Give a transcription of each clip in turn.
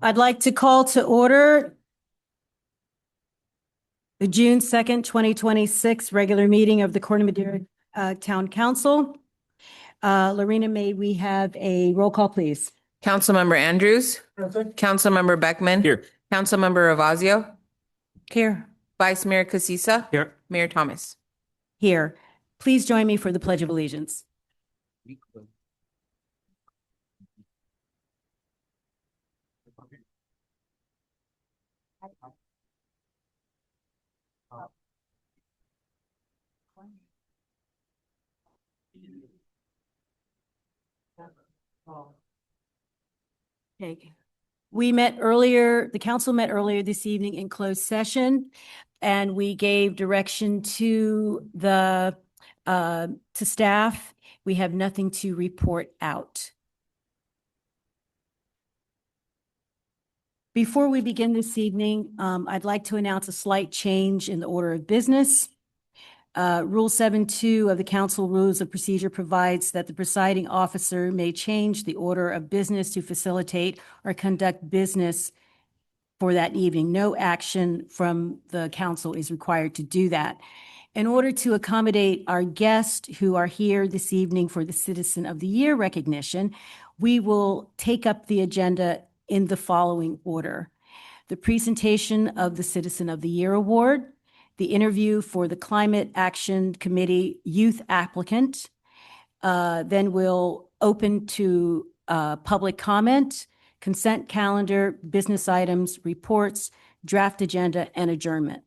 I'd like to call to order the June 2nd, 2026 regular meeting of the Corte Madera Town Council. Lorena, may we have a roll call, please? Councilmember Andrews. Present. Councilmember Beckman. Here. Councilmember Ravazio. Here. Vice Mayor Casissa. Here. Mayor Thomas. Here. Please join me for the Pledge of Allegiance. Okay. The council met earlier this evening in closed session, and we gave direction to staff. We have nothing to report out. Before we begin this evening, I'd like to announce a slight change in the order of business. Rule 7.2 of the Council Rules of Procedure provides that the presiding officer may change the order of business to facilitate or conduct business for that evening. No action from the council is required to do that. In order to accommodate our guests who are here this evening for the Citizen of the Year recognition, we will take up the agenda in the following order: the presentation of the Citizen of the Year Award, the interview for the Climate Action Committee youth applicant. Then we'll open to public comment, consent calendar, business items, reports, draft agenda, and adjournment.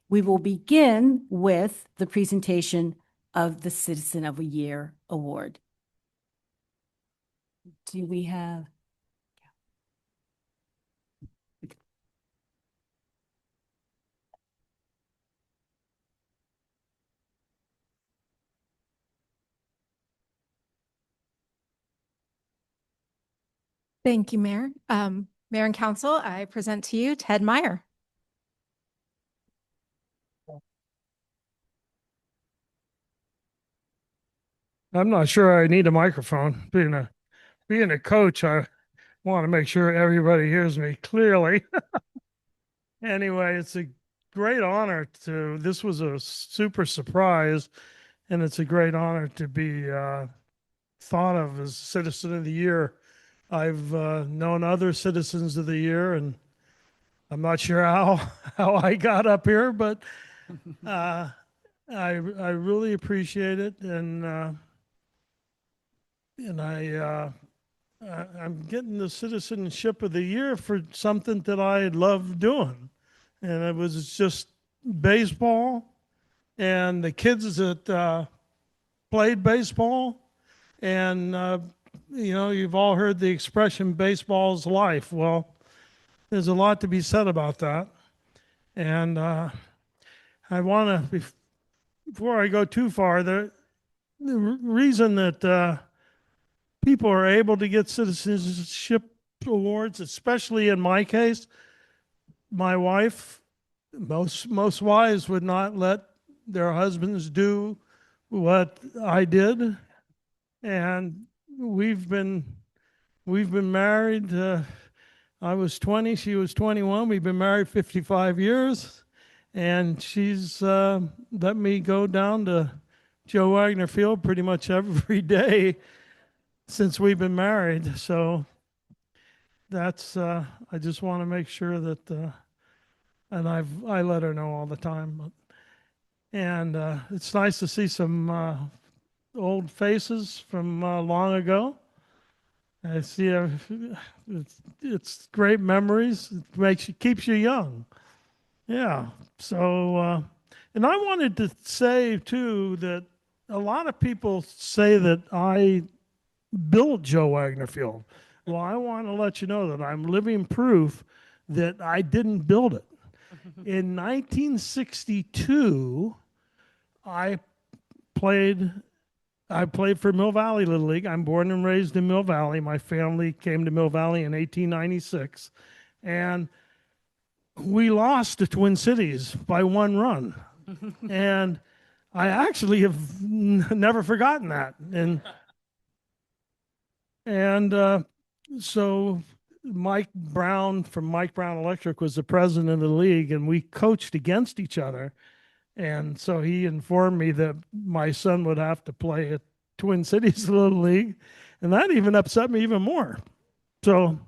We will begin with the presentation of the Citizen of the Year Award. Do we have? Thank you, Mayor. Mayor and Council, I present to you Ted Meyer. I'm not sure I need a microphone. Being a coach, I want to make sure everybody hears me clearly. Anyway, it's a great honor this was a super surprise, and it's a great honor to be thought of as Citizen of the Year. I've known other Citizens of the Year, and I'm not sure how I got up here, but I really appreciate it, and I'm getting the Citizenship of the Year for something that I love doing, and it was just baseball, and the kids that played baseball, and you've all heard the expression "baseball's life." Well, there's a lot to be said about that, and I want to, before I go too far, the reason that people are able to get citizenship awards, especially in my case, my wife, most wives would not let their husbands do what I did, and we've been married. I was 20, she was 21. We've been married 55 years, and she's let me go down to Joe Wagner Field pretty much every day since we've been married. So that's I just want to make sure that and I let her know all the time. And it's nice to see some old faces from long ago. I see it's great memories. It keeps you young. Yeah. So and I wanted to say too that a lot of people say that I built Joe Wagner Field. Well, I want to let you know that I'm living proof that I didn't build it. In 1962, I played for Mill Valley Little League. I'm born and raised in Mill Valley. My family came to Mill Valley in 1896, and we lost to Twin Cities by 1 run. And I actually have never forgotten that. And so Mike Brown from Mike Brown Electric was the president of the league, and we coached against each other. And so he informed me that my son would have to play at Twin Cities Little League, and that even upset me even more. So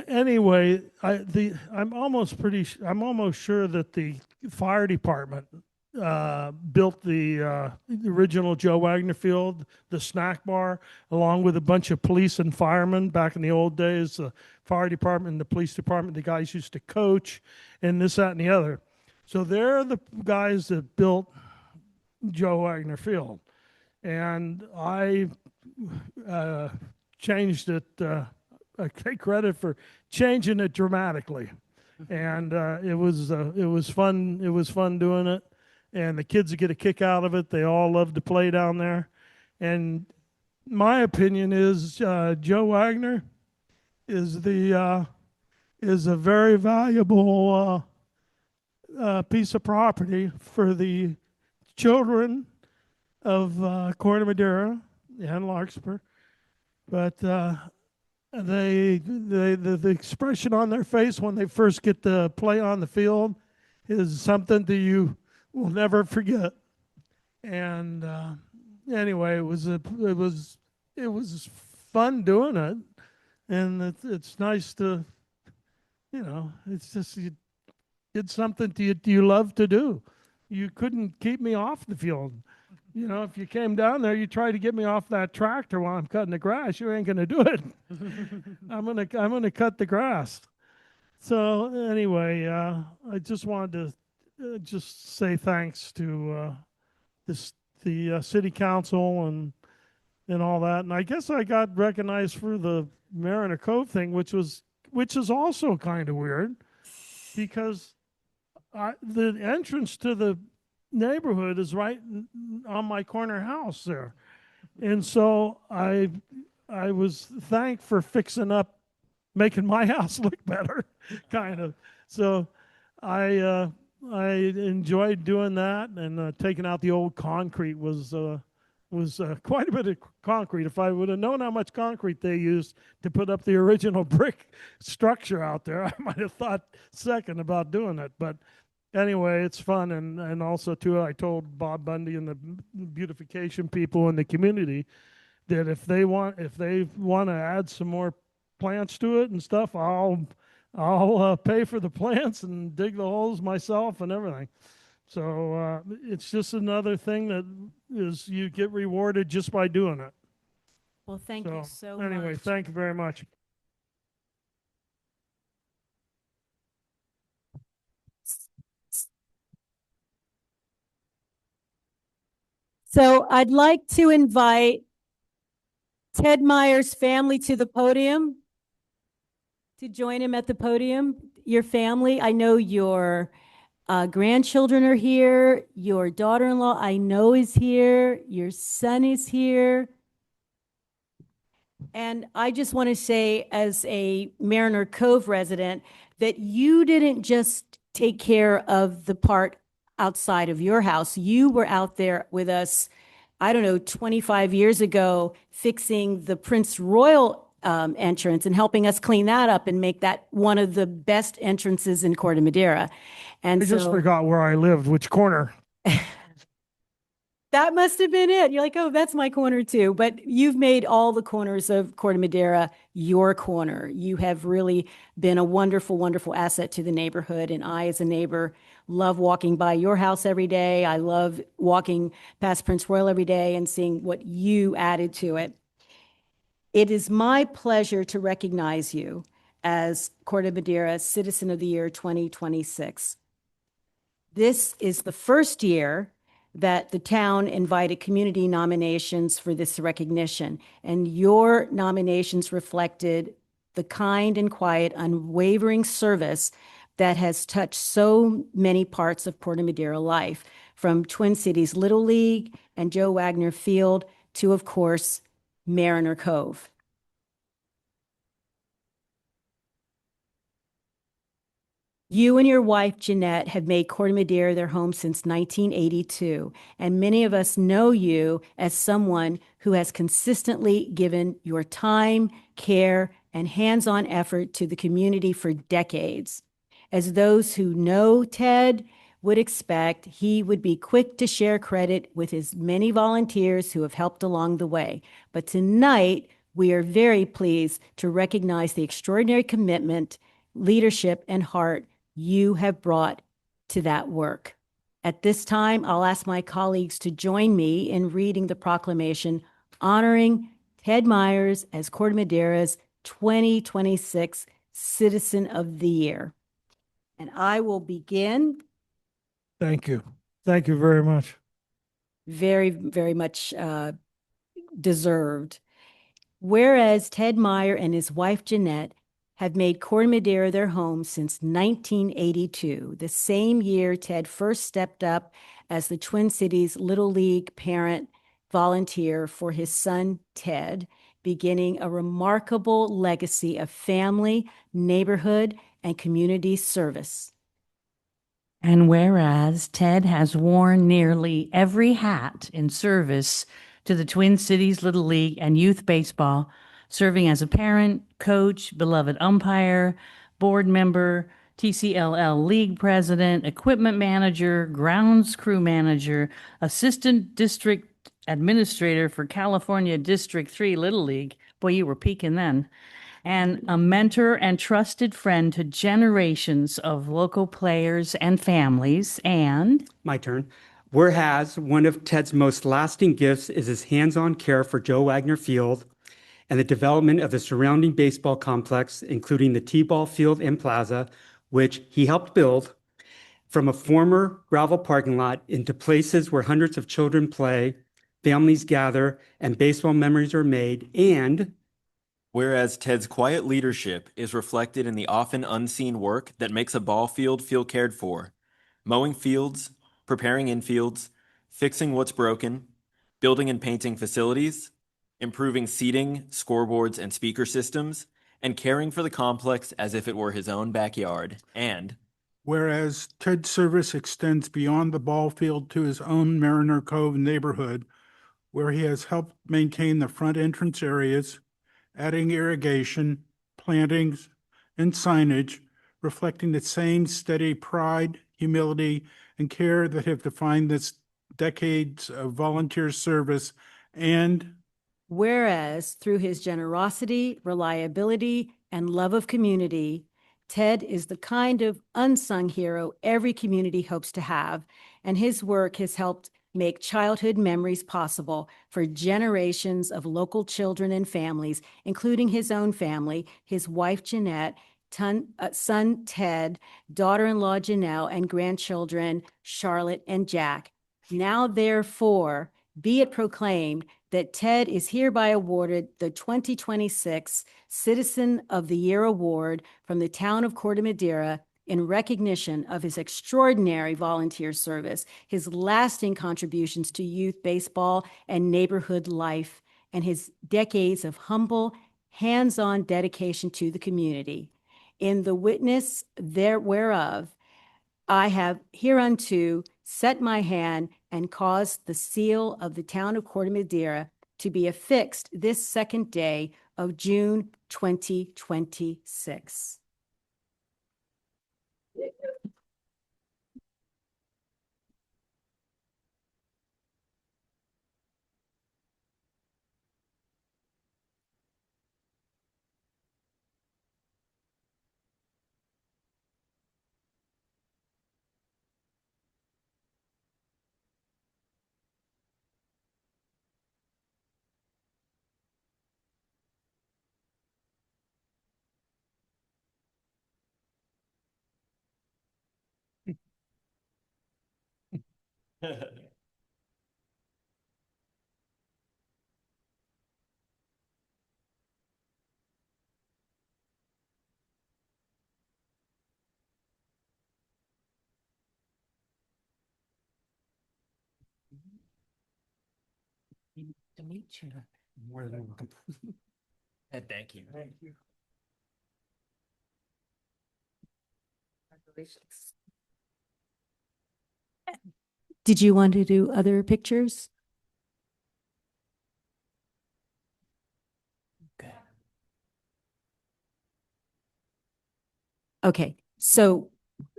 anyway, I'm almost sure that the fire department built the original Joe Wagner Field, the snack bar, along with a bunch of police and firemen back in the old days. The fire department and the police department, the guys used to coach, and this, that, and the other. So they're the guys that built Joe Wagner Field, and I changed it. I take credit for changing it dramatically, and it was fun. It was fun doing it, and the kids get a kick out of it. They all love to play down there, and my opinion is Joe Wagner is a very valuable piece of property for the children of Corte Madera and Larkspur, but the expression on their face when they first get to play on the field is something that you will never forget. And anyway, it was fun doing it, and it's nice to, it's just you did something you love to do. You couldn't keep me off the field. If you came down there, you tried to get me off that tractor while I'm cutting the grass, you ain't gonna do it. I'm gonna cut the grass. So anyway, I just wanted to just say thanks to the city council and all that. And I guess I got recognized for the Mariner Cove thing, which is also kind of weird, because the entrance to the neighborhood is right on my corner house there, and so I was thanked for making my house look better, kind of. So I enjoyed doing that, and taking out the old concrete was quite a bit of concrete. If I would have known how much concrete they used to put up the original brick structure out there, I might have thought second about doing it. But anyway, it's fun, and also too, I told Bob Bundy and the beautification people in the community that if they want to add some more plants to it and stuff, I'll pay for the plants and dig the holes myself and everything. So it's just another thing that is, you get rewarded just by doing it. Well, thank you so much. Anyway, thank you very much. So I'd like to invite Ted Meyer's family to the podium, to join him at the podium. Your family, I know your grandchildren are here. Your daughter-in-law, I know, is here. Your son is here. And I just want to say, as a Mariner Cove resident, that you didn't just take care of the part outside of your house. You were out there with us, I don't know, 25 years ago, fixing the Prince Royal entrance and helping us clean that up and make that one of the best entrances in Corte Madera. And I just forgot where I lived, which corner. That must have been it. You're like, oh, that's my corner too. But you've made all the corners of Corte Madera your corner. You have really been a wonderful, wonderful asset to the neighborhood. And I, as a neighbor, love walking by your house every day. I love walking past Prince Royal every day and seeing what you added to it. It is my pleasure to recognize you as Corte Madera Citizen of the Year 2026. This is the first year that the town invited community nominations for this recognition, and your nominations reflected the kind and quiet, unwavering service that has touched so many parts of Corte Madera life, from Twin Cities Little League and Joe Wagner Field to, of course, Mariner Cove. You and your wife, Jeanette, have made Corte Madera their home since 1982, and many of us know you as someone who has consistently given your time, care, and hands-on effort to the community for decades. As those who know Ted would expect, he would be quick to share credit with his many volunteers who have helped along the way. But tonight, we are very pleased to recognize the extraordinary commitment, leadership, and heart you have brought to that work. At this time, I'll ask my colleagues to join me in reading the proclamation honoring Ted Myers as Corte Madera's 2026 Citizen of the Year. And I will begin. Thank you. Thank you very much. Very, very much deserved. Whereas Ted Meyer and his wife Jeanette have made Corte Madera their home since 1982, the same year Ted first stepped up as the Twin Cities Little League parent volunteer for his son Ted, beginning a remarkable legacy of family, neighborhood, and community service. And whereas Ted has worn nearly every hat in service to the Twin Cities Little League and youth baseball, serving as a parent, coach, beloved umpire, board member, TCLL league president, equipment manager, grounds crew manager, assistant district administrator for California District 3 Little League. Boy, you were peaking then. And a mentor and trusted friend to generations of local players and families. And My turn. Whereas one of Ted's most lasting gifts is his hands-on care for Joe Wagner Field and the development of the surrounding baseball complex, including the T-ball field and plaza, which he helped build, from a former gravel parking lot into places where hundreds of children play, families gather, and baseball memories are made. And whereas Ted's quiet leadership is reflected in the often unseen work that makes a ball field feel cared for, mowing fields, preparing infields, fixing what's broken, building and painting facilities, improving seating, scoreboards, and speaker systems, and caring for the complex as if it were his own backyard. And whereas Ted's service extends beyond the ball field to his own Mariner Cove neighborhood, where he has helped maintain the front entrance areas, adding irrigation, plantings, and signage, reflecting the same steady pride, humility, and care that have defined this decades of volunteer service. And whereas through his generosity, reliability, and love of community, Ted is the kind of unsung hero every community hopes to have, and his work has helped make childhood memories possible for generations of local children and families, including his own family, his wife Jeanette, son Ted, daughter-in-law Janelle, and grandchildren Charlotte and Jack. Now, therefore, be it proclaimed that Ted is hereby awarded the 2026 Citizen of the Year Award from the town of Corte Madera in recognition of his extraordinary volunteer service, his lasting contributions to youth baseball and neighborhood life, and his decades of humble, hands-on dedication to the community. In the witness whereof, I have hereunto set my hand and caused the seal of the town of Corte Madera to be affixed this second day of June 2026. to meet you. more than welcome. Ted, thank you. Thank you. Congratulations. Did you want to do other pictures? Okay. Okay, so,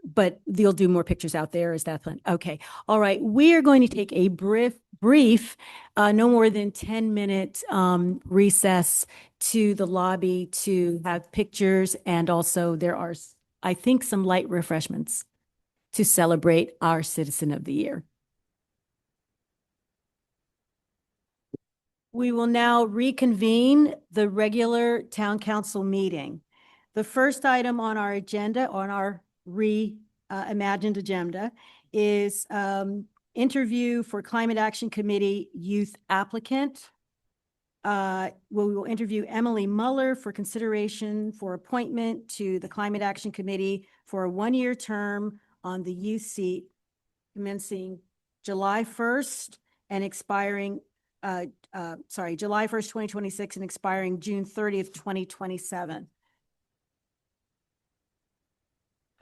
but you'll do more pictures out there, is that plan? Okay, all right. We are going to take a brief, no more than 10-minute recess to the lobby to have pictures, and also there are, I think, some light refreshments to celebrate our Citizen of the Year. We will now reconvene the regular town council meeting. The first item on our agenda, on our reimagined agenda, is interview for Climate Action Committee youth applicant. We will interview Emily Muller for consideration for appointment to the Climate Action Committee for a one-year term on the youth seat commencing July 1st and expiring July 1st, 2026 and expiring June 30th, 2027.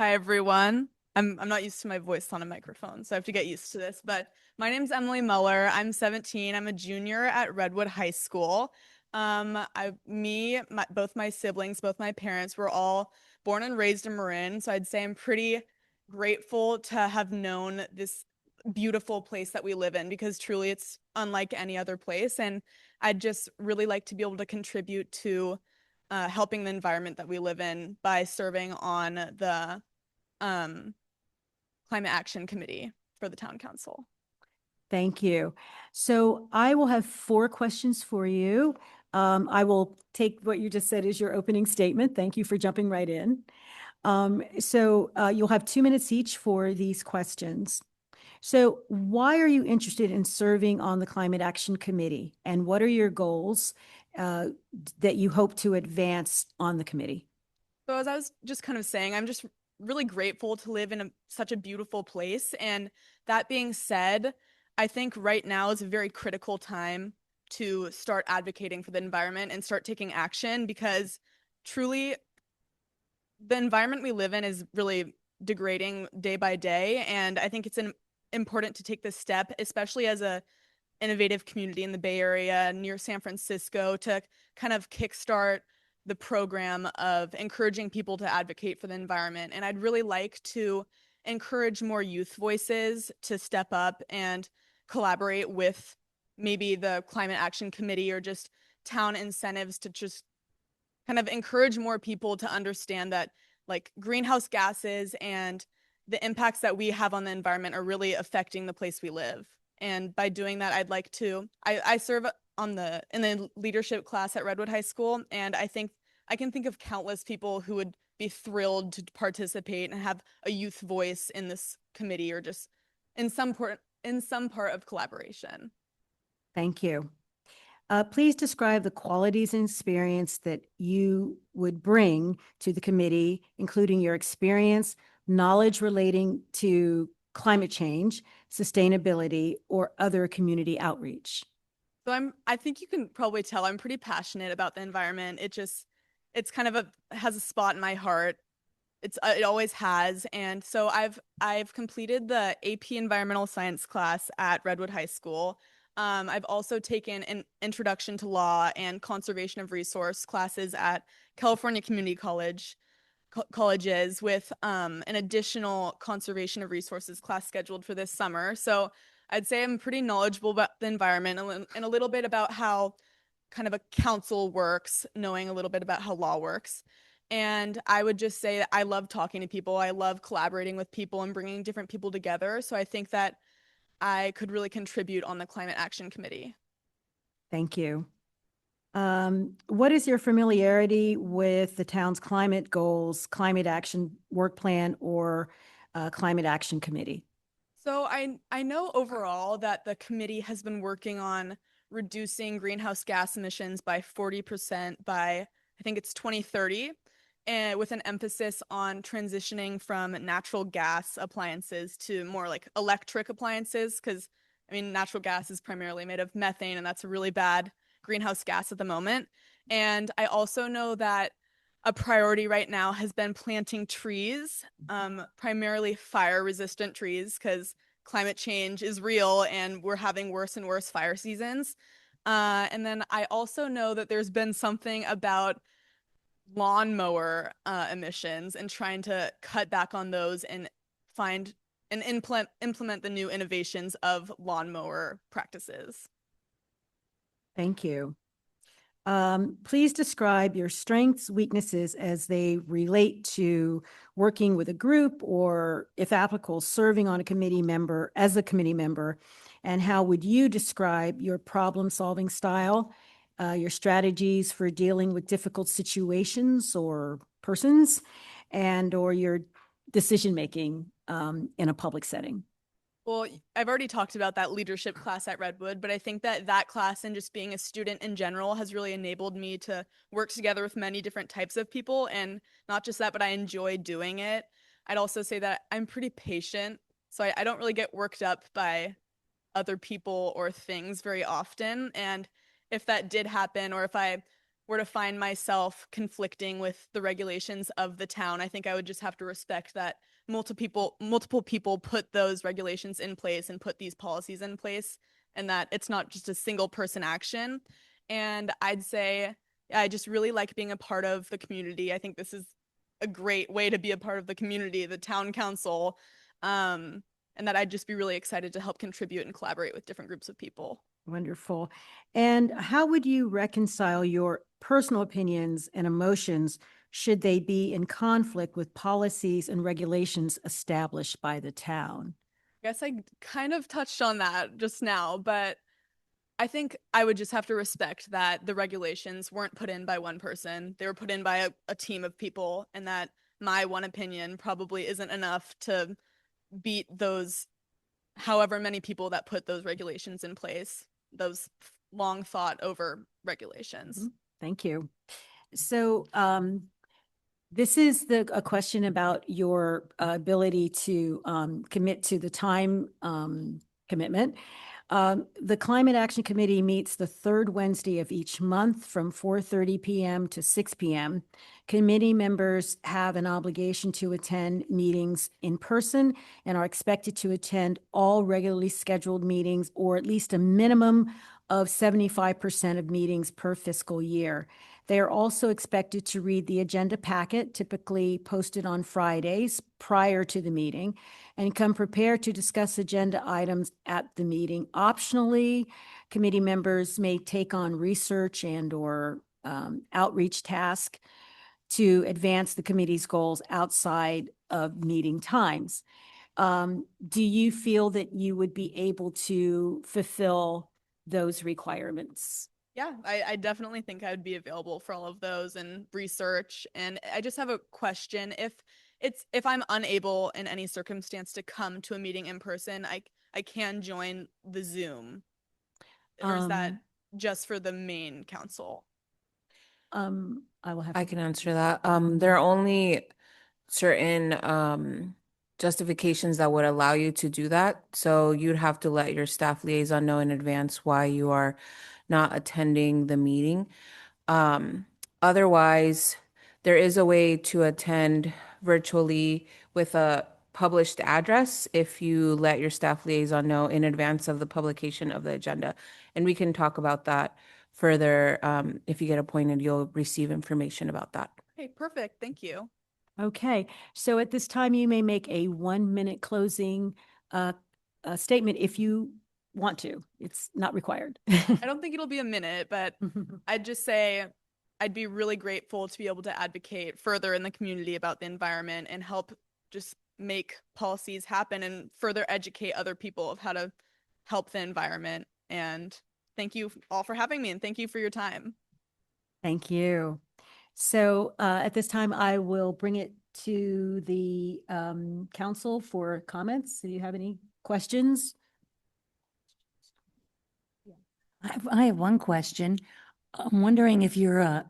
Hi, everyone. I'm not used to my voice on a microphone, so I have to get used to this. But my name's Emily Muller. I'm 17. I'm a junior at Redwood High School. Both my siblings, both my parents were all born and raised in Marin. So I'd say I'm pretty grateful to have known this beautiful place that we live in, because truly it's unlike any other place. And I'd just really like to be able to contribute to helping the environment that we live in by serving on the Climate Action Committee for the Town Council. Thank you. So I will have 4 questions for you. I will take what you just said as your opening statement. Thank you for jumping right in. You'll have 2 minutes each for these questions. So why are you interested in serving on the Climate Action Committee? And what are your goals that you hope to advance on the committee? So as I was just kind of saying, I'm just really grateful to live in such a beautiful place. And that being said, I think right now is a very critical time to start advocating for the environment and start taking action, because truly the environment we live in is really degrading day by day. And I think it's important to take this step, especially as a innovative community in the Bay Area near San Francisco, to kind of kickstart the program of encouraging people to advocate for the environment. And I'd really like to encourage more youth voices to step up and collaborate with maybe the Climate Action Committee or just town incentives to just kind of encourage more people to understand that, like, greenhouse gases and the impacts that we have on the environment are really affecting the place we live. And by doing that, I'd like to, I serve in the leadership class at Redwood High School, and I think I can think of countless people who would be thrilled to participate and have a youth voice in this committee, or just in some part of collaboration. Thank you. Please describe the qualities and experience that you would bring to the committee, including your experience, knowledge relating to climate change, sustainability, or other community outreach. So I think you can probably tell I'm pretty passionate about the environment. It's kind of has a spot in my heart. It always has. And so I've completed the AP Environmental Science class at Redwood High School. I've also taken an Introduction to Law and Conservation of Resource classes at California Community colleges, with an additional Conservation of Resources class scheduled for this summer. So I'd say I'm pretty knowledgeable about the environment and a little bit about how kind of a council works, knowing a little bit about how law works. And I would just say that I love talking to people. I love collaborating with people and bringing different people together. So I think that I could really contribute on the Climate Action Committee. Thank you. What is your familiarity with the town's climate goals, climate action work plan, or climate action committee? So I know overall that the committee has been working on reducing greenhouse gas emissions by 40% by, I think it's 2030, and with an emphasis on transitioning from natural gas appliances to more like electric appliances, because I mean, natural gas is primarily made of methane, and that's a really bad greenhouse gas at the moment. And I also know that a priority right now has been planting trees, primarily fire-resistant trees, because climate change is real and we're having worse and worse fire seasons. And then I also know that there's been something about lawnmower emissions and trying to cut back on those and find and implement the new innovations of lawnmower practices. Thank you. Please describe your strengths, weaknesses as they relate to working with a group or, if applicable, serving on a committee member as a committee member. And how would you describe your problem-solving style, your strategies for dealing with difficult situations or persons, and or your decision-making in a public setting? Well, I've already talked about that leadership class at Redwood, but I think that that class and just being a student in general has really enabled me to work together with many different types of people. And not just that, but I enjoy doing it. I'd also say that I'm pretty patient, so I don't really get worked up by other people or things very often. And if that did happen, or if I were to find myself conflicting with the regulations of the town, I think I would just have to respect that multiple people put those regulations in place and put these policies in place, and that it's not just a single person action. And I'd say I just really like being a part of the community. I think this is a great way to be a part of the community, the town council, and that I'd just be really excited to help contribute and collaborate with different groups of people. Wonderful. And how would you reconcile your personal opinions and emotions should they be in conflict with policies and regulations established by the town? I guess I kind of touched on that just now, but I think I would just have to respect that the regulations weren't put in by one person. They were put in by a team of people, and that my one opinion probably isn't enough to beat those however many people that put those regulations in place, those long thought over regulations. Thank you. So this is a question about your ability to commit to the time commitment. The Climate Action Committee meets the third Wednesday of each month from 4:30 p.m. to 6 p.m. Committee members have an obligation to attend meetings in person and are expected to attend all regularly scheduled meetings, or at least a minimum of 75% of meetings per fiscal year. They are also expected to read the agenda packet, typically posted on Fridays prior to the meeting, and come prepared to discuss agenda items at the meeting. Optionally, committee members may take on research and or outreach tasks to advance the committee's goals outside of meeting times. Do you feel that you would be able to fulfill those requirements? Yeah, I definitely think I would be available for all of those and research. And I just have a question. If I'm unable in any circumstance to come to a meeting in person, I can join the Zoom. Or is that just for the main council? I will have. I can answer that. There are only certain justifications that would allow you to do that. So you'd have to let your staff liaison know in advance why you are not attending the meeting. Otherwise, there is a way to attend virtually with a published address if you let your staff liaison know in advance of the publication of the agenda. And we can talk about that further. If you get appointed, you'll receive information about that. Okay, perfect. Thank you. Okay, so at this time, you may make a 1-minute closing statement if you want to. It's not required. I don't think it'll be a minute, but I'd just say I'd be really grateful to be able to advocate further in the community about the environment and help just make policies happen and further educate other people of how to help the environment. And thank you all for having me, and thank you for your time. Thank you. So at this time, I will bring it to the council for comments. Do you have any questions? I have one question. I'm wondering if you're a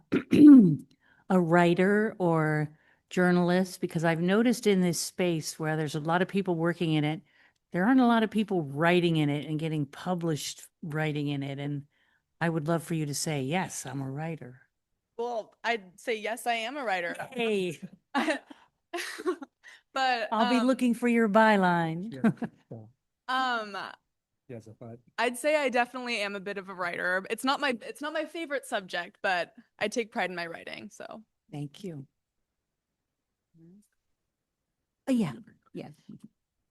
a writer or journalist, because I've noticed in this space where there's a lot of people working in it, there aren't a lot of people writing in it and getting published writing in it. And I would love for you to say, yes, I'm a writer. Well, I'd say yes, I am a writer. Hey, But I'll be looking for your byline. Yes, I thought. I'd say I definitely am a bit of a writer. It's not my favorite subject, but I take pride in my writing. So Thank you. Yeah, yeah.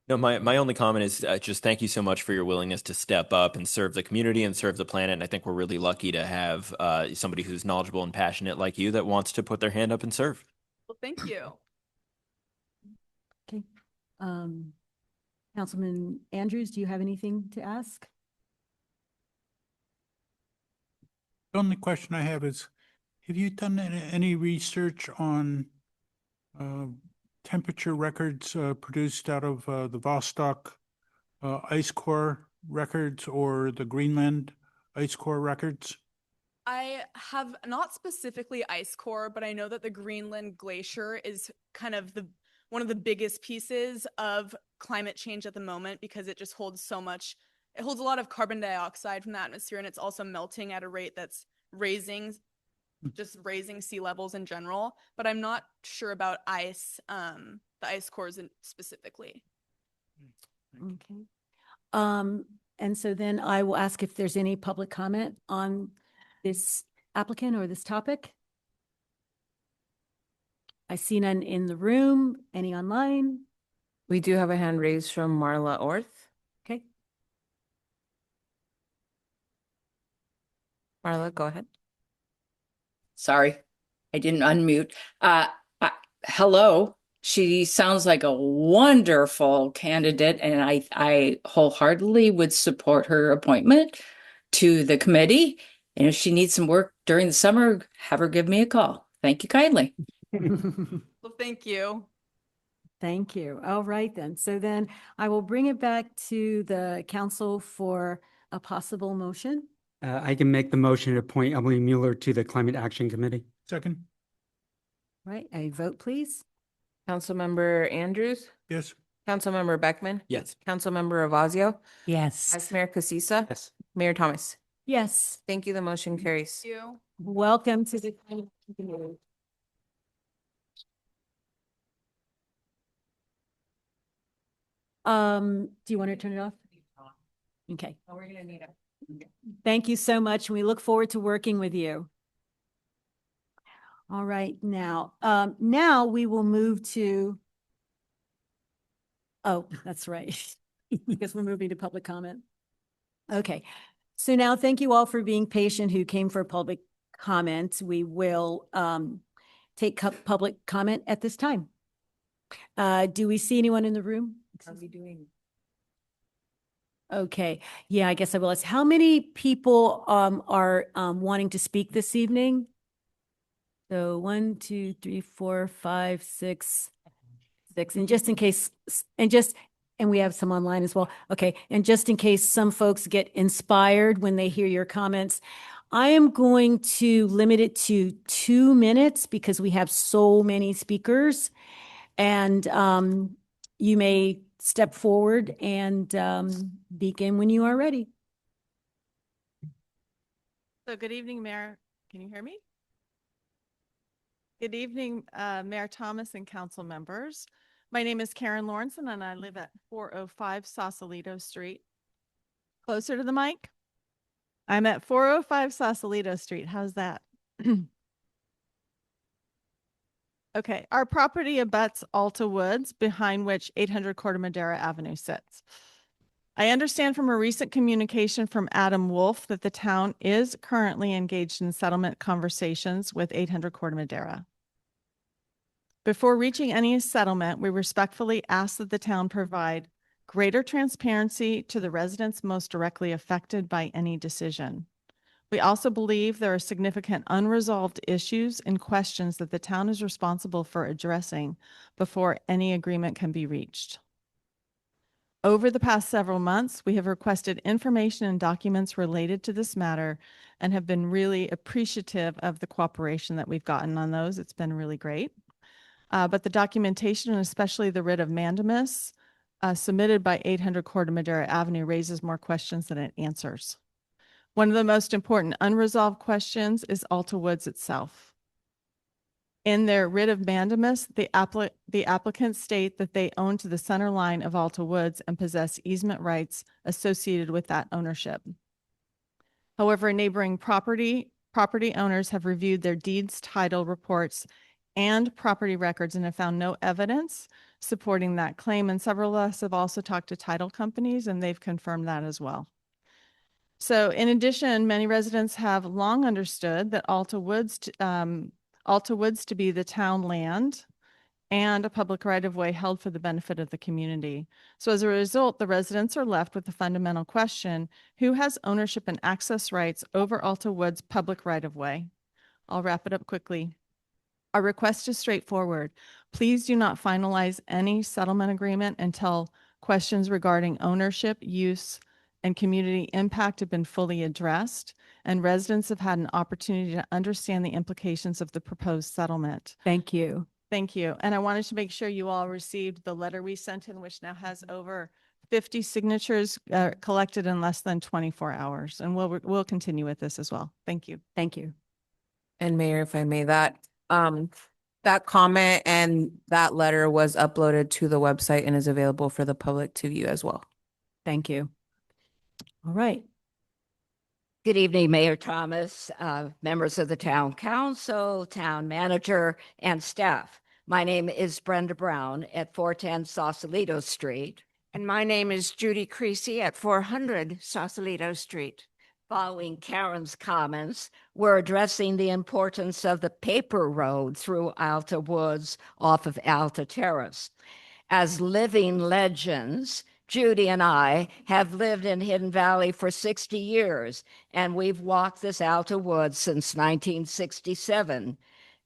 No, my only comment is just thank you so much for your willingness to step up and serve the community and serve the planet. And I think we're really lucky to have somebody who's knowledgeable and passionate like you that wants to put their hand up and serve. Well, thank you. Okay. Councilman Andrews, do you have anything to ask? The only question I have is, have you done any research on temperature records produced out of the Vostok ice core records or the Greenland ice core records? I have not specifically ice core, but I know that the Greenland glacier is kind of one of the biggest pieces of climate change at the moment because it just holds so much. It holds a lot of carbon dioxide from the atmosphere, and it's also melting at a rate that's raising sea levels in general. But I'm not sure about ice, the ice cores specifically. Okay. And so then I will ask if there's any public comment on this applicant or this topic. I see none in the room. Any online? We do have a hand raised from Marla Orth. Okay. Marla, go ahead. Sorry, I didn't unmute. Hello. She sounds like a wonderful candidate, and I wholeheartedly would support her appointment to the committee. And if she needs some work during the summer, have her give me a call. Thank you kindly. Well, thank you. Thank you. All right then. So then I will bring it back to the council for a possible motion. I can make the motion to appoint Emily Mueller to the Climate Action Committee. Second? Right, a vote, please. Councilmember Andrews, Yes. Councilmember Beckman, Yes. Councilmember Ravazio, Yes. Vice Mayor Casissa, Yes. Mayor Thomas. Yes, Thank you. The motion carries. Thank you. welcome to the committee. Do you want to turn it off? Okay. We're gonna need it. Thank you so much. We look forward to working with you. All right, now we will move to, oh, that's right. Because we're moving to public comment. Okay, so now thank you all for being patient who came for public comment. We will take public comment at this time. Do we see anyone in the room? Are we doing? Okay, yeah, I guess I will ask. How many people are wanting to speak this evening? So 1, 2, 3, 4, 5, 6, and just in case, and we have some online as well. Okay, and just in case some folks get inspired when they hear your comments, I am going to limit it to 2 minutes because we have so many speakers, and you may step forward and begin when you are ready. So good evening, Mayor. Can you hear me? Good evening, Mayor Thomas and council members. My name is Karen Lawrenson and I live at 405 Sausalito Street. Closer to the mic? I'm at 405 Sausalito Street. How's that? Okay, our property abuts Alta Woods, behind which 800 Corte Madera Avenue sits. I understand from a recent communication from Adam Wolf that the town is currently engaged in settlement conversations with 800 Corte Madera. Before reaching any settlement, we respectfully ask that the town provide greater transparency to the residents most directly affected by any decision. We also believe there are significant unresolved issues and questions that the town is responsible for addressing before any agreement can be reached. Over the past several months, we have requested information and documents related to this matter and have been really appreciative of the cooperation that we've gotten on those. It's been really great. But the documentation, and especially the writ of mandamus submitted by 800 Corte Madera Avenue, raises more questions than it answers. One of the most important unresolved questions is Alta Woods itself. In their writ of mandamus, the applicants state that they own to the center line of Alta Woods and possess easement rights associated with that ownership. However, neighboring property owners have reviewed their deeds title reports and property records and have found no evidence supporting that claim. And several of us have also talked to title companies and they've confirmed that as well. So in addition, many residents have long understood that Alta Woods to be the town land and a public right-of-way held for the benefit of the community. So as a result, the residents are left with the fundamental question, who has ownership and access rights over Alta Woods public right-of-way? I'll wrap it up quickly. Our request is straightforward. Please do not finalize any settlement agreement until questions regarding ownership, use, and community impact have been fully addressed, and residents have had an opportunity to understand the implications of the proposed settlement. Thank you. Thank you. And I wanted to make sure you all received the letter we sent in, which now has over 50 signatures collected in less than 24 hours. And we'll continue with this as well. Thank you. Thank you. And Mayor, if I may, that comment and that letter was uploaded to the website and is available for the public to view as well. Thank you. All right. Good evening, Mayor Thomas, members of the Town Council, Town Manager, and staff. My name is Brenda Brown at 410 Sausalito Street. And my name is Judy Creasy at 400 Sausalito Street. Following Karen's comments, we're addressing the importance of the paper road through Alta Woods off of Alta Terrace. As living legends, Judy and I have lived in Hidden Valley for 60 years, and we've walked this Alta Woods since 1967.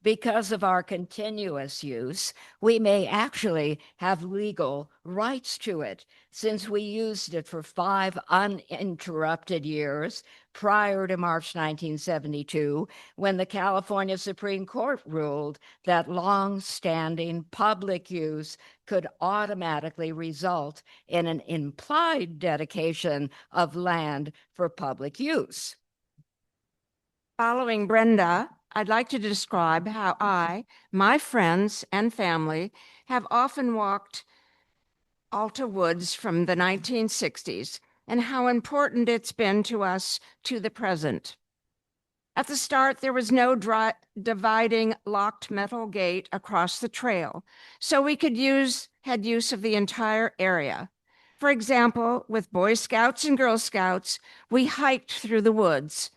Because of our continuous use, we may actually have legal rights to it, since we used it for 5 uninterrupted years prior to March 1972, when the California Supreme Court ruled that long-standing public use could automatically result in an implied dedication of land for public use. Following Brenda, I'd like to describe how I, my friends, and family have often walked Alta Woods from the 1960s and how important it's been to us to the present. At the start, there was no dividing locked metal gate across the trail, so we had use of the entire area. For example, with Boy Scouts and Girl Scouts, we hiked through the woods,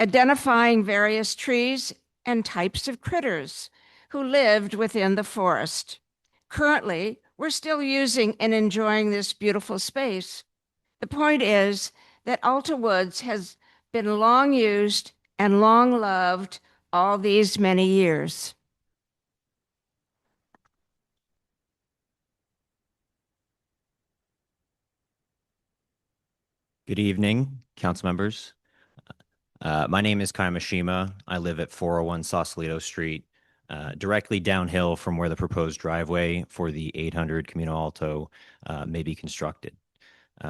identifying various trees and types of critters who lived within the forest. Currently, we're still using and enjoying this beautiful space. The point is that Alta Woods has been long used and long loved all these many years. Good evening, council members. My name is Kai Mishima. I live at 401 Sausalito Street, directly downhill from where the proposed driveway for the 800 Camino Alto may be constructed.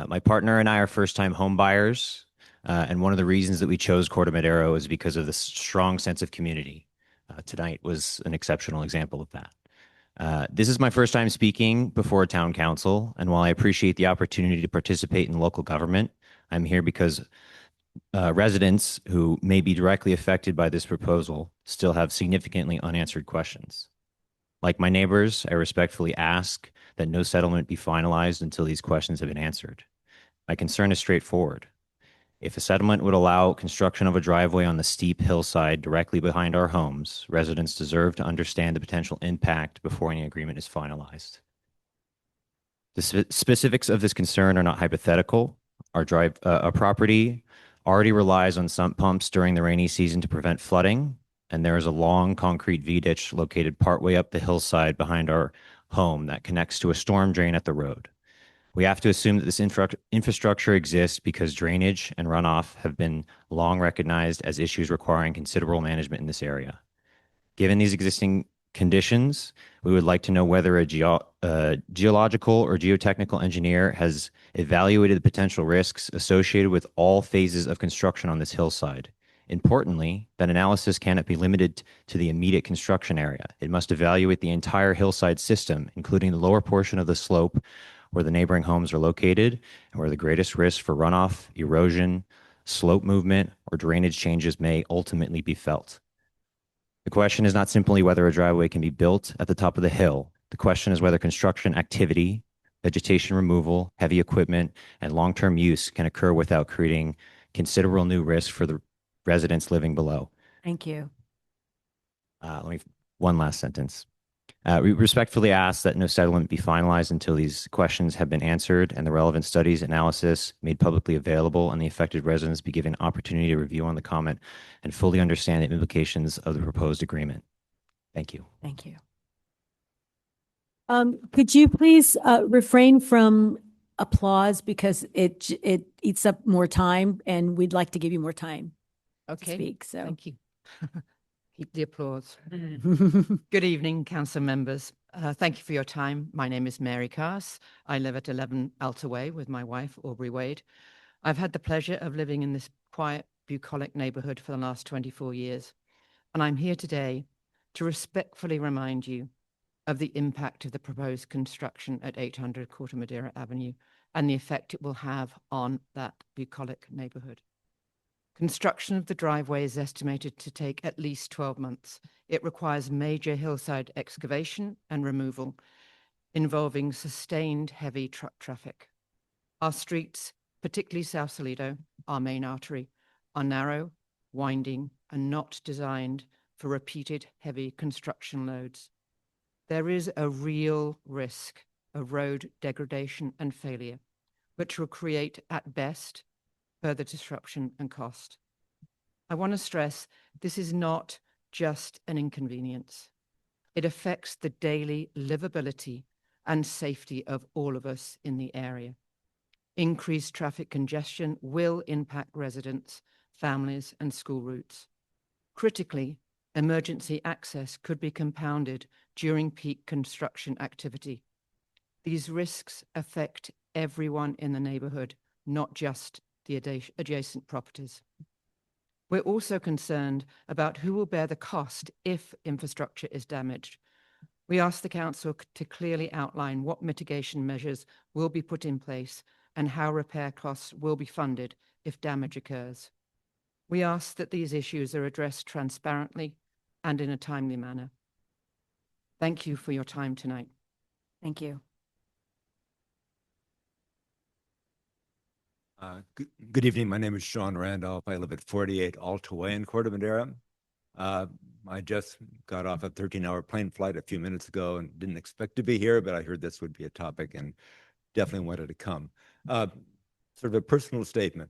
My partner and I are first-time home buyers, and one of the reasons that we chose Corte Madera is because of the strong sense of community. Tonight was an exceptional example of that. This is my first time speaking before a town council, and while I appreciate the opportunity to participate in local government, I'm here because residents who may be directly affected by this proposal still have significantly unanswered questions. Like my neighbors, I respectfully ask that no settlement be finalized until these questions have been answered. My concern is straightforward. If a settlement would allow construction of a driveway on the steep hillside directly behind our homes, residents deserve to understand the potential impact before any agreement is finalized. The specifics of this concern are not hypothetical. Our property already relies on sump pumps during the rainy season to prevent flooding, and there is a long concrete V-ditch located partway up the hillside behind our home that connects to a storm drain at the road. We have to assume that this infrastructure exists because drainage and runoff have been long recognized as issues requiring considerable management in this area. Given these existing conditions, we would like to know whether a geological or geotechnical engineer has evaluated the potential risks associated with all phases of construction on this hillside. Importantly, that analysis cannot be limited to the immediate construction area. It must evaluate the entire hillside system, including the lower portion of the slope where the neighboring homes are located and where the greatest risk for runoff, erosion, slope movement, or drainage changes may ultimately be felt. The question is not simply whether a driveway can be built at the top of the hill. The question is whether construction activity, vegetation removal, heavy equipment, and long-term use can occur without creating considerable new risk for the residents living below. Thank you. One last sentence. We respectfully ask that no settlement be finalized until these questions have been answered and the relevant studies analysis made publicly available, and the affected residents be given opportunity to review on the comment and fully understand the implications of the proposed agreement. Thank you. Thank you. Could you please refrain from applause because it eats up more time, and we'd like to give you more time to Okay, speak. So thank you. Keep the applause. Good evening, council members. Thank you for your time. My name is Mary Cass. I live at 11 Alta Way with my wife, Aubrey Wade. I've had the pleasure of living in this quiet, bucolic neighborhood for the last 24 years. And I'm here today to respectfully remind you of the impact of the proposed construction at 800 Corte Madera Avenue and the effect it will have on that bucolic neighborhood. Construction of the driveway is estimated to take at least 12 months. It requires major hillside excavation and removal, involving sustained heavy truck traffic. Our streets, particularly South Toledo, our main artery, are narrow, winding, and not designed for repeated heavy construction loads. There is a real risk of road degradation and failure, which will create, at best, further disruption and cost. I want to stress this is not just an inconvenience. It affects the daily livability and safety of all of us in the area. Increased traffic congestion will impact residents, families, and school routes. Critically, emergency access could be compounded during peak construction activity. These risks affect everyone in the neighborhood, not just the adjacent properties. We're also concerned about who will bear the cost if infrastructure is damaged. We ask the council to clearly outline what mitigation measures will be put in place and how repair costs will be funded if damage occurs. We ask that these issues are addressed transparently and in a timely manner. Thank you for your time tonight. thank you. Good evening. My name is Sean Randolph. I live at 48 Alta Way in Corte Madera. I just got off a 13-hour plane flight a few minutes ago and didn't expect to be here, but I heard this would be a topic and definitely wanted to come. Sort of a personal statement.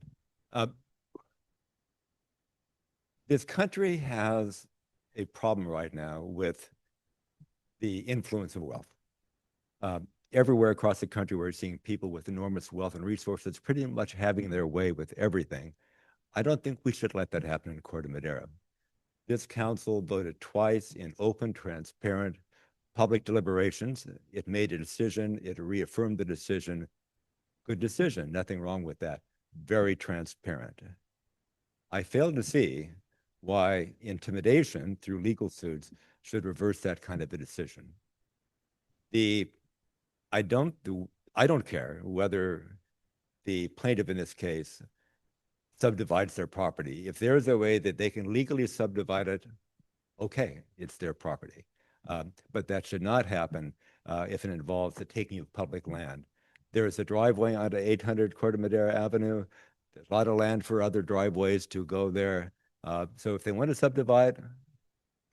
This country has a problem right now with the influence of wealth. Everywhere across the country, we're seeing people with enormous wealth and resources pretty much having their way with everything. I don't think we should let that happen in Corte Madera. This council voted twice in open, transparent, public deliberations. It made a decision. It reaffirmed the decision. Good decision. Nothing wrong with that. Very transparent. I fail to see why intimidation through legal suits should reverse that kind of a decision. I don't care whether the plaintiff in this case subdivides their property. If there is a way that they can legally subdivide it, okay, it's their property. But that should not happen if it involves the taking of public land. There is a driveway onto 800 Corte Madera Avenue. There's a lot of land for other driveways to go there. So if they want to subdivide,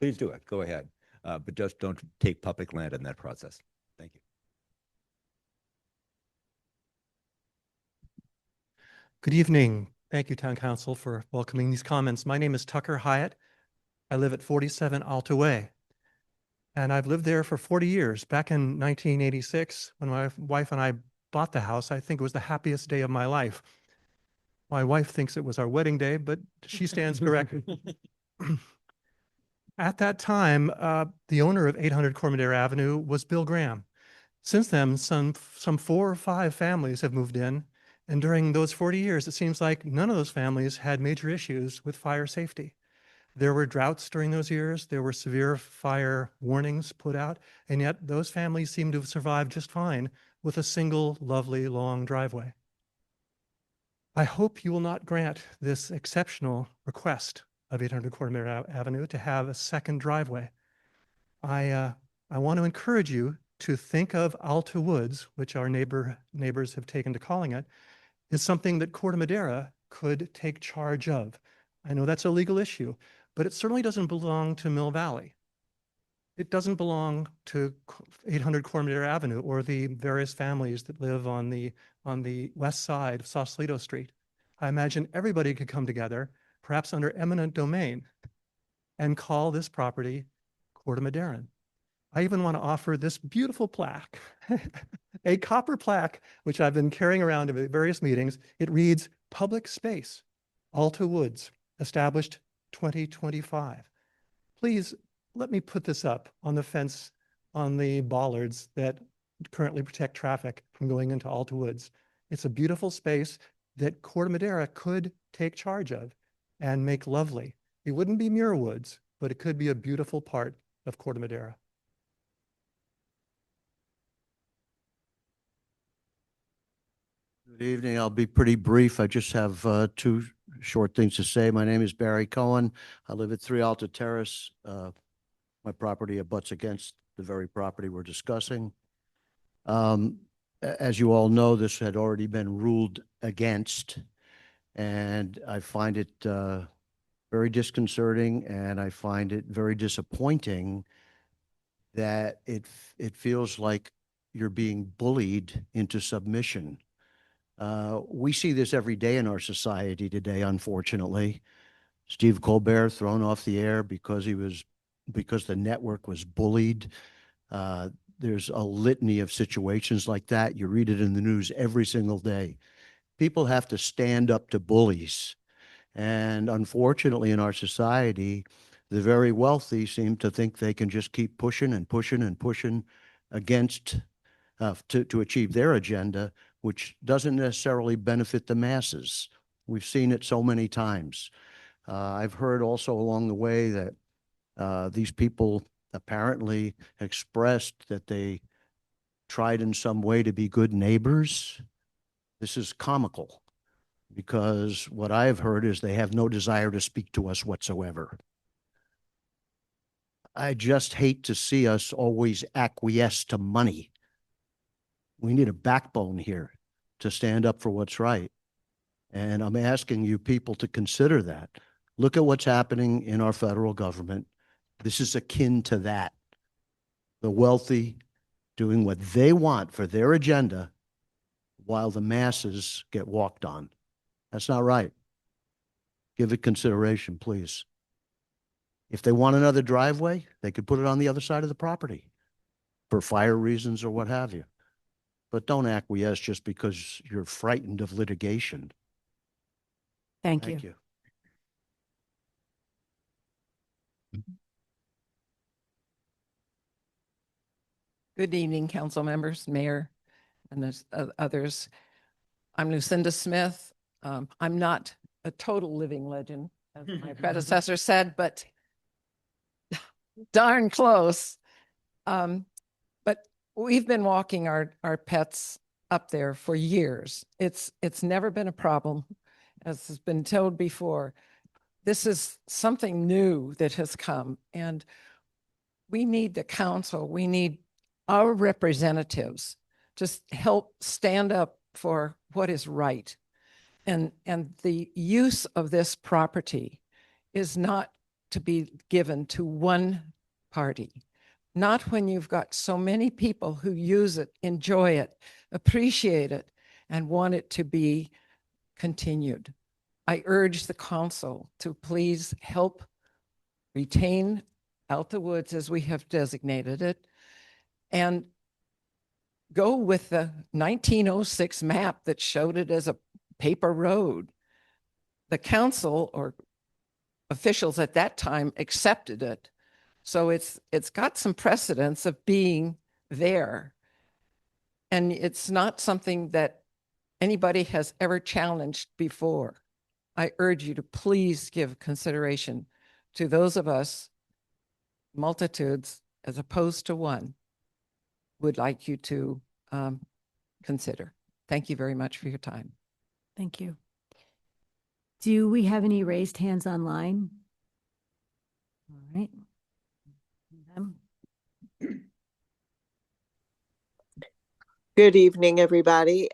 please do it. Go ahead. But just don't take public land in that process. Thank you. Good evening. Thank you, Town Council, for welcoming these comments. My name is Tucker Hyatt. I live at 47 Alta Way, and I've lived there for 40 years. Back in 1986, when my wife and I bought the house, I think it was the happiest day of my life. My wife thinks it was our wedding day, but she stands corrected. At that time, the owner of 800 Corte Madera Avenue was Bill Graham. Since then, some 4 or 5 families have moved in. And during those 40 years, it seems like none of those families had major issues with fire safety. There were droughts during those years. There were severe fire warnings put out. And yet those families seem to have survived just fine with a single lovely long driveway. I hope you will not grant this exceptional request of 800 Corte Madera Avenue to have a second driveway. I want to encourage you to think of Alta Woods, which our neighbors have taken to calling it, is something that Corte Madera could take charge of. I know that's a legal issue, but it certainly doesn't belong to Mill Valley. It doesn't belong to 800 Corte Madera Avenue or the various families that live on the west side of Sausalito Street. I imagine everybody could come together, perhaps under eminent domain, and call this property Corte Madera. I even want to offer this beautiful plaque, a copper plaque, which I've been carrying around at various meetings. It reads, "Public Space, Alta Woods, established 2025. Please let me put this up on the fence on the bollards that currently protect traffic from going into Alta Woods. It's a beautiful space that Corte Madera could take charge of and make lovely. It wouldn't be Muir Woods, but it could be a beautiful part of Corte Madera." Good evening. I'll be pretty brief. I just have two short things to say. My name is Barry Cohen. I live at 3 Alta Terrace. My property abuts against the very property we're discussing. As you all know, this had already been ruled against, and I find it very disconcerting, and I find it very disappointing that it feels like you're being bullied into submission. We see this every day in our society today, unfortunately. Steve Colbert thrown off the air because the network was bullied. There's a litany of situations like that. You read it in the news every single day. People have to stand up to bullies. And unfortunately, in our society, the very wealthy seem to think they can just keep pushing and pushing and pushing against to achieve their agenda, which doesn't necessarily benefit the masses. We've seen it so many times. I've heard also along the way that these people apparently expressed that they tried in some way to be good neighbors. This is comical, because what I have heard is they have no desire to speak to us whatsoever. I just hate to see us always acquiesce to money. We need a backbone here to stand up for what's right. And I'm asking you people to consider that. Look at what's happening in our federal government. This is akin to that. The wealthy doing what they want for their agenda while the masses get walked on. That's not right. Give it consideration, please. If they want another driveway, they could put it on the other side of the property for fire reasons or what have you. But don't acquiesce just because you're frightened of litigation. Thank Thank you. you. Good evening, council members, mayor, and there's others. I'm Lucinda Smith. I'm not a total living legend, as my predecessor said, but darn close. But we've been walking our pets up there for years. It's never been a problem, as has been told before. This is something new that has come, and we need the council, we need our representatives to help stand up for what is right. And the use of this property is not to be given to one party, not when you've got so many people who use it, enjoy it, appreciate it, and want it to be continued. I urge the council to please help retain Alta Woods as we have designated it, and go with the 1906 map that showed it as a paper road. The council or officials at that time accepted it. So it's got some precedence of being there. And it's not something that anybody has ever challenged before. I urge you to please give consideration to those of us, multitudes as opposed to one, would like you to consider. Thank you very much for your time. Thank you. Do we have any raised hands online? All right. Good evening, everybody.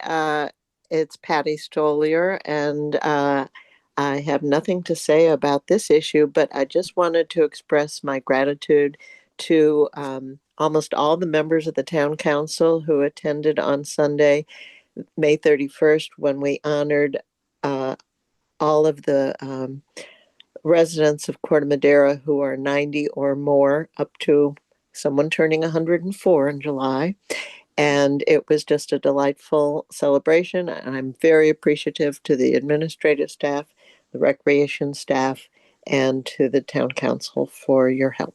It's Patty Stolier, and I have nothing to say about this issue, but I just wanted to express my gratitude to almost all the members of the town council who attended on Sunday, May 31st, when we honored all of the residents of Corte Madera who are 90 or more, up to someone turning 104 in July. And it was just a delightful celebration. And I'm very appreciative to the administrative staff, the recreation staff, and to the town council for your help.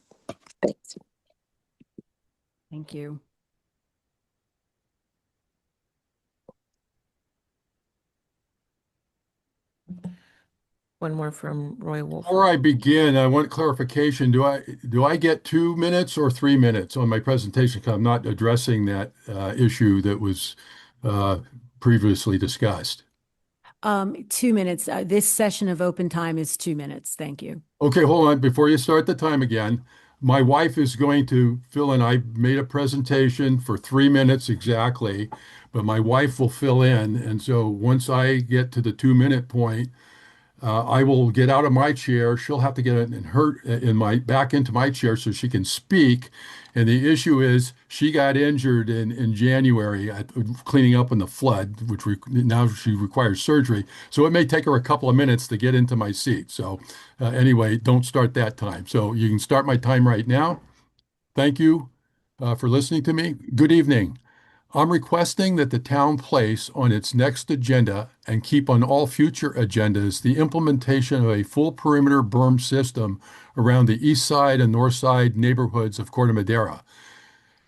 Thanks. Thank you. One more from Roy Wolf. Before I begin, I want clarification. Do I get 2 minutes or 3 minutes on my presentation? 'Cause I'm not addressing that issue that was previously discussed. 2 minutes. This session of open time is 2 minutes. Thank you. Okay, hold on. Before you start the time again, my wife is going to fill in. I made a presentation for 3 minutes exactly, but my wife will fill in. And so once I get to the 2 minute point, I will get out of my chair. She'll have to get back into my chair so she can speak. And the issue is she got injured in January cleaning up in the flood, which now she requires surgery. So it may take her a couple of minutes to get into my seat. So anyway, don't start that time. So you can start my time right now. Thank you for listening to me. Good evening. I'm requesting that the town place on its next agenda and keep on all future agendas the implementation of a full perimeter berm system around the east side and north side neighborhoods of Corte Madera.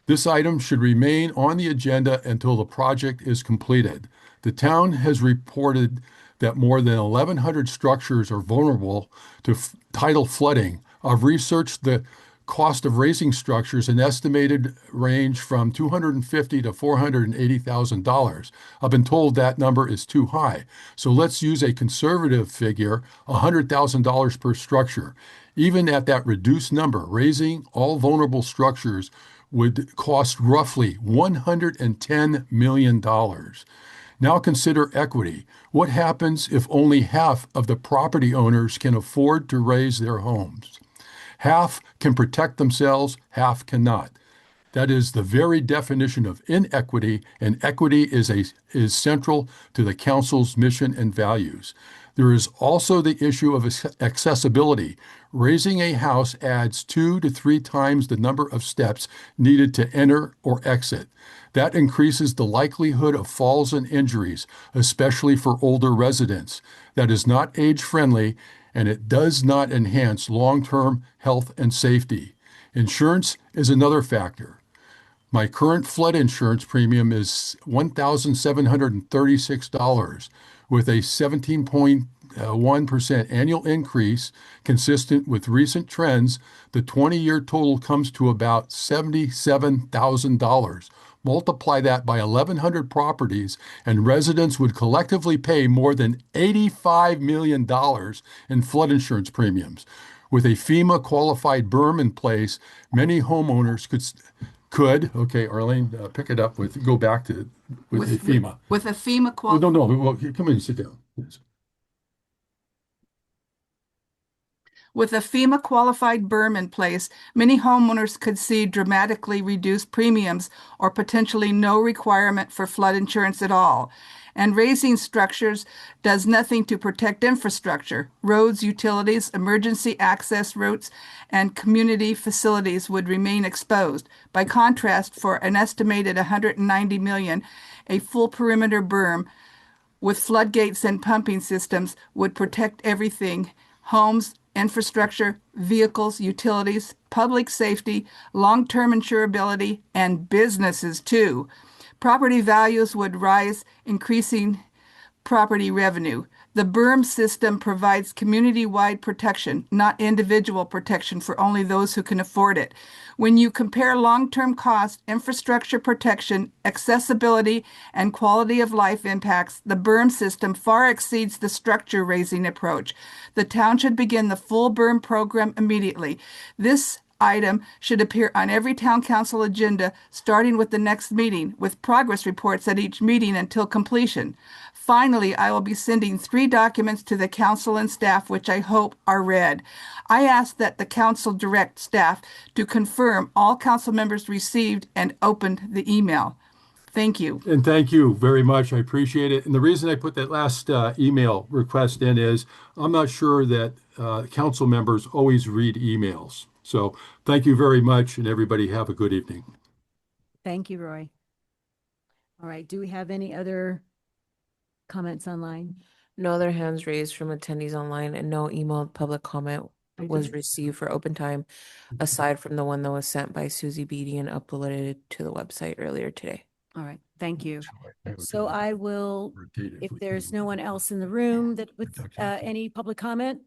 This item should remain on the agenda until the project is completed. The town has reported that more than 1,100 structures are vulnerable to tidal flooding. I've researched the cost of raising structures, an estimated range from $250,000 to $480,000. I've been told that number is too high. So let's use a conservative figure, $100,000 per structure. Even at that reduced number, raising all vulnerable structures would cost roughly $110 million. Now consider equity. What happens if only half of the property owners can afford to raise their homes? Half can protect themselves, half cannot. That is the very definition of inequity, and equity is central to the council's mission and values. There is also the issue of accessibility. Raising a house adds 2 to 3 times the number of steps needed to enter or exit. That increases the likelihood of falls and injuries, especially for older residents. That is not age-friendly, and it does not enhance long-term health and safety. Insurance is another factor. My current flood insurance premium is $1,736 with a 17.1% annual increase consistent with recent trends. The 20-year total comes to about $77,000. Multiply that by 1,100 properties, and residents would collectively pay more than $85 million in flood insurance premiums. With a FEMA qualified berm in place, many homeowners okay, Arlene, pick it up go back to with FEMA. With a FEMA Oh, qualified. no, well, come in and sit down. Please. With a FEMA qualified berm in place, many homeowners could see dramatically reduced premiums or potentially no requirement for flood insurance at all. And raising structures does nothing to protect infrastructure. Roads, utilities, emergency access routes, and community facilities would remain exposed. By contrast, for an estimated $190 million, a full perimeter berm with floodgates and pumping systems would protect everything: homes, infrastructure, vehicles, utilities, public safety, long-term insurability, and businesses too. Property values would rise, increasing property revenue. The berm system provides community-wide protection, not individual protection for only those who can afford it. When you compare long-term cost, infrastructure protection, accessibility, and quality of life impacts, the berm system far exceeds the structure raising approach. The town should begin the full berm program immediately. This item should appear on every town council agenda starting with the next meeting, with progress reports at each meeting until completion. Finally, I will be sending 3 documents to the council and staff, which I hope are read. I ask that the council direct staff to confirm all council members received and opened the email. Thank you. And thank you very much. I appreciate it. And the reason I put that last email request in is I'm not sure that council members always read emails. So thank you very much, and everybody have a good evening. Thank you, Roy. All right, do we have any other comments online? No other hands raised from attendees online, and no emailed public comment was Okay. received for open time, aside from the one that was sent by Susie Beatty and uploaded to the website earlier today. All right, thank you. So I will, if there's no one else in the room that with any public comment,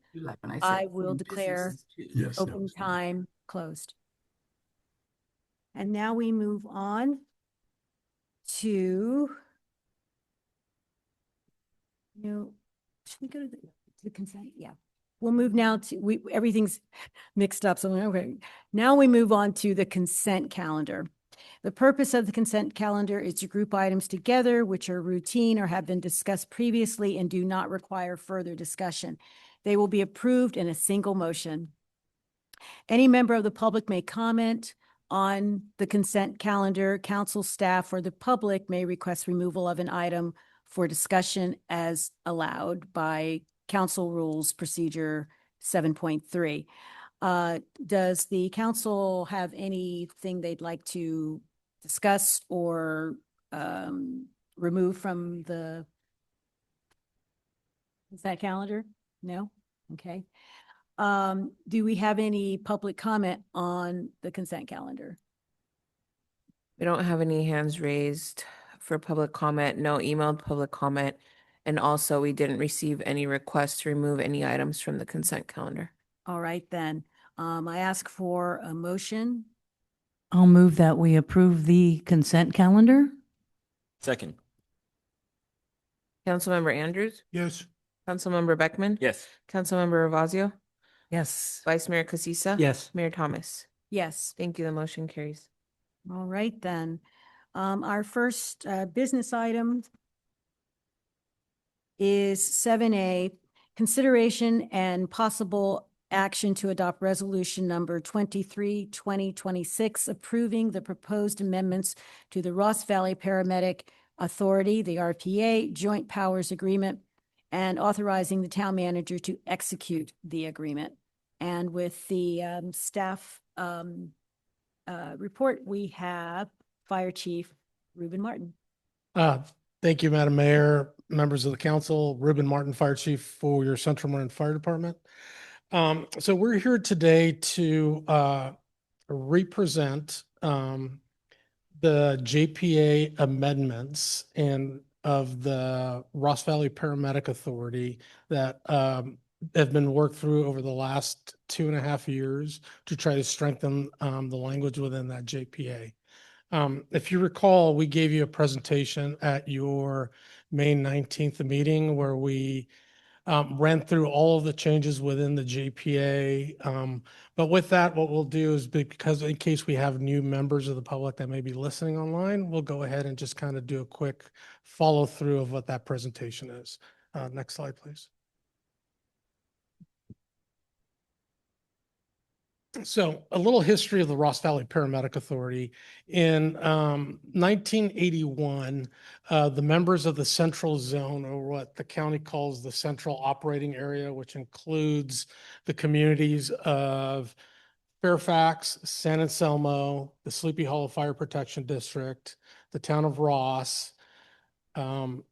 I will declare open time closed. And now we move on to, should we go to the consent? Yeah. We'll move now to, everything's mixed up. So, okay. Now we move on to the consent calendar. The purpose of the consent calendar is to group items together, which are routine or have been discussed previously and do not require further discussion. They will be approved in a single motion. Any member of the public may comment on the consent calendar. Council staff or the public may request removal of an item for discussion as allowed by Council Rules Procedure 7.3. Does the council have anything they'd like to discuss or remove from the consent calendar? No? Okay. Do we have any public comment on the consent calendar? We don't have any hands raised for public comment, no emailed public comment, and also we didn't receive any requests to remove any items from the consent calendar. All right, then. I ask for a motion. I'll move that we approve the consent calendar. Second. Councilmember Andrews? Yes. Councilmember Beckman? Yes. Councilmember Ravazio? Yes. Vice Mayor Casissa? Yes. Mayor Thomas? Yes. Thank you. The motion carries. All right, then. Our first business item is 7A, consideration and possible action to adopt resolution number 23/2026, approving the proposed amendments to the Ross Valley Paramedic Authority, the RPA, Joint Powers Agreement, and authorizing the town manager to execute the agreement. And with the staff report, we have Fire Chief Reuben Martin. Thank you, Madam Mayor, members of the council. Reuben Martin, Fire Chief for your Central Marin Fire Department. So we're here today to represent the JPA amendments and of the Ross Valley Paramedic Authority that have been worked through over the last 2.5 years to try to strengthen the language within that JPA. If you recall, we gave you a presentation at your May 19th meeting where we ran through all of the changes within the JPA. But with that, what we'll do is, because in case we have new members of the public that may be listening online, we'll go ahead and just kind of do a quick follow through of what that presentation is. Next slide, please. So a little history of the Ross Valley Paramedic Authority. In 1981, the members of the Central Zone, or what the county calls the Central Operating Area, which includes the communities of Fairfax, San Anselmo, the Sleepy Hollow Fire Protection District, the town of Ross, the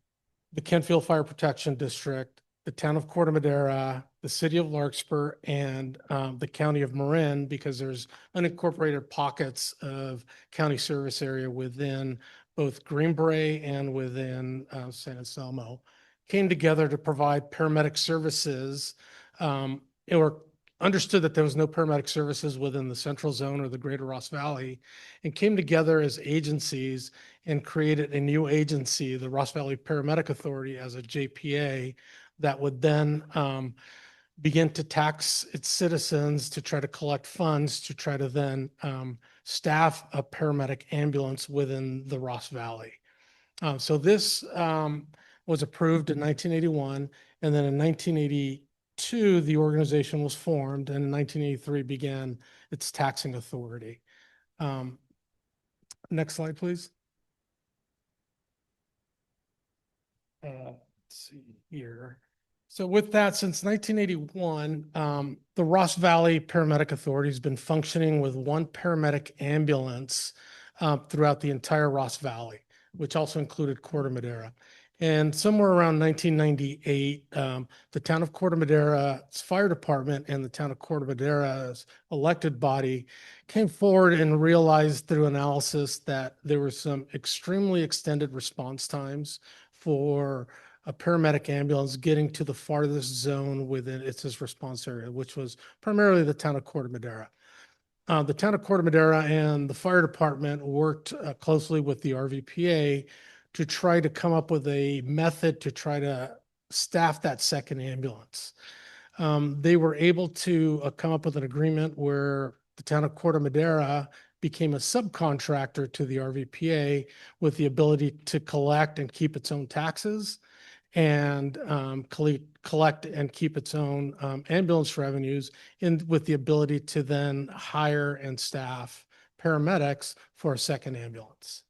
Kentfield Fire Protection District, the town of Corte Madera, the city of Larkspur, and the county of Marin, because there's unincorporated pockets of county service area within both Green Beret and within San Anselmo. came together to provide paramedic services. It were understood that there was no paramedic services within the central zone or the greater Ross Valley, and came together as agencies and created a new agency, the Ross Valley Paramedic Authority, as a JPA that would then begin to tax its citizens to try to collect funds to try to then staff a paramedic ambulance within the Ross Valley. So this was approved in 1981, and then in 1982, the organization was formed, and in 1983 began its taxing authority. Next slide, please. Let's see here. So with that, since 1981, the Ross Valley Paramedic Authority has been functioning with one paramedic ambulance throughout the entire Ross Valley, which also included Corte Madera. And somewhere around 1998, the town of Corte Madera's fire department and the town of Corte Madera's elected body came forward and realized through analysis that there were some extremely extended response times for a paramedic ambulance getting to the farthest zone within its response area, which was primarily the town of Corte Madera. The town of Corte Madera and the fire department worked closely with the RVPA to try to come up with a method to try to staff that second ambulance. They were able to come up with an agreement where the town of Corte Madera became a subcontractor to the RVPA with the ability to collect and keep its own taxes and collect and keep its own ambulance revenues, and with the ability to then hire and staff paramedics for a second ambulance.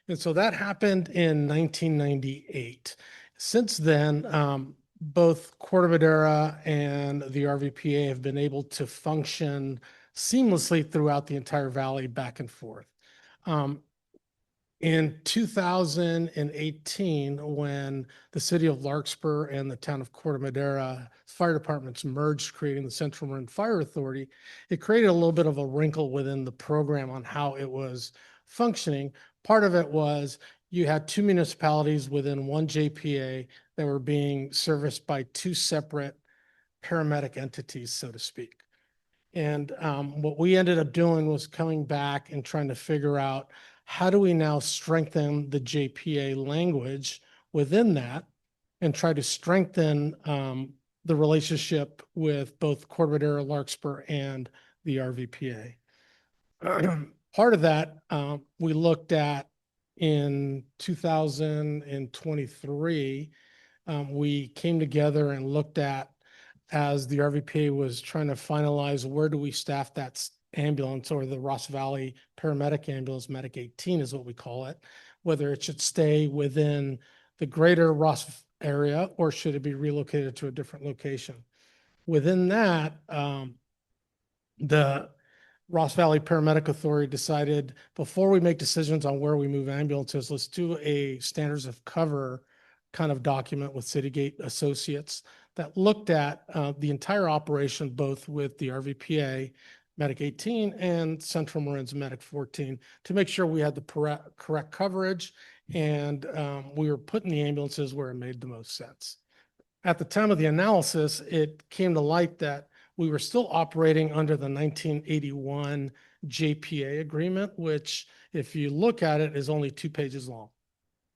And so that happened in 1998. Since then, both Corte Madera and the RVPA have been able to function seamlessly throughout the entire valley, back and forth. In 2018, when the city of Larkspur and the town of Corte Madera fire departments merged, creating the Central Marin Fire Authority, it created a little bit of a wrinkle within the program on how it was functioning. Part of it was you had two municipalities within one JPA that were being serviced by two separate paramedic entities, so to speak. And what we ended up doing was coming back and trying to figure out, how do we now strengthen the JPA language within that and try to strengthen the relationship with both Corte Madera, Larkspur, and the RVPA? Part of that we looked at in 2023. We came together and looked at, as the RVPA was trying to finalize where do we staff that ambulance, or the Ross Valley Paramedic Ambulance, Medic 18 is what we call it, whether it should stay within the greater Ross area or should it be relocated to a different location. Within that, the Ross Valley Paramedic Authority decided, before we make decisions on where we move ambulances, let's do a standards of cover kind of document with Citygate Associates that looked at the entire operation, both with the RVPA, Medic 18, and Central Marin's Medic 14, to make sure we had the correct coverage and we were putting the ambulances where it made the most sense. At the time of the analysis, it came to light that we were still operating under the 1981 JPA agreement, which, if you look at it, is only 2 pages long,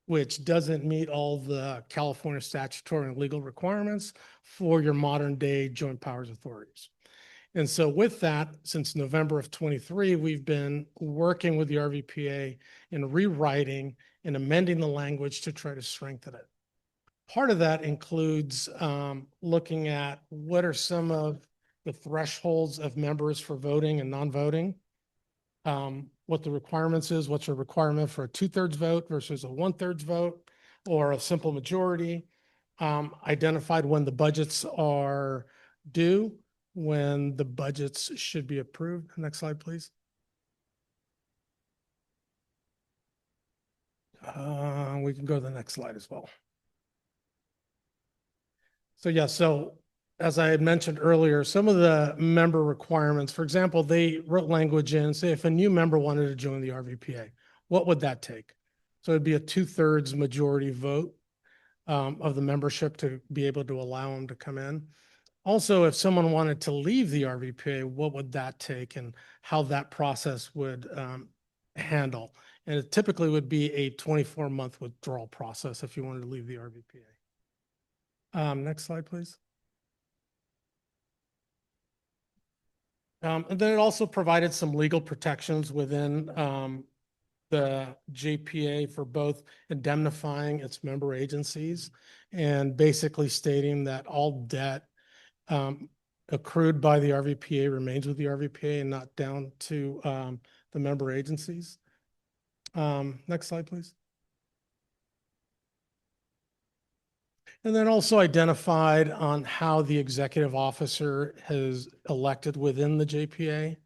which doesn't meet all the California statutory and legal requirements for your modern day joint powers authorities. And so with that, since November of 23, we've been working with the RVPA in rewriting and amending the language to try to strengthen it. Part of that includes looking at what are some of the thresholds of members for voting and non-voting, what the requirements is, what's a requirement for a 2/3 vote versus a 1/3 vote or a simple majority, identified when the budgets are due, when the budgets should be approved. Next slide, please. We can go to the next slide as well. So yeah, so as I had mentioned earlier, some of the member requirements, for example, they wrote language in, say if a new member wanted to join the RVPA, what would that take? So it'd be a 2/3 majority vote of the membership to be able to allow them to come in. Also, if someone wanted to leave the RVPA, what would that take and how that process would handle? And it typically would be a 24-month withdrawal process if you wanted to leave the RVPA. Next slide, please. And then it also provided some legal protections within the JPA for both indemnifying its member agencies and basically stating that all debt accrued by the RVPA remains with the RVPA and not down to the member agencies. Next slide, please. And then also identified on how the executive officer has elected within the JPA.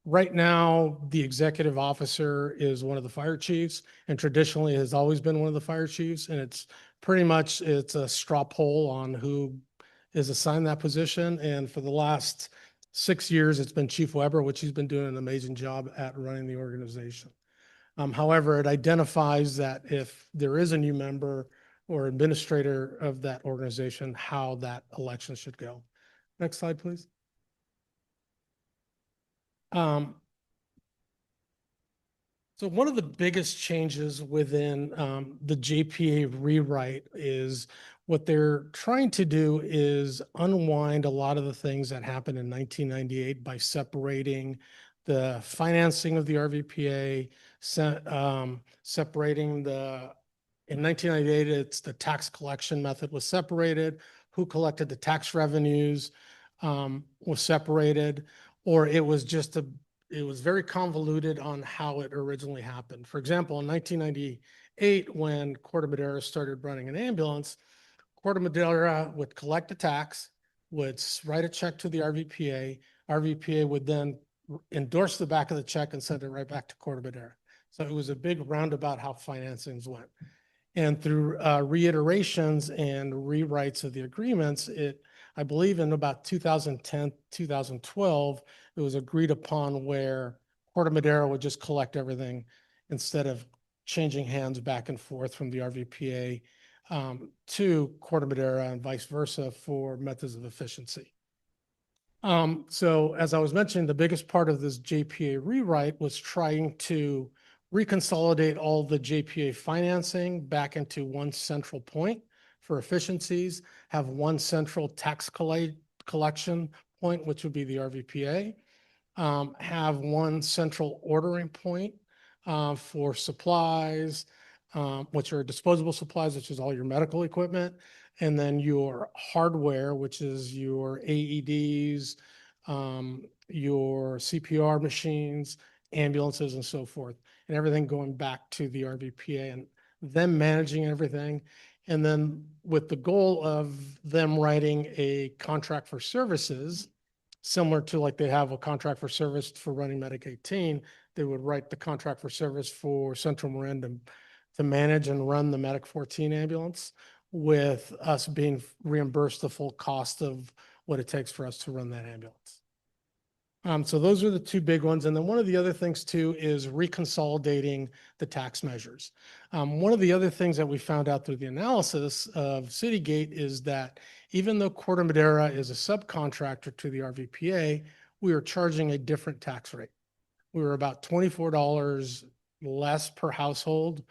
Right now, the executive officer is one of the fire chiefs and traditionally has always been one of the fire chiefs. And it's pretty much, it's a straw poll on who is assigned that position. And for the last 6 years, it's been Chief Weber, which he's been doing an amazing job at running the organization. However, it identifies that if there is a new member or administrator of that organization, how that election should go. Next slide, please. So one of the biggest changes within the JPA rewrite is what they're trying to do is unwind a lot of the things that happened in 1998 by separating the financing of the RVPA, separating the, in 1998, it's the tax collection method was separated, who collected the tax revenues was separated, or it was just it was very convoluted on how it originally happened. For example, in 1998, when Corte Madera started running an ambulance, Corte Madera would collect a tax, would write a check to the RVPA. RVPA would then endorse the back of the check and send it right back to Corte Madera. So it was a big roundabout how financings went. And through reiterations and rewrites of the agreements, I believe in about 2010, 2012, it was agreed upon where Corte Madera would just collect everything instead of changing hands back and forth from the RVPA to Corte Madera and vice versa for methods of efficiency. So as I was mentioning, the biggest part of this JPA rewrite was trying to reconsolidate all the JPA financing back into one central point for efficiencies, have one central tax collection point, which would be the RVPA, have one central ordering point for supplies, which are disposable supplies, which is all your medical equipment, and then your hardware, which is your AEDs, your CPR machines, ambulances, and so forth, and everything going back to the RVPA and them managing everything. And then with the goal of them writing a contract for services, similar to like they have a contract for service for running Medic 18, they would write the contract for service for Central Marin to manage and run the Medic 14 ambulance, with us being reimbursed the full cost of what it takes for us to run that ambulance. So those are the two big ones. And then one of the other things too is reconsolidating the tax measures. One of the other things that we found out through the analysis of Citygate is that even though Corte Madera is a subcontractor to the RVPA, we are charging a different tax rate. We were about $24 less per household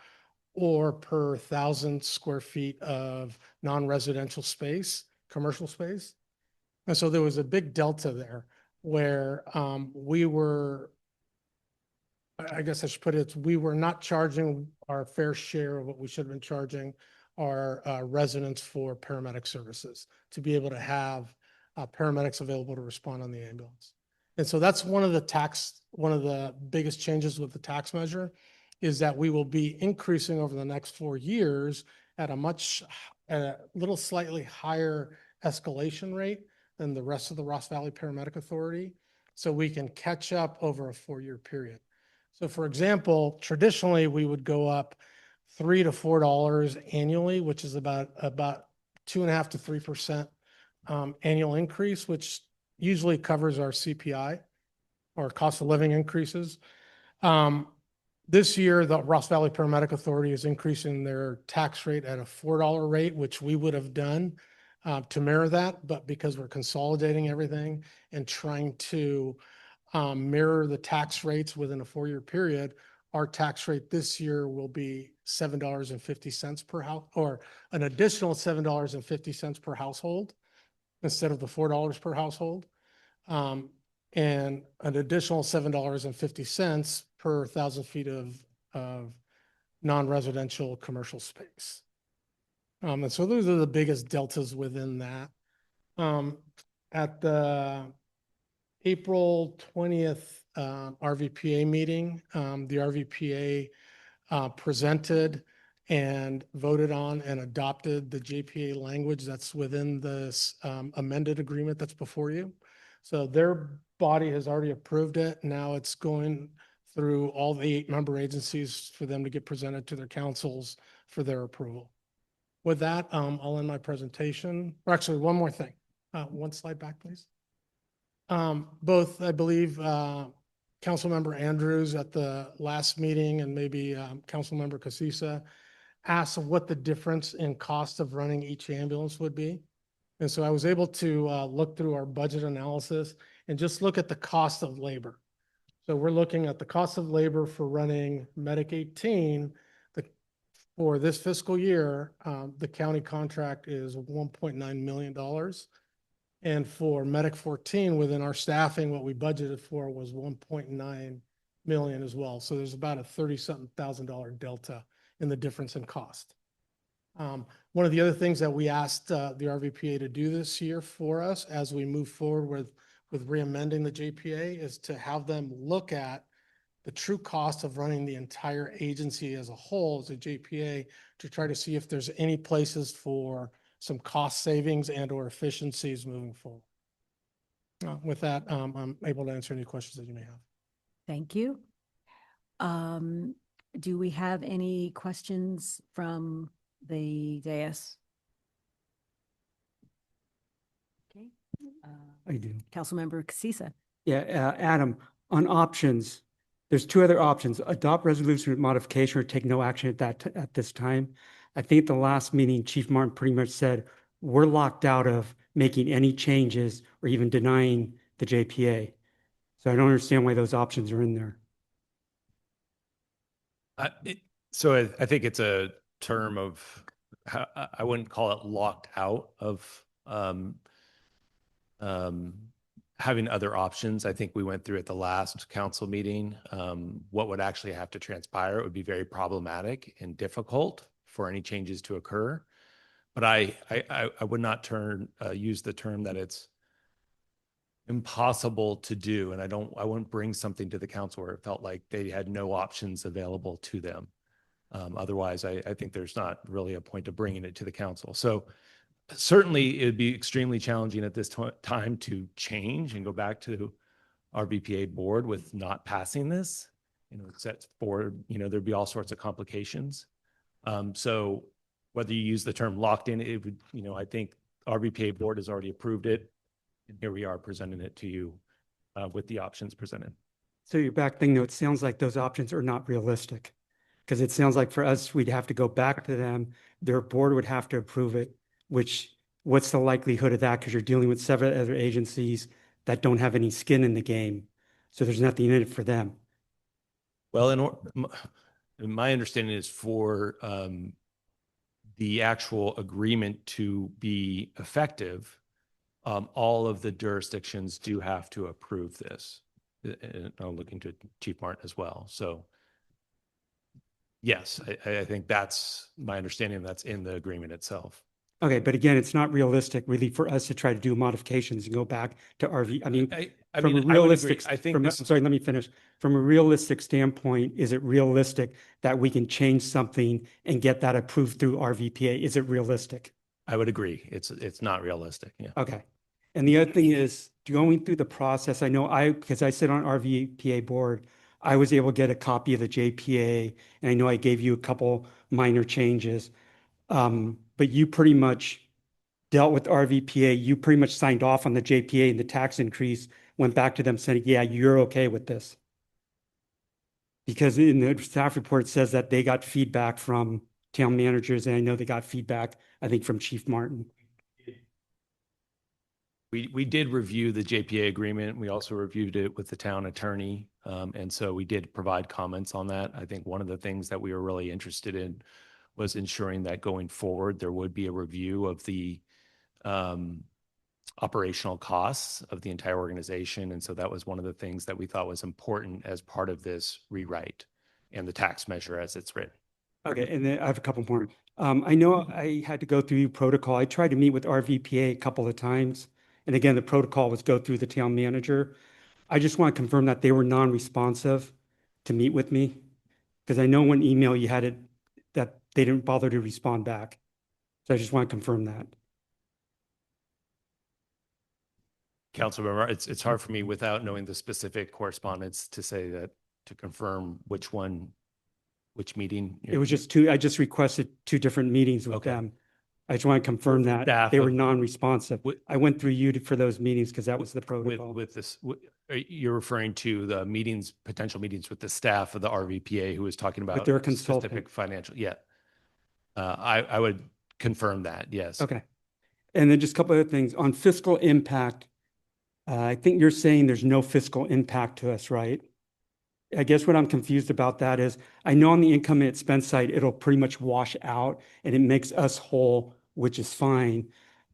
or per 1,000 square feet of non-residential space, commercial space. And so there was a big delta there where we were, I guess I should put it, we were not charging our fair share of what we should have been charging our residents for paramedic services to be able to have paramedics available to respond on the ambulance. And so that's one of the biggest changes with the tax measure is that we will be increasing over the next 4 years at a little slightly higher escalation rate than the rest of the Ross Valley Paramedic Authority, so we can catch up over a 4-year period. So for example, traditionally we would go up $3 to $4 annually, which is about 2.5% to 3% annual increase, which usually covers our CPI or cost of living increases. This year, the Ross Valley Paramedic Authority is increasing their tax rate at a $4 rate, which we would have done to mirror that. But because we're consolidating everything and trying to mirror the tax rates within a 4-year period, our tax rate this year will be $7.50 per house, or an additional $7.50 per household instead of the $4 per household. And an additional $7.50 per 1,000 feet of non-residential commercial space. And so those are the biggest deltas within that. At the April 20th RVPA meeting, the RVPA presented and voted on and adopted the JPA language that's within this amended agreement that's before you. So their body has already approved it. Now it's going through all the 8 member agencies for them to get presented to their councils for their approval. With that, I'll end my presentation. Or actually, one more thing. One slide back, please. Both, I believe, Councilmember Andrews at the last meeting and maybe Councilmember Casissa asked what the difference in cost of running each ambulance would be. And so I was able to look through our budget analysis and just look at the cost of labor. So we're looking at the cost of labor for running Medic 18. For this fiscal year, the county contract is $1.9 million. And for Medic 14, within our staffing, what we budgeted for was 1.9 million as well. So there's about a $30-something thousand delta in the difference in cost. One of the other things that we asked the RVPA to do this year for us as we move forward with re-amending the JPA is to have them look at the true cost of running the entire agency as a whole as a JPA to try to see if there's any places for some cost savings and or efficiencies moving forward. With that, I'm able to answer any questions that you may have. Thank you. Do we have any questions from the dais? Okay. I do. Councilmember Casissa. Yeah, Adam, on options, there's 2 other options: adopt resolution with modification or take no action at this time. I think at the last meeting, Chief Martin pretty much said, we're locked out of making any changes or even denying the JPA. So I don't understand why those options are in there. I think it's a term of, I wouldn't call it locked out of having other options. I think we went through at the last council meeting, what would actually have to transpire. It would be very problematic and difficult for any changes to occur. But I would not use the term that it's impossible to do. And I wouldn't bring something to the council where it felt like they had no options available to them. Otherwise, I think there's not really a point of bringing it to the council. So certainly it'd be extremely challenging at this time to change and go back to our VPA board with not passing this, except for, there'd be all sorts of complications. So whether you use the term locked in, it would, I think our VPA board has already approved it. And here we are presenting it to you with the options presented. So your back thing, though, it sounds like those options are not realistic, because it sounds like for us, we'd have to go back to them. Their board would have to approve it, which what's the likelihood of that? Because you're dealing with several other agencies that don't have any skin in the game. So there's nothing in it for them. Well, my understanding is for the actual agreement to be effective, all of the jurisdictions do have to approve this. And I'm looking to Chief Martin as well. So yes, I think that's my understanding. That's in the agreement itself. Okay, but again, it's not realistic really for us to try to do modifications and go back to RV. I mean, from a realistic, I'm sorry, let me finish. From a realistic standpoint, is it realistic that we can change something and get that approved through RVPA? Is it realistic? I would agree. It's not realistic. Yeah. Okay. And the other thing is going through the process. I know because I sit on RVPA board, I was able to get a copy of the JPA, and I know I gave you a couple minor changes. But you pretty much dealt with RVPA. You pretty much signed off on the JPA and the tax increase, went back to them saying, yeah, you're okay with this. Because in the staff report it says that they got feedback from town managers, and I know they got feedback, I think, from Chief Martin. We did review the JPA agreement. We also reviewed it with the town attorney. And so we did provide comments on that. I think one of the things that we were really interested in was ensuring that going forward, there would be a review of the operational costs of the entire organization. And so that was one of the things that we thought was important as part of this rewrite and the tax measure as it's written. Okay, and then I have a couple more. I know I had to go through protocol. I tried to meet with RVPA a couple of times. And again, the protocol was go through the town manager. I just want to confirm that they were non-responsive to meet with me. Because I know one email you had it that they didn't bother to respond back. So I just want to confirm that. Councilmember, it's hard for me without knowing the specific correspondence to say that, to confirm which meeting. It was just two, I just requested two different meetings with them. I just want to confirm that Staff they were of- non-responsive. I went through you for those meetings because that was the With, protocol. with this, you're referring to the meetings, potential meetings with the staff of the RVPA who was talking about their consultant. specific financial, yeah. I would confirm that, yes. Okay. And then just a couple other things on fiscal impact. I think you're saying there's no fiscal impact to us, right? I guess what I'm confused about that is I know on the income and expense side, it'll pretty much wash out and it makes us whole, which is fine.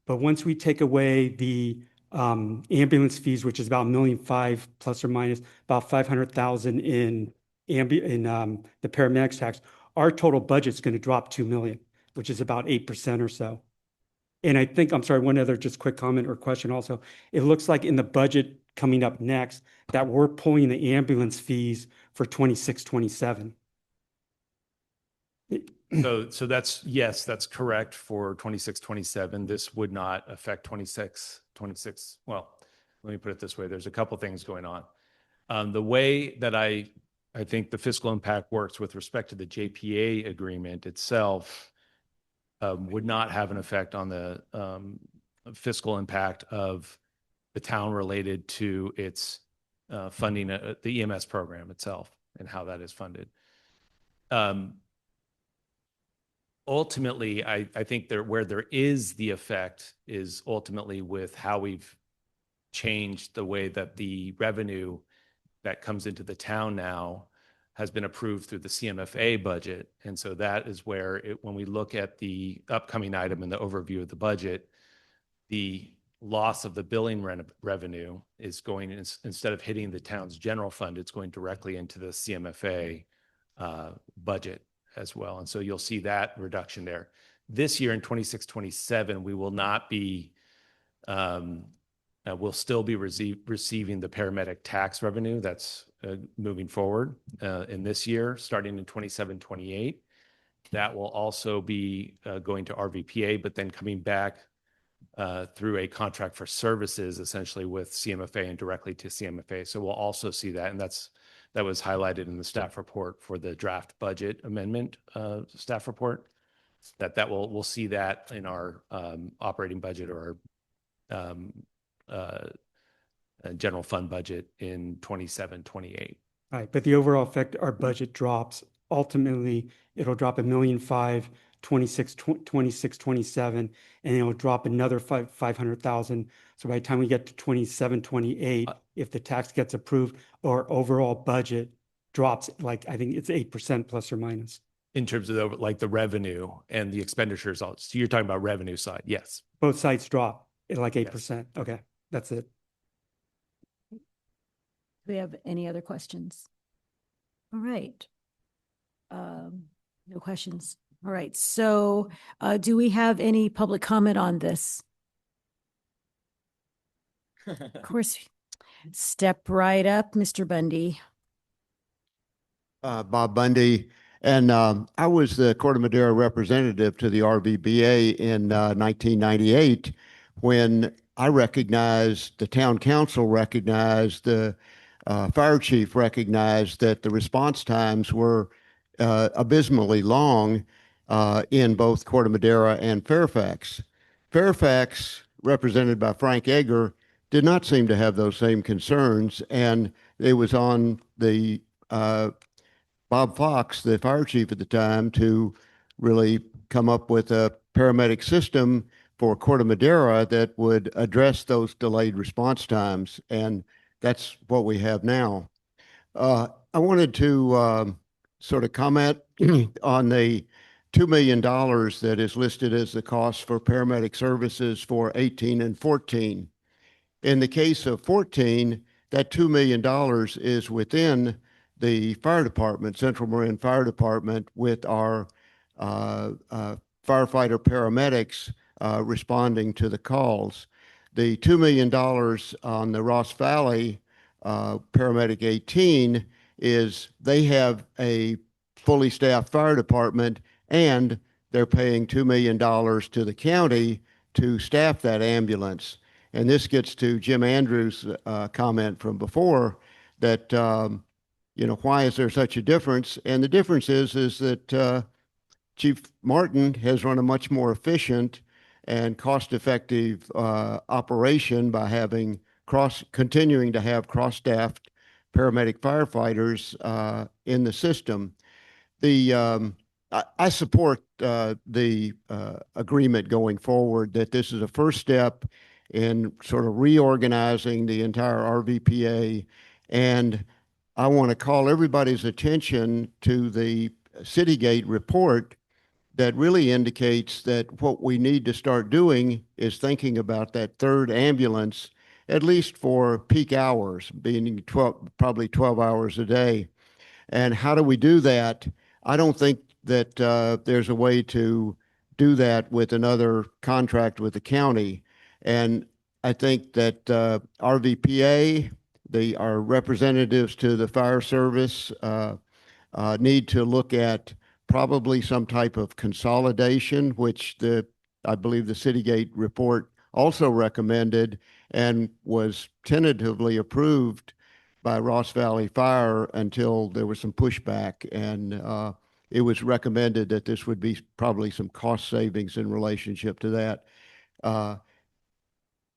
But once we take away the ambulance fees, which is about $1.5 million plus or minus about 500,000 in the paramedics tax, our total budget's going to drop 2 million, which is about 8% or so. And I think, I'm sorry, one other just quick comment or question also. It looks like in the budget coming up next that we're pulling the ambulance fees for 26, 27. So that's, yes, that's correct for 26, 27. This would not affect 26. Well, let me put it this way. There's a couple things going on. The way that I think the fiscal impact works with respect to the JPA agreement itself would not have an effect on the fiscal impact of the town related to its funding the EMS program itself and how that is funded. Ultimately, I think where there is the effect is ultimately with how we've changed the way that the revenue that comes into the town now has been approved through the CMFA budget. And so that is where when we look at the upcoming item in the overview of the budget, the loss of the billing revenue is going, instead of hitting the town's general fund, it's going directly into the CMFA budget as well. And so you'll see that reduction there. This year in 26, 27, we will not be, we'll still be receiving the paramedic tax revenue that's moving forward in this year, starting in 27, 28. That will also be going to RVPA, but then coming back through a contract for services, essentially with CMFA and directly to CMFA. So we'll also see that, and that was highlighted in the staff report for the draft budget amendment staff report. We'll see that in our operating budget or general fund budget in 27, 28. Right, but the overall effect, our budget drops. Ultimately, it'll drop $1.5 million, 26, 27, and it'll drop another 500,000. So by the time we get to 27, 28, if the tax gets approved, our overall budget drops like, I think it's 8% plus or minus. In terms of the revenue and the expenditures, so you're talking about revenue side, yes. Both sides drop at like 8%. Yes. Okay, that's it. Do we have any other questions? All right. No questions. All right. So do we have any public comment on this? Of course. Step right up, Mr. Bundy. Bob Bundy. And I was the Corte Madera representative to the RVBA in 1998 when I recognized, the town council recognized, the fire chief recognized that the response times were abysmally long in both Corte Madera and Fairfax. Fairfax, represented by Frank Egger, did not seem to have those same concerns, and it was on the Bob Fox, the fire chief at the time, to really come up with a paramedic system for Corte Madera that would address those delayed response times. And that's what we have now. I wanted to sort of comment on the $2 million that is listed as the cost for paramedic services for 18 and 14. In the case of 14, that $2 million is within the fire department, Central Marin Fire Department, with our firefighter paramedics responding to the calls. The $2 million on the Ross Valley Paramedic 18 is they have a fully staffed fire department and they're paying $2 million to the county to staff that ambulance. And this gets to Jim Andrews' comment from before that, why is there such a difference? And the difference is that Chief Martin has run a much more efficient and cost-effective operation by having continuing to have cross-staffed paramedic firefighters in the system. I support the agreement going forward that this is a first step in sort of reorganizing the entire RVPA. And I want to call everybody's attention to the Citygate report that really indicates that what we need to start doing is thinking about that third ambulance, at least for peak hours, being probably 12 hours a day. And how do we do that? I don't think that there's a way to do that with another contract with the county. And I think that RVPA, our representatives to the fire service need to look at probably some type of consolidation, which I believe the Citygate report also recommended and was tentatively approved by Ross Valley Fire until there was some pushback. And it was recommended that this would be probably some cost savings in relationship to that.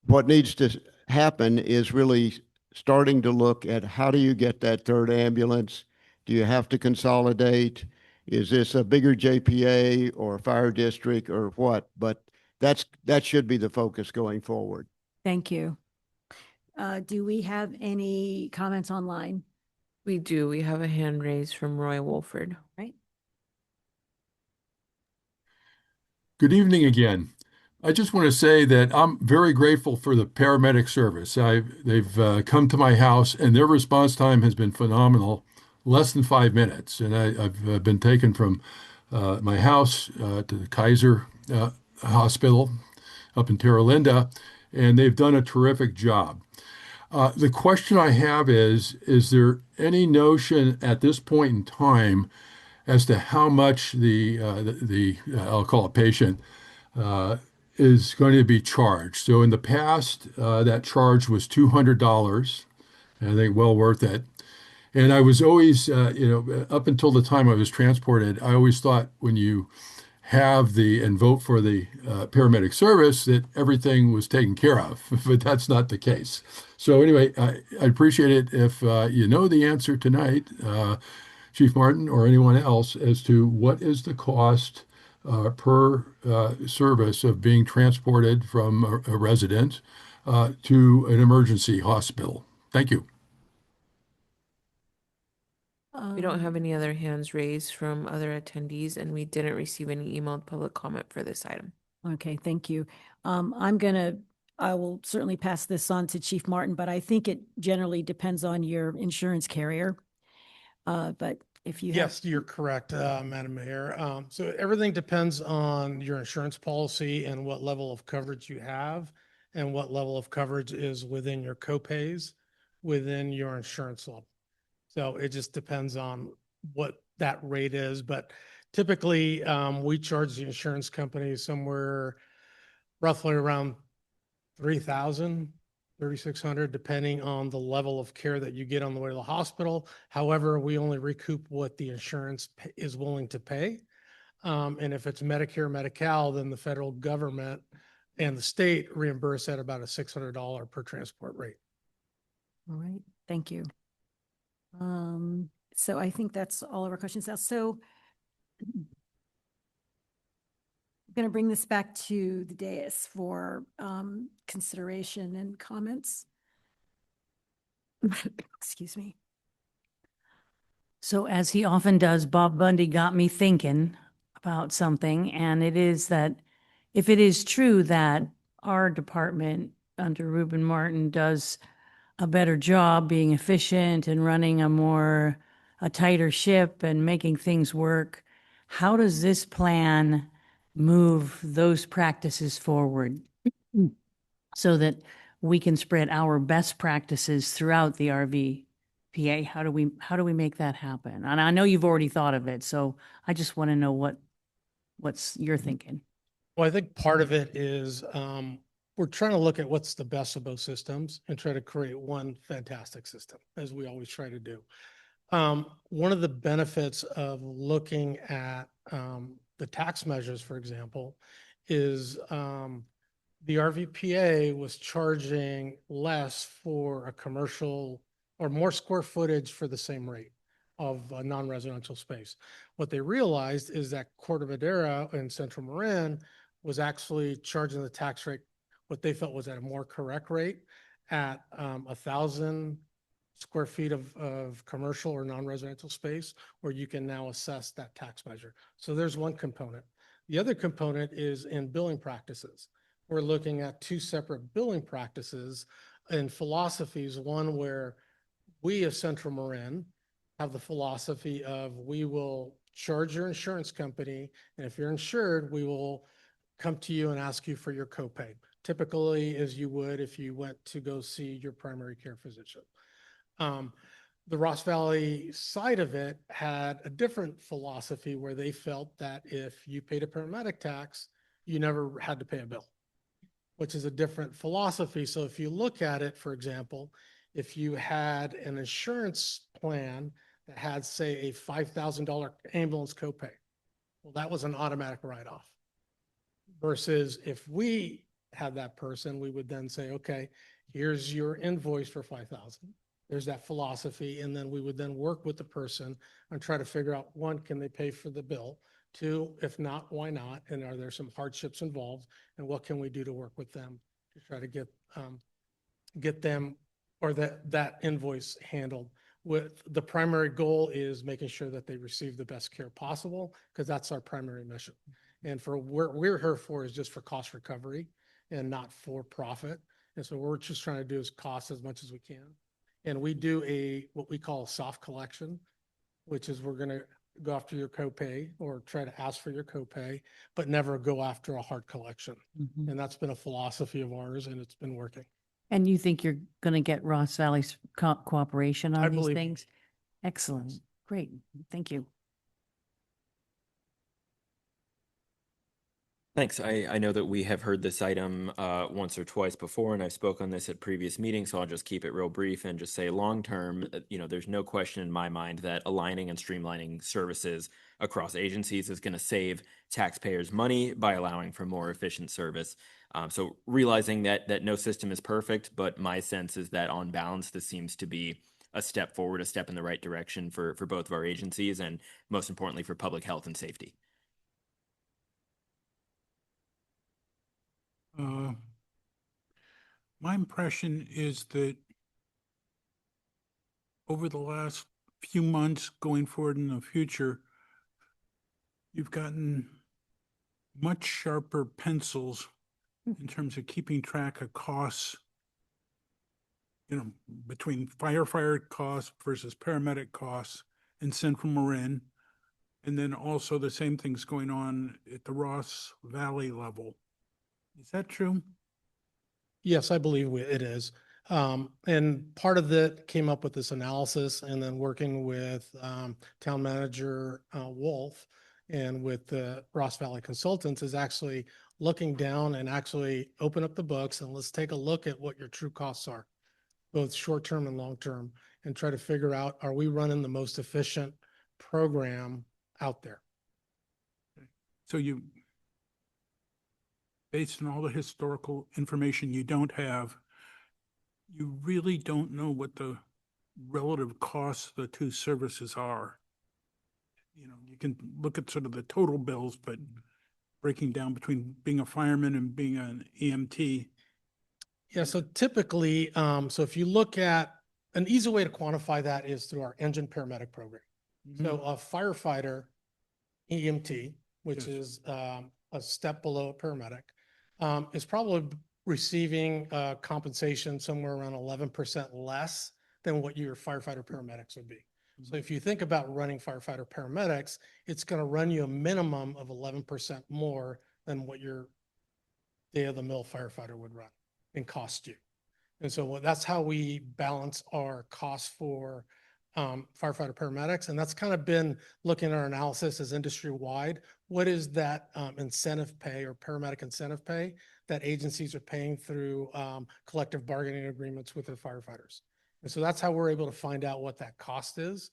What needs to happen is really starting to look at how do you get that third ambulance? Do you have to consolidate? Is this a bigger JPA or a fire district or what? But that should be the focus going forward. Thank you. Do we have any comments online? We do. We have a hand raised from Roy Wolford. Right. Good evening again. I just want to say that I'm very grateful for the paramedic service. They've come to my house and their response time has been phenomenal, less than 5 minutes. And I've been taken from my house to the Kaiser Hospital up in Terra Linda, and they've done a terrific job. The question I have is there any notion at this point in time as to how much the I'll call it patient, is going to be charged? So in the past, that charge was $200, and I think well worth it. And I was always, up until the time I was transported, I always thought when you have and vote for the paramedic service that everything was taken care of, but that's not the case. So anyway, I appreciate it if you know the answer tonight, Chief Martin or anyone else, as to what is the cost per service of being transported from a resident to an emergency hospital. Thank you. We don't have any other hands raised from other attendees, and we didn't receive any emailed public comment for this item. Okay, thank you. I will certainly pass this on to Chief Martin, but I think it generally depends on your insurance carrier. But if you Yes, you're correct, Madam Mayor. So everything depends on your insurance policy and what level of coverage you have and what level of coverage is within your copays within your insurance level. So it just depends on what that rate is. But typically, we charge the insurance company somewhere roughly around $3,000, $3,600, depending on the level of care that you get on the way to the hospital. However, we only recoup what the insurance is willing to pay. And if it's Medicare, Medi-Cal, then the federal government and the state reimburse at about a $600 per transport rate. All right, thank you. So I think that's all of our questions now. So I'm going to bring this back to the dais for consideration and comments. Excuse me. So as he often does, Bob Bundy got me thinking about something, and it is that if it is true that our department under Reuben Martin does a better job being efficient and running a tighter ship and making things work, how does this plan move those practices forward so that we can spread our best practices throughout the RVPA? How do we make that happen? And I know you've already thought of it, so I just want to know what's your thinking. Well, I think part of it is we're trying to look at what's the best of both systems and try to create one fantastic system, as we always try to do. One of the benefits of looking at the tax measures, for example, is the RVPA was charging less for a commercial or more square footage for the same rate of a non-residential space. What they realized is that Corte Madera and Central Marin was actually charging the tax rate, what they felt was at a more correct rate at 1,000 square feet of commercial or non-residential space, where you can now assess that tax measure. So there's one component. The other component is in billing practices. We're looking at two separate billing practices and philosophies, one where we as Central Marin have the philosophy of we will charge your insurance company, and if you're insured, we will come to you and ask you for your copay, typically as you would if you went to go see your primary care physician. The Ross Valley side of it had a different philosophy where they felt that if you paid a paramedic tax, you never had to pay a bill, which is a different philosophy. So if you look at it, for example, if you had an insurance plan that had, say, a $5,000 ambulance copay, well, that was an automatic write-off. Versus if we had that person, we would then say, okay, here's your invoice for $5,000. There's that philosophy. And then we would then work with the person and try to figure out, one, can they pay for the bill? Two, if not, why not? And are there some hardships involved? And what can we do to work with them to try to get them or that invoice handled? With the primary goal is making sure that they receive the best care possible, because that's our primary mission. And for what we're here for is just for cost recovery and not for profit. And so what we're just trying to do is cost as much as we can. And we do what we call a soft collection, which is we're going to go after your copay or try to ask for your copay, but never go after a hard collection. Mhm. And that's been a philosophy of ours, and it's been working. And you think you're going to get Ross Valley's cooperation on I these believe- things? Excellent. Great. Thank you. Thanks. I know that we have heard this item once or twice before, and I've spoken on this at previous meetings, so I'll just keep it real brief and just say long-term, there's no question in my mind that aligning and streamlining services across agencies is going to save taxpayers money by allowing for more efficient service. So realizing that no system is perfect, but my sense is that on balance, this seems to be a step forward, a step in the right direction for both of our agencies, and most importantly, for public health and safety. My impression is that over the last few months going forward in the future, you've gotten much sharper pencils in terms of keeping track of costs, between firefighter costs versus paramedic costs in Central Marin. And then also the same things going on at the Ross Valley level. Is that true? Yes, I believe it is. And part of that came up with this analysis and then working with town manager Wolf and with the Ross Valley Consultants is actually looking down and actually open up the books and let's take a look at what your true costs are, both short-term and long-term, and try to figure out, are we running the most efficient program out there? So based on all the historical information you don't have, you really don't know what the relative costs the two services are. You know, you can look at sort of the total bills, but breaking down between being a fireman and being an EMT. Yeah, so typically, so if you look at, an easy way to quantify that is through our engine paramedic program. So a firefighter EMT, which Yes. is a step below a paramedic, is probably receiving compensation somewhere around 11% less than what your firefighter paramedics would be. So if you think about running firefighter paramedics, it's going to run you a minimum of 11% more than what your day-of-the-mill firefighter would run and cost you. And so that's how we balance our costs for firefighter paramedics. And that's kind of been looking at our analysis as industry-wide. What is that incentive pay or paramedic incentive pay that agencies are paying through collective bargaining agreements with their firefighters? And so that's how we're able to find out what that cost is,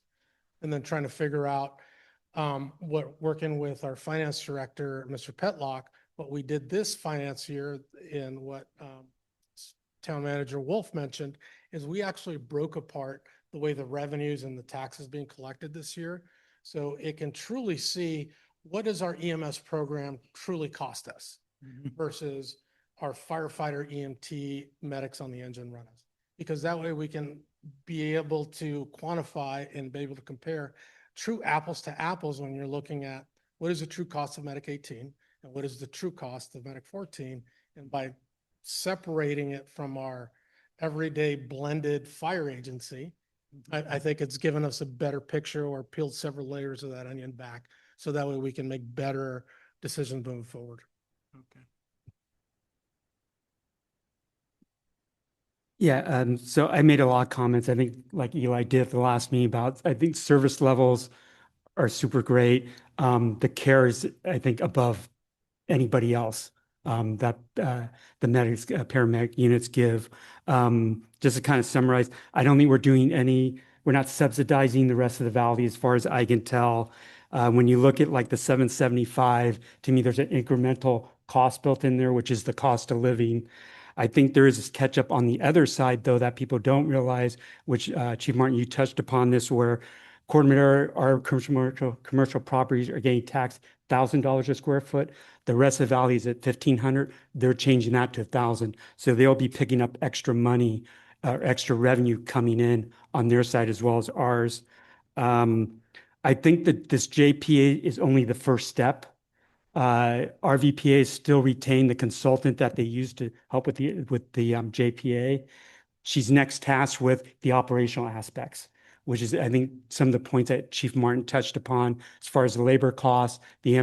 and then trying to figure out working with our finance director, Mr. Petlock, what we did this finance year in what Town Manager Wolf mentioned is we actually broke apart the way the revenues and the taxes being collected this year. So it can truly see what does our EMS program truly cost us versus our firefighter EMT medics on the engine run us. Because that way we can be able to quantify and be able to compare true apples to apples when you're looking at what is the true cost of Medic 18 and what is the true cost of Medic 14. And by separating it from our everyday blended fire agency, I think it's given us a better picture or peeled several layers of that onion back. So that way we can make better decisions moving forward. Okay. Yeah, so I made a lot of comments. I think like Eli did at the last meeting about, I think service levels are super great. The care is, I think, above anybody else that the medics, paramedic units give. Just to kind of summarize, I don't think we're not subsidizing the rest of the valley as far as I can tell. When you look at like the 775, to me, there's an incremental cost built in there, which is the cost of living. I think there is this catch up on the other side, though, that people don't realize, which Chief Martin, you touched upon this, where Corte Madera, our commercial properties are getting taxed $1,000 a square foot. The rest of the valley is at $1,500. They're changing that to $1,000. So they'll be picking up extra money or extra revenue coming in on their side as well as ours. I think that this JPA is only the first step. RVPA still retain the consultant that they used to help with the JPA. She's next tasked with the operational aspects, which is, I think, some of the points that Chief Martin touched upon as far as the labor costs,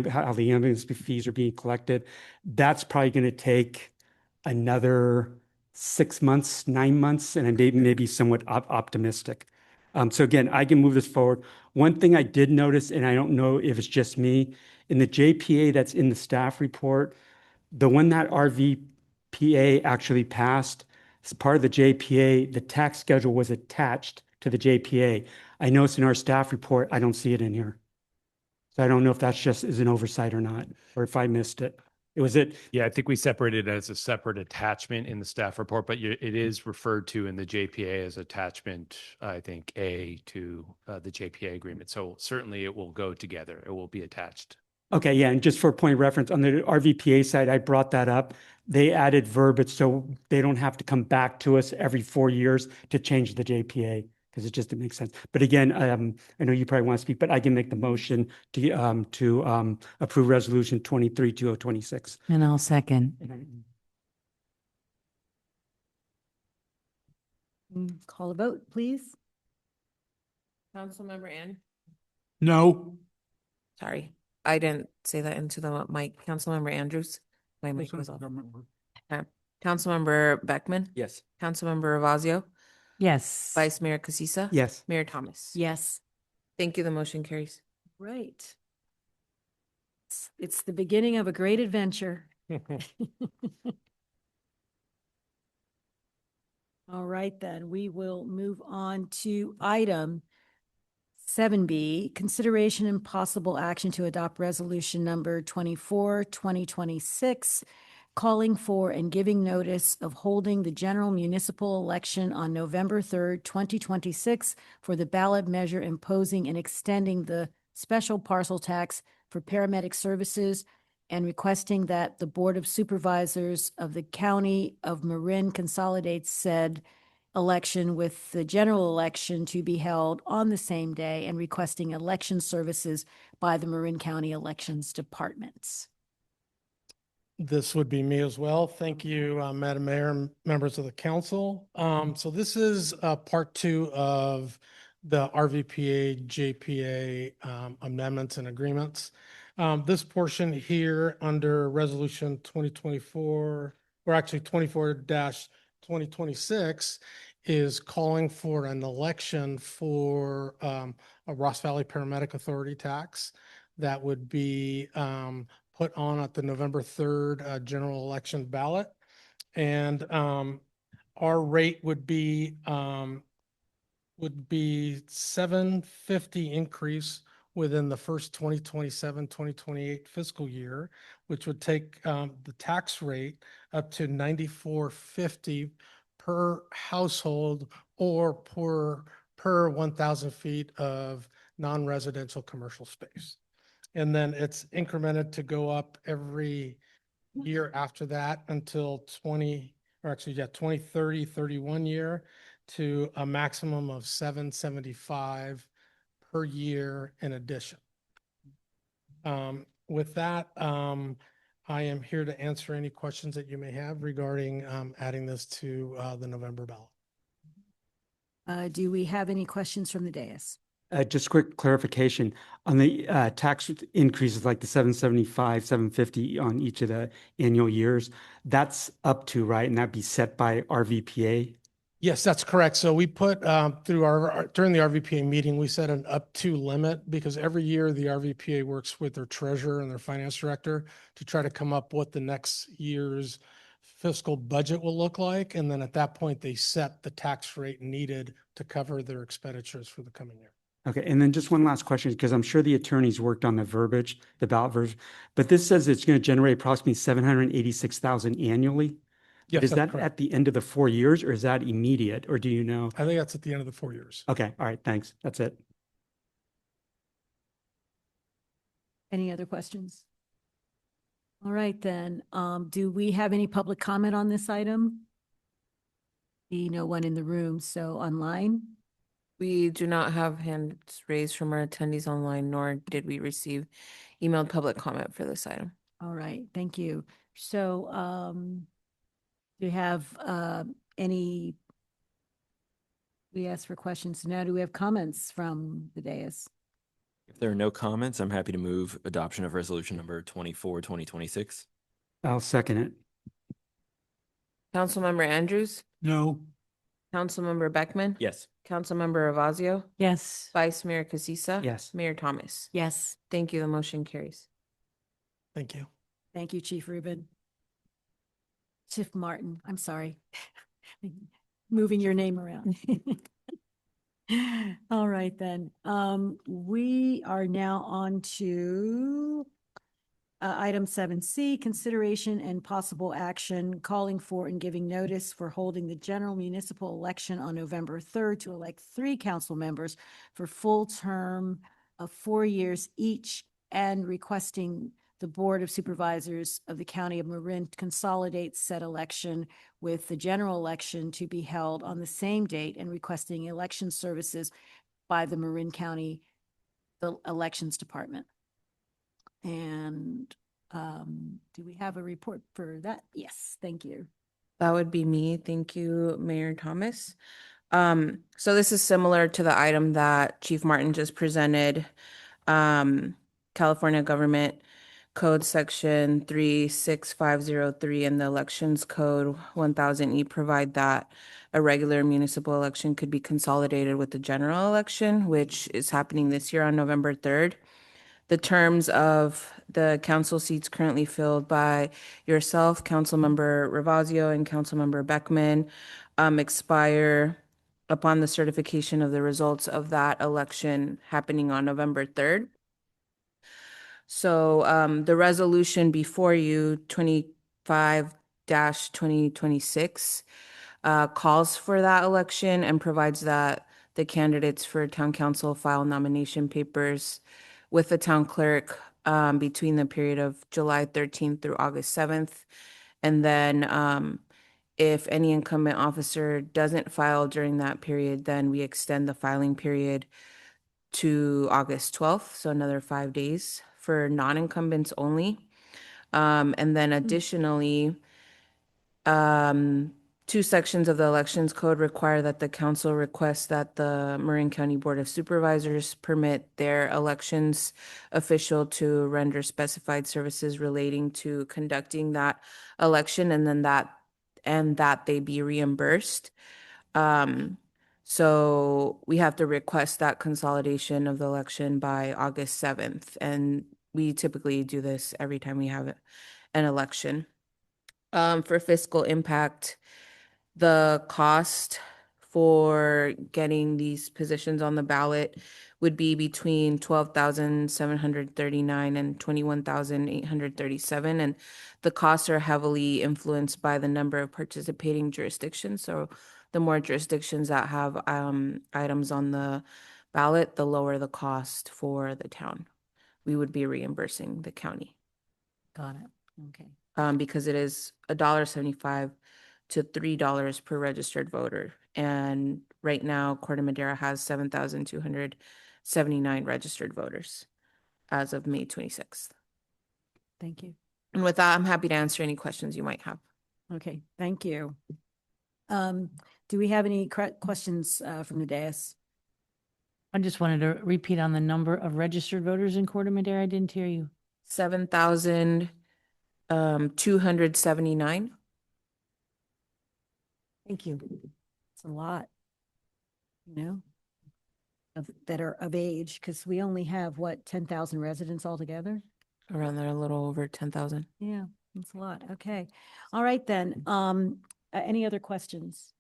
how the ambulance fees are being collected. That's probably going to take another 6 months, 9 months, and maybe somewhat optimistic. So again, I can move this forward. One thing I did notice, and I don't know if it's just me, in the JPA that's in the staff report, the one that RVPA actually passed, as part of the JPA, the tax schedule was attached to the JPA. I noticed in our staff report, I don't see it in here. So I don't know if that's just is an oversight or not, or if I missed it. Yeah, I think we separated it as a separate attachment in the staff report, but it is referred to in the JPA as attachment, I think, A to the JPA agreement. So certainly it will go together. It will be attached. Okay, yeah, and just for a point of reference, on the RVPA side, I brought that up. They added verbiage so they don't have to come back to us every 4 years to change the JPA, because it makes sense. But again, I know you probably want to speak, but I can make the motion to approve resolution 23-2026. And I'll second. Call a vote, please. Councilmember Ann? No. Sorry, I didn't say that into the mic. Councilmember Andrews? My mic was off. Councilmember Beckman? Yes. Councilmember Ravazio? Yes. Vice Mayor Casissa? Yes. Mayor Thomas? Yes. Thank you. The motion carries. Right. It's the beginning of a great adventure. All right, then we will move on to item 7B, consideration and possible action to adopt resolution number 24, 2026, calling for and giving notice of holding the general municipal election on November 3rd, 2026 for the ballot measure imposing and extending the special parcel tax for paramedic services and requesting that the Board of Supervisors of the County of Marin consolidates said election with the general election to be held on the same day and requesting election services by the Marin County Elections Departments. This would be me as well. Thank you, Madam Mayor and members of the council. So this is part 2 of the RVPA, JPA amendments and agreements. This portion here under Resolution 2024, or actually 24-2026, is calling for an election for a Ross Valley Paramedic Authority tax that would be put on at the November 3rd general election ballot. And our rate would be $750 increase within the first 2027-2028 fiscal year, which would take the tax rate up to $94.50 per household or per 1,000 feet of non-residential commercial space. And then it's incremented to go up every year after that until 2030, 31 year to a maximum of $775 per year in addition. With that, I am here to answer any questions that you may have regarding adding this to the November ballot. Do we have any questions from the dais? Just quick clarification on the tax increases like the 775, 750 on each of the annual years. That's up to, right? And that'd be set by RVPA? Yes, that's correct. So we put during the RVPA meeting, we set an up to limit because every year the RVPA works with their treasurer and their finance director to try to come up what the next year's fiscal budget will look like. And then at that point, they set the tax rate needed to cover their expenditures for the coming year. Okay, and then just one last question, because I'm sure the attorneys worked on the verbiage, the ballot version, but this says it's going to generate approximately 786,000 annually. Yes, Is that's that correct. at the end of the 4 years, or is that immediate, or do you know? I think that's at the end of the 4 years. Okay, all right, thanks. That's it. Any other questions? All right, then. Do we have any public comment on this item? See no one in the room, so online? We do not have hands raised from our attendees online, nor did we receive emailed public comment for this item. All right, thank you. So, do you have any, we asked for questions. Now, do we have comments from the dais? If there are no comments, I'm happy to move adoption of resolution number 24-2026. I'll second it. Councilmember Andrews? No. Councilmember Beckman? Yes. Councilmember Ravazio? Yes. Vice Mayor Casissa? Yes. Mayor Thomas? Yes. Thank you. The motion carries. Thank you. Thank you, Chief Rubin. Chief Martin, I'm sorry. Moving your name around. All right, then. We are now on to item 7C, consideration and possible action calling for and giving notice for holding the general municipal election on November 3rd to elect 3 council members for full term of 4 years each and requesting the Board of Supervisors of the County of Marin consolidate said election with the general election to be held on the same date and requesting election services by the Marin County Elections Department. And do we have a report for that? Yes, thank you. That would be me. Thank you, Mayor Thomas. So this is similar to the item that Chief Martin just presented. California Government Code Section 36503 and the Elections Code 1000E provide that a regular municipal election could be consolidated with the general election, which is happening this year on November 3rd. The terms of the council seats currently filled by yourself, Councilmember Ravazio, and Councilmember Beckman expire upon the certification of the results of that election happening on November 3rd. So the resolution before you, 5-2026 calls for that election and provides that the candidates for town council file nomination papers with the town clerk between the period of July 13th through August 7th. And then if any incumbent officer doesn't file during that period, then we extend the filing period to August 12th, so another 5 days for non-incumbents only. And then additionally, two sections of the elections code require that the council request that the Marin County Board of Supervisors permit their elections official to render specified services relating to conducting that election, and then that they be reimbursed. So we have to request that consolidation of the election by August 7th. And we typically do this every time we have an election. For fiscal impact, the cost for getting these positions on the ballot would be between 12,739 and 21,837, and the costs are heavily influenced by the number of participating jurisdictions. So the more jurisdictions that have items on the ballot, the lower the cost for the town. We would be reimbursing the county. Got it. Okay. Because it is $1.75 to $3 per registered voter. And right now, Corte Madera has 7,279 registered voters as of May 26th. Thank you. And with that, I'm happy to answer any questions you might have. Okay, thank you. Do we have any questions from the dais? I just wanted to repeat on the number of registered voters in Corte Madera. I didn't hear you. 7,279. Thank you. It's a lot, that are of age, because we only have, 10,000 residents altogether? Around there, a little over 10,000. Yeah, that's a lot. Okay. All right, then. Any other questions?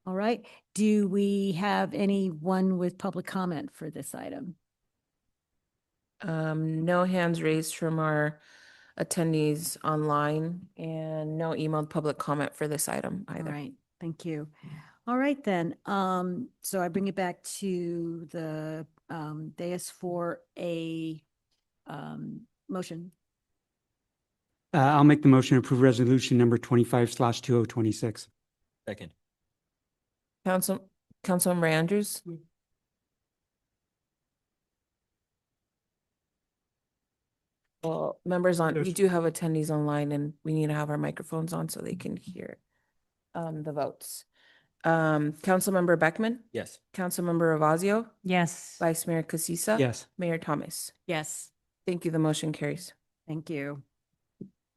All right. Do we have anyone with public comment for this item? No hands raised from our attendees online, and no emailed public comment for this item either. All right, thank you. All right, then. So I bring it back to the dais for a motion. I'll make the motion to approve resolution number 25/2026. Second. Councilmember Andrews? Well, members on, we do have attendees online, and we need to have our microphones on so they can hear the votes. Councilmember Beckman? Yes. Councilmember Ravazio? Yes. Vice Mayor Casissa? Yes. Mayor Thomas? Yes. Thank you. The motion carries. Thank you.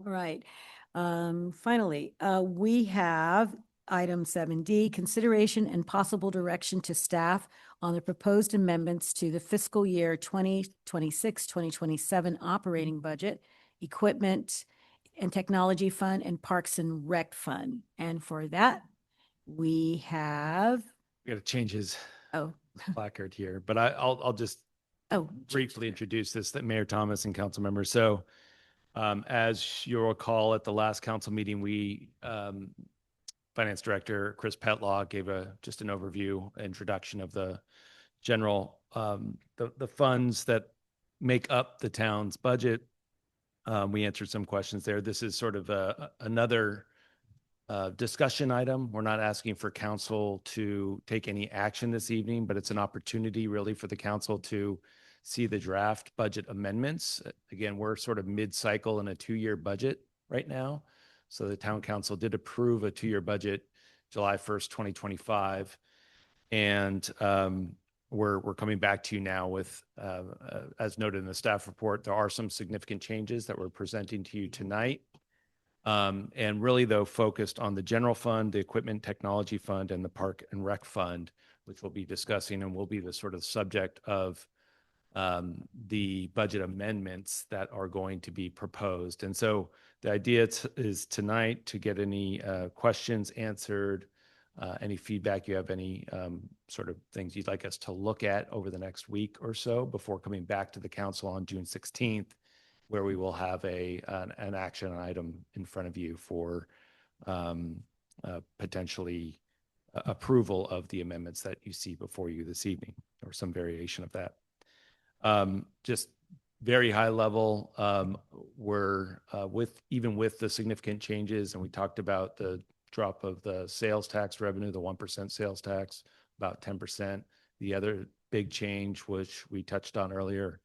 All right. Finally, we have item 7D, consideration and possible direction to staff on the proposed amendments to the fiscal year 2026, 2027 operating budget, equipment and technology fund, and parks and rec fund. And for that, we have, We got to change his oh, placard here, but I'll just briefly introduce this, that Mayor Thomas and council members. So as you'll recall, at the last council meeting, we Finance Director Chris Petlaw gave just an overview, introduction of the general, the funds that make up the town's budget. We answered some questions there. This is sort of another discussion item. We're not asking for council to take any action this evening, but it's an opportunity really for the council to see the draft budget amendments. Again, we're sort of mid-cycle in a 2-year budget right now. So the town council did approve a 2-year budget July 1st, 2025. And we're coming back to you now with, as noted in the staff report, there are some significant changes that we're presenting to you tonight. And really, though, focused on the general fund, the equipment technology fund, and the park and rec fund, which we'll be discussing and will be the sort of subject of the budget amendments that are going to be proposed. And so the idea is tonight to get any questions answered, any feedback you have, any sort of things you'd like us to look at over the next week or so before coming back to the council on June 16th where we will have an action item in front of you for potentially approval of the amendments that you see before you this evening, or some variation of that. Just very high level, we're even with the significant changes, and we talked about the drop of the sales tax revenue, the 1% sales tax, about 10%. The other big change, which we touched on earlier,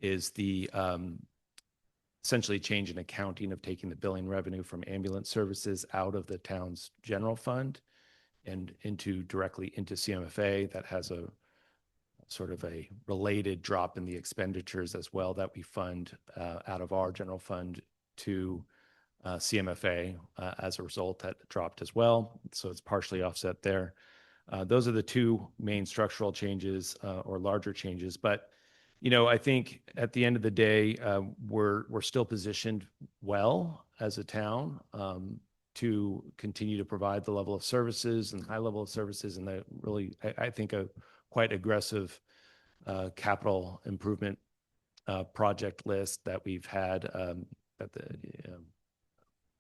is the essentially change in accounting of taking the billing revenue from ambulance services out of the town's general fund and directly into CMFA. That has a sort of a related drop in the expenditures as well that we fund out of our general fund to CMFA. As a result, that dropped as well. So it's partially offset there. Those are the two main structural changes or larger changes. But, I think at the end of the day, we're still positioned well as a town to continue to provide the level of services and high level of services, and the really, I think, a quite aggressive capital improvement project list that we've had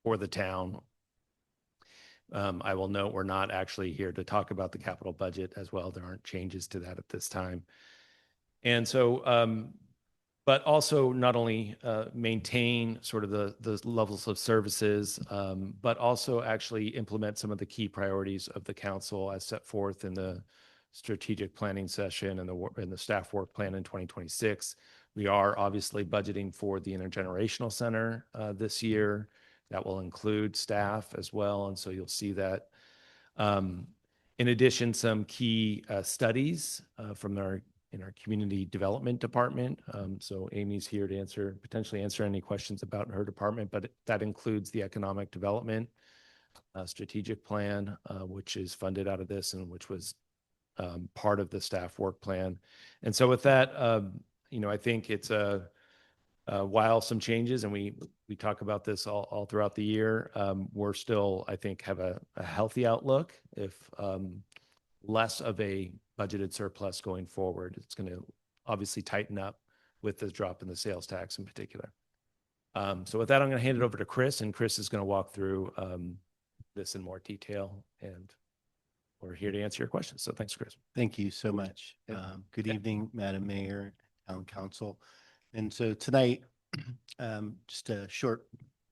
for the town. I will note we're not actually here to talk about the capital budget as well. There aren't changes to that at this time. And so, but also not only maintain sort of the levels of services, but also actually implement some of the key priorities of the council as set forth in the strategic planning session and the staff work plan in 2026. We are obviously budgeting for the intergenerational center this year. That will include staff as well. And so you'll see that. In addition, some key studies from our community development department. So Amy's here to potentially answer any questions about her department, but that includes the economic development strategic plan, which is funded out of this and which was part of the staff work plan. And so with that, I think it's while some changes, and we talk about this all throughout the year, we're still, I think, have a healthy outlook. If less of a budgeted surplus going forward, it's going to obviously tighten up with the drop in the sales tax in particular. So with that, I'm going to hand it over to Chris, and Chris is going to walk through this in more detail, and we're here to answer your questions. So thanks, Chris. Thank you so much. Good evening, Madam Mayor, Town Council. And so tonight, just a short,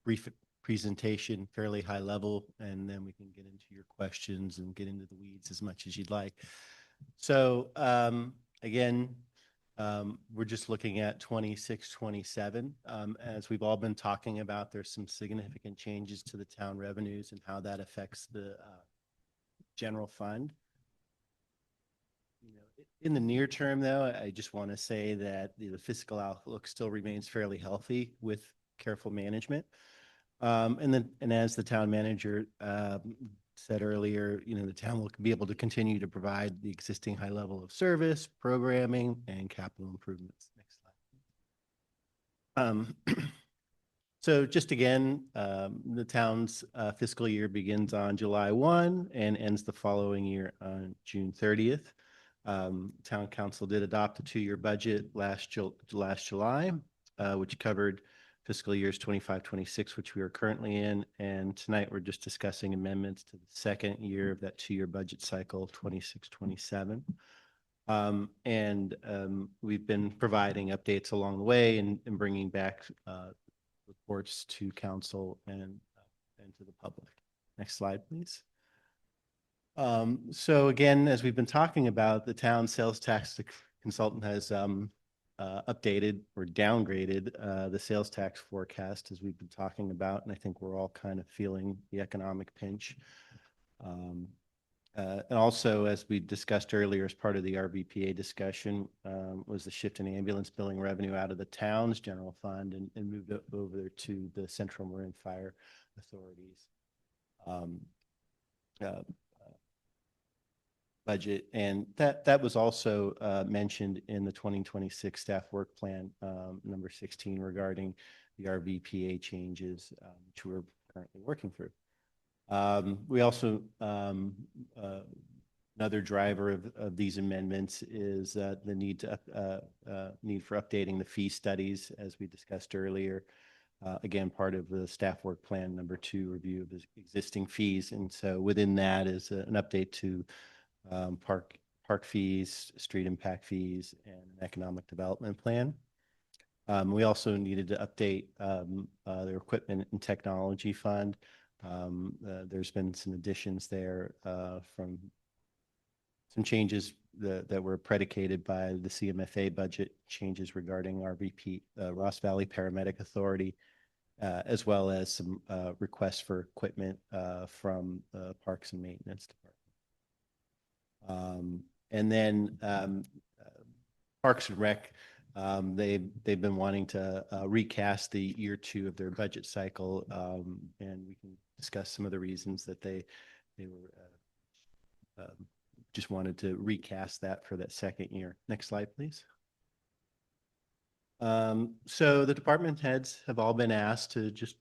brief presentation, fairly high level, and then we can get into your questions and get into the weeds as much as you'd like. So again, we're just looking at 26, 27. As we've all been talking about, there's some significant changes to the town revenues and how that affects the general fund. In the near term, though, I just want to say that the fiscal outlook still remains fairly healthy with careful management. And as the town manager said earlier, the town will be able to continue to provide the existing high level of service, programming, and capital improvements. Next slide. So just again, the town's fiscal year begins on July 1 and ends the following year on June 30th. Town council did adopt a 2-year budget last July, which covered fiscal years 25-26, which we are currently in. And tonight we're just discussing amendments to the second year of that 2-year budget cycle, 26-27. We've been providing updates along the way and bringing back reports to council and to the public. Next slide, please. So again, as we've been talking about, the town sales tax consultant has updated or downgraded the sales tax forecast, as we've been talking about, and I think we're all kind of feeling the economic pinch. And also, as we discussed earlier, as part of the RVPA discussion, was the shift in ambulance billing revenue out of the town's general fund and moved over to the Central Marin Fire Authority's budget. And that was also mentioned in the 2026 staff work plan, number 16, regarding the RVPA changes, which we're currently working through. We also Another driver of these amendments is the need for updating the fee studies, as we discussed earlier. Again, part of the staff work plan #2 review of the existing fees. And so within that is an update to park fees, street impact fees, and an economic development plan. We also needed to update their equipment and technology fund. There's been some additions there from some changes that were predicated by the CMFA budget changes regarding RVP, Ross Valley Paramedic Authority, as well as some requests for equipment from the Parks and Maintenance Department. And then Parks and Rec, they've been wanting to recast the year 2 of their budget cycle, and we can discuss some of the reasons that they were just wanted to recast that for that second year. Next slide, please. So the department heads have all been asked to just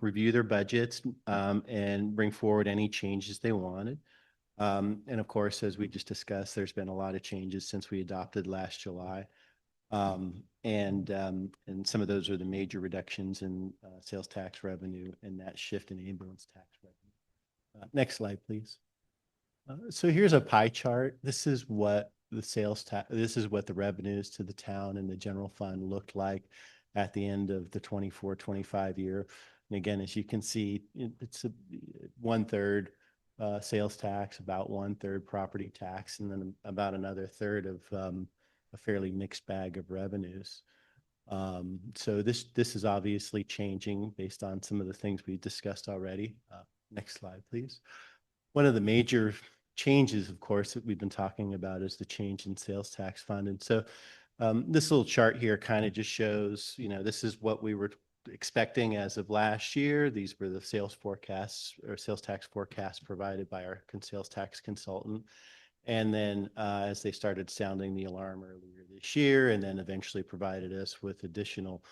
review their budgets and bring forward any changes they wanted. And of course, as we just discussed, there's been a lot of changes since we adopted last July. And some of those are the major reductions in sales tax revenue and that shift in ambulance tax revenue. Next slide, please. So here's a pie chart. This is what the this is what the revenues to the town and the general fund looked like at the end of the 24-25 year. And again, as you can see, it's 1/3 sales tax, about 1/3 property tax, and then about another third of a fairly mixed bag of revenues. So this is obviously changing based on some of the things we discussed already. Next slide, please. One of the major changes, of course, that we've been talking about is the change in sales tax fund. And so this little chart here kind of just shows, this is what we were expecting as of last year. These were the sales forecasts or sales tax forecasts provided by our sales tax consultant. And then as they started sounding the alarm earlier this year, and then eventually provided us with additional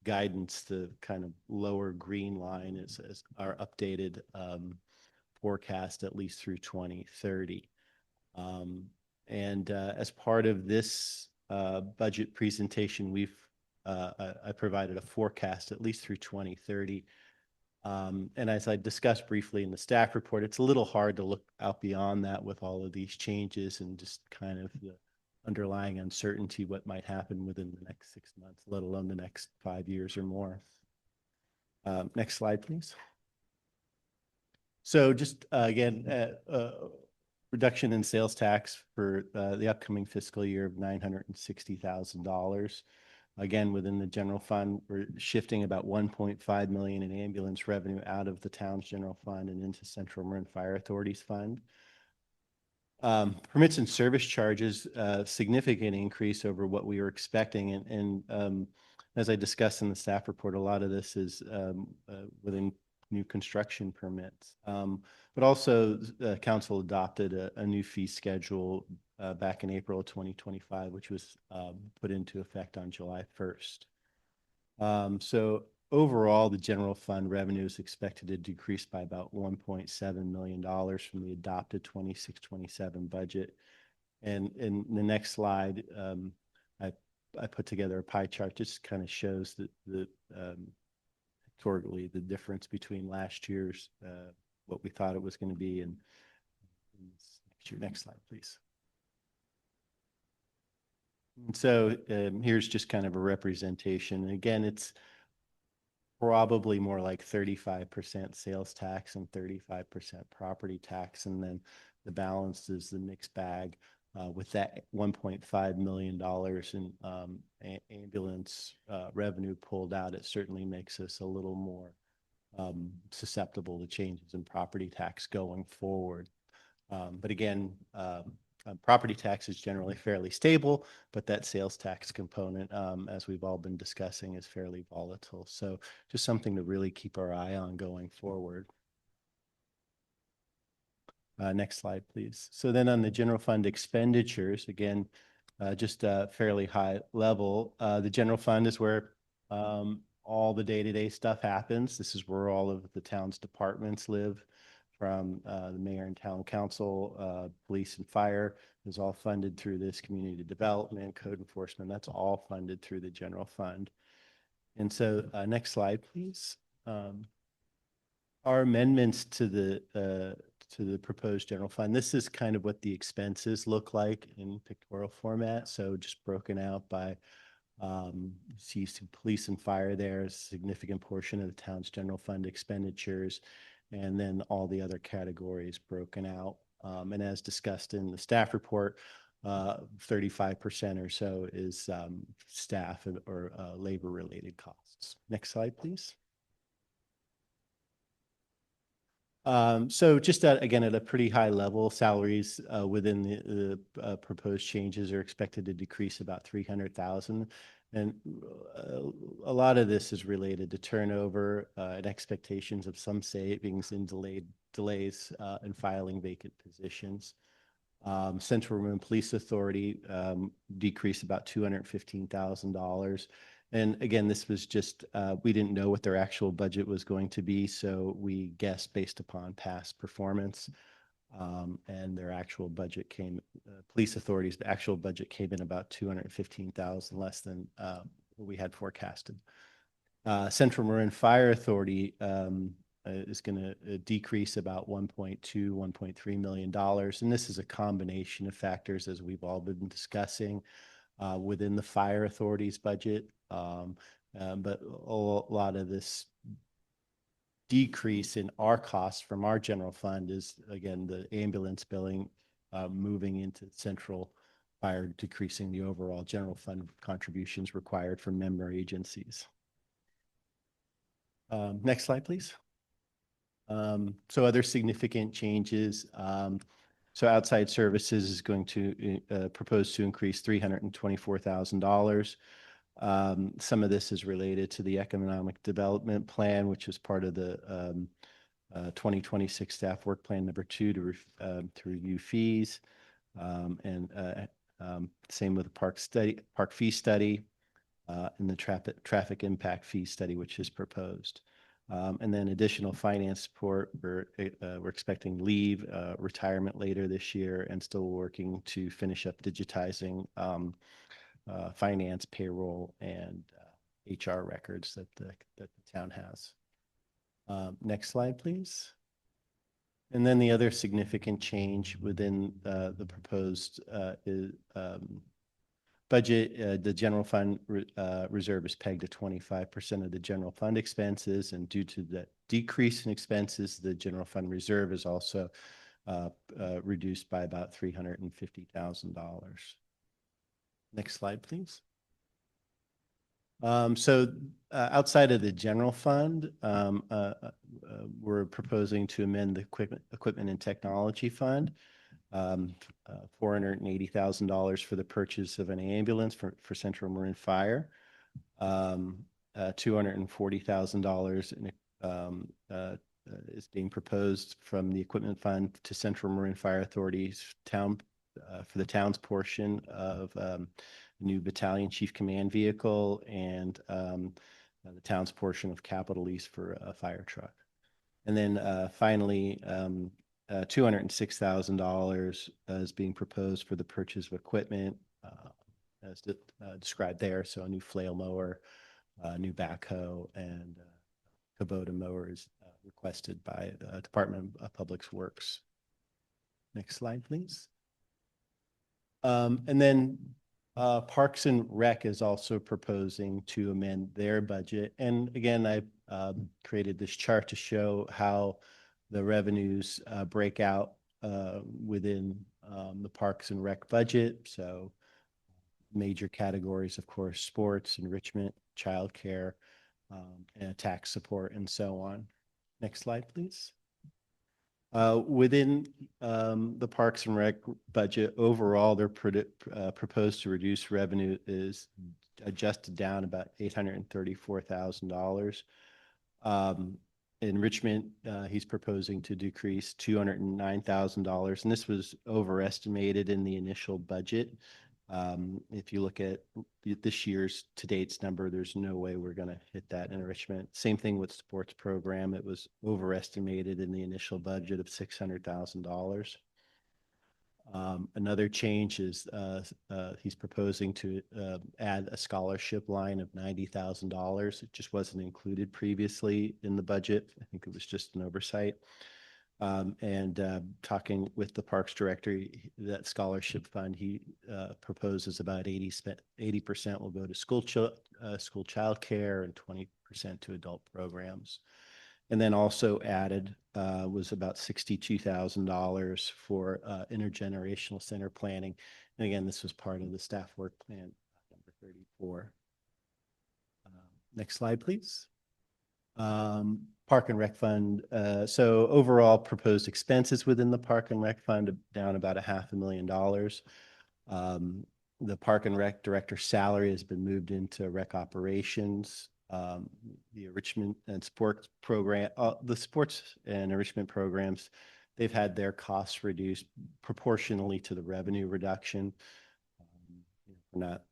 guidance, the kind of lower green line is our updated forecast at least through 2030. And as part of this budget presentation, I provided a forecast at least through 2030. And as I discussed briefly in the staff report, it's a little hard to look out beyond that with all of these changes and just kind of the underlying uncertainty what might happen within the next 6 months, let alone the next 5 years or more. Next slide, please. So just again, reduction in sales tax for the upcoming fiscal year of $960,000. Again, within the general fund, we're shifting about $1.5 million in ambulance revenue out of the town's general fund and into Central Marin Fire Authority's fund. Permits and service charges, significant increase over what we were expecting. And as I discussed in the staff report, a lot of this is within new construction permits. But also, council adopted a new fee schedule back in April of 2025, which was put into effect on July 1st. So overall, the general fund revenue is expected to decrease by about $1.7 million from the adopted 26-27 budget. And in the next slide, I put together a pie chart, just kind of shows the the difference between last year's what we thought it was going to be and next slide, please. And so here's just kind of a representation. And again, it's probably more like 35% sales tax and 35% property tax, and then the balance is the mixed bag. With that $1.5 million in ambulance revenue pulled out, it certainly makes us a little more susceptible to changes in property tax going forward. But again, property tax is generally fairly stable, but that sales tax component, as we've all been discussing, is fairly volatile. So just something to really keep our eye on going forward. Next slide, please. So then on the general fund expenditures, again, just a fairly high level. The general fund is where all the day-to-day stuff happens. This is where all of the town's departments live, from the mayor and town council, police and fire is all funded through this community development, code enforcement. That's all funded through the general fund. And so next slide, please. Our amendments to the proposed general fund. This is kind of what the expenses look like in pictorial format. So just broken out by see some police and fire there, a significant portion of the town's general fund expenditures, and then all the other categories broken out. And as discussed in the staff report, 35% or so is staff or labor related costs. Next slide, please. So just again, at a pretty high level, salaries within the proposed changes are expected to decrease about 300,000. And a lot of this is related to turnover and expectations of some savings in delays in filing vacant positions. Central Marin Police Authority decreased about $215,000. And again, this was just, we didn't know what their actual budget was going to be, so we guessed based upon past performance. And their actual budget came, police authorities, the actual budget came in about 215,000 less than what we had forecasted. Central Marin Fire Authority is going to decrease about $1.3 million. And this is a combination of factors, as we've all been discussing, within the fire authority's budget. But a lot of this decrease in our costs from our general fund is, again, the ambulance billing moving into central fire, decreasing the overall general fund contributions required from member agencies. Next slide, please. So other significant changes. So outside services is going to propose to increase $324,000. Some of this is related to the economic development plan, which is part of the 2026 staff work plan number 2 to review fees. Same with the park fee study and the traffic impact fee study, which is proposed. And then additional finance support. We're expecting leave, retirement later this year, and still working to finish up digitizing finance, payroll, and HR records that the town has. Next slide, please. And then the other significant change within the proposed budget, the general fund reserve is pegged to 25% of the general fund expenses, and due to the decrease in expenses, the general fund reserve is also reduced by about $350,000. Next slide, please. So outside of the general fund, we're proposing to amend the equipment and technology fund. $480,000 for the purchase of an ambulance for Central Marin Fire. $240,000 is being proposed from the equipment fund to Central Marin Fire Authority's town for the town's portion of new battalion chief command vehicle and the town's portion of capital lease for a fire truck. And then finally, $206,000 is being proposed for the purchase of equipment as described there. So a new flail mower, a new backhoe, and Kubota mower is requested by the Department of Public Works. Next slide, please. And then Parks and Rec is also proposing to amend their budget. And again, I created this chart to show how the revenues break out within the Parks and Rec budget. So major categories, of course, sports, enrichment, childcare, and tax support, and so on. Next slide, please. Within the Parks and Rec budget, overall, they're proposed to reduce revenue is adjusted down about $834,000. Enrichment, he's proposing to decrease $209,000, and this was overestimated in the initial budget. If you look at this year's to dates number, there's no way we're going to hit that enrichment. Same thing with sports program. It was overestimated in the initial budget of $600,000. Another change is he's proposing to add a scholarship line of $90,000. It just wasn't included previously in the budget. I think it was just an oversight. Talking with the Parks Director, that scholarship fund he proposes about 80% will go to school child care and 20% to adult programs. And then also added was about $62,000 for intergenerational center planning. And again, this was part of the staff work plan number 34. Next slide, please. Park and Rec Fund. So overall proposed expenses within the Park and Rec Fund down about $500,000. The Park and Rec Director's salary has been moved into rec operations. The enrichment and sports program, the sports and enrichment programs, they've had their costs reduced proportionally to the revenue reduction. Not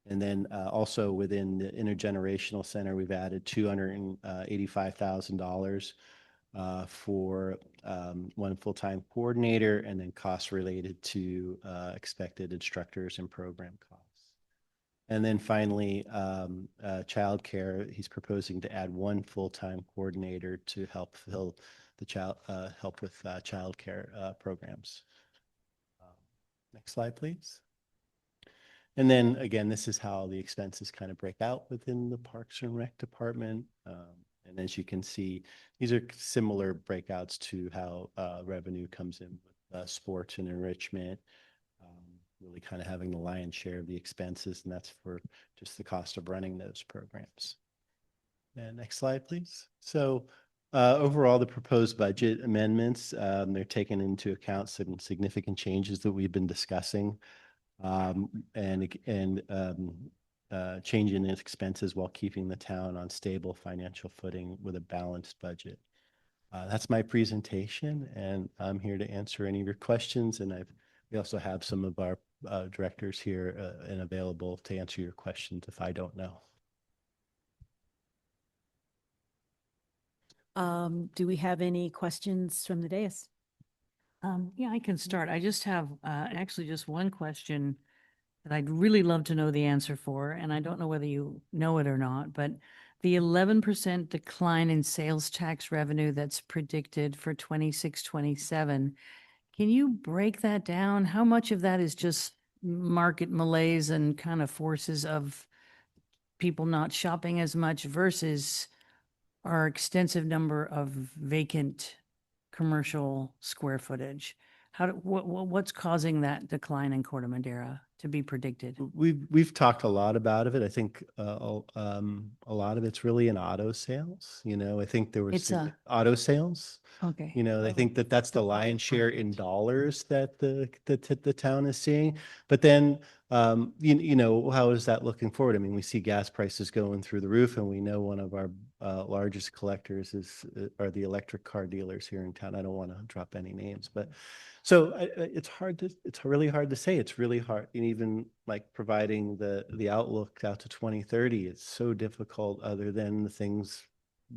And then also within the intergenerational center, we've added $285,000 for one full-time coordinator, and then costs related to expected instructors and program costs. And then finally, childcare, he's proposing to add one full-time coordinator to help fill the help with childcare programs. Next slide, please. And then again, this is how the expenses kind of break out within the Parks and Rec Department. And as you can see, these are similar breakouts to how revenue comes in with sports and enrichment, really kind of having the lion's share of the expenses, and that's for just the cost of running those programs. And next slide, please. So overall, the proposed budget amendments, they're taking into account some significant changes that we've been discussing. Changing its expenses while keeping the town on stable financial footing with a balanced budget. That's my presentation, and I'm here to answer any of your questions. And we also have some of our directors here and available to answer your questions if I don't know. Do we have any questions from the dais? Yeah, I can start. I just have actually just one question that I'd really love to know the answer for, and I don't know whether you know it or not, but the 11% decline in sales tax revenue that's predicted for 26-27, can you break that down? How much of that is just market malaise and kind of forces of people not shopping as much versus our extensive number of vacant commercial square footage? What's causing that decline in Corte Madera to be predicted? We've talked a lot about it. I think a lot of it's really in auto sales. You know, I think there was auto sales. Okay. You know, I think that's the lion's share in dollars that the town is seeing. But then, you know, how is that looking forward? I mean, we see gas prices going through the roof, and we know one of our largest collectors are the electric car dealers here in town. I don't want to drop any names, but so it's really hard to say. It's really hard, and even like providing the outlook out to 2030, it's so difficult other than the things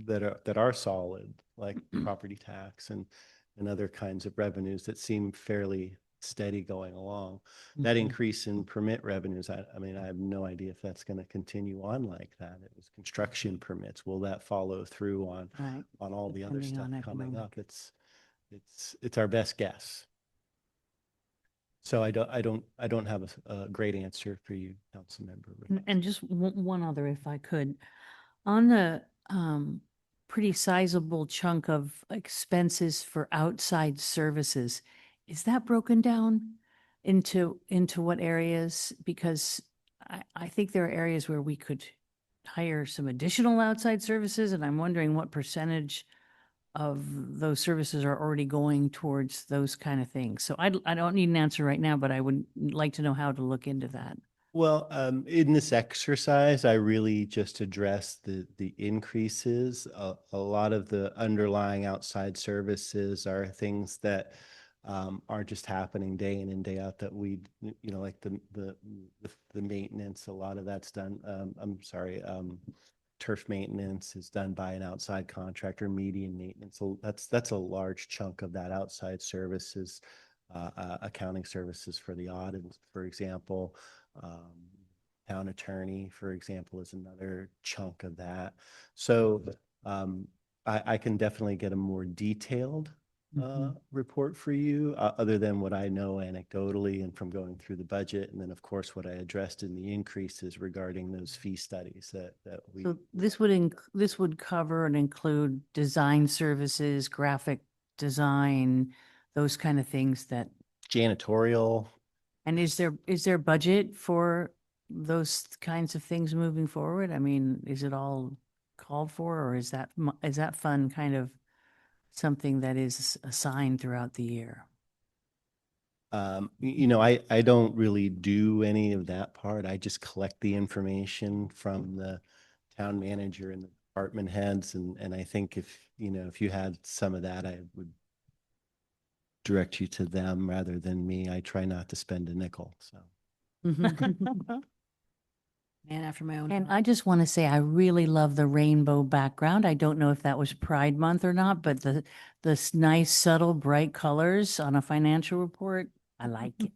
that are solid, like property tax and other kinds of revenues that seem fairly steady going along. That increase in permit revenues, I mean, I have no idea if that's going to continue on like that. It was construction permits. Will that follow through on all the other stuff coming up? It's our best guess. So I don't have a great answer for you, council member. And just one other, if I could, on the pretty sizable chunk of expenses for outside services, is that broken down into what areas? Because I think there are areas where we could hire some additional outside services, and I'm wondering what percentage of those services are already going towards those kind of things. So I don't need an answer right now, but I would like to know how to look into that. Well, in this exercise, I really just addressed the increases. A lot of the underlying outside services are things that aren't just happening day in and day out, that we, like the maintenance, a lot of that's done, turf maintenance is done by an outside contractor, median maintenance. So that's a large chunk of that outside services, accounting services for the audit, for example. Town attorney, for example, is another chunk of that. So I can definitely get a more detailed report for you, other than what I know anecdotally and from going through the budget. And then, of course, what I addressed in the increases regarding those fee studies that we. So this would cover and include design services, graphic design, those kind of things that. Janitorial. And is there budget for those kinds of things moving forward? I mean, is it all called for, or is that fund kind of something that is assigned throughout the year? I don't really do any of that part. I just collect the information from the town manager and the department heads. And I think if you had some of that, I would direct you to them rather than me. I try not to spend a nickel, so. Man after my own. And I just want to say, I really love the rainbow background. I don't know if that was Pride Month or not, but the nice, subtle, bright colors on a financial report, I like it.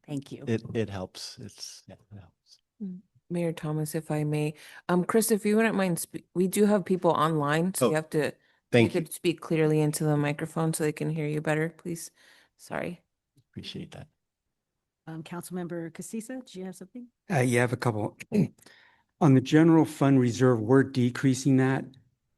Thank you. It helps. It helps. Mayor Thomas, if I may, Chris, if you wouldn't mind, we do have people online, so you have to. Thank you. Could speak clearly into the microphone so they can hear you better, please. Sorry. Appreciate that. Councilmember Casissa, do you have something? Yeah, I have a couple. On the general fund reserve, we're decreasing that,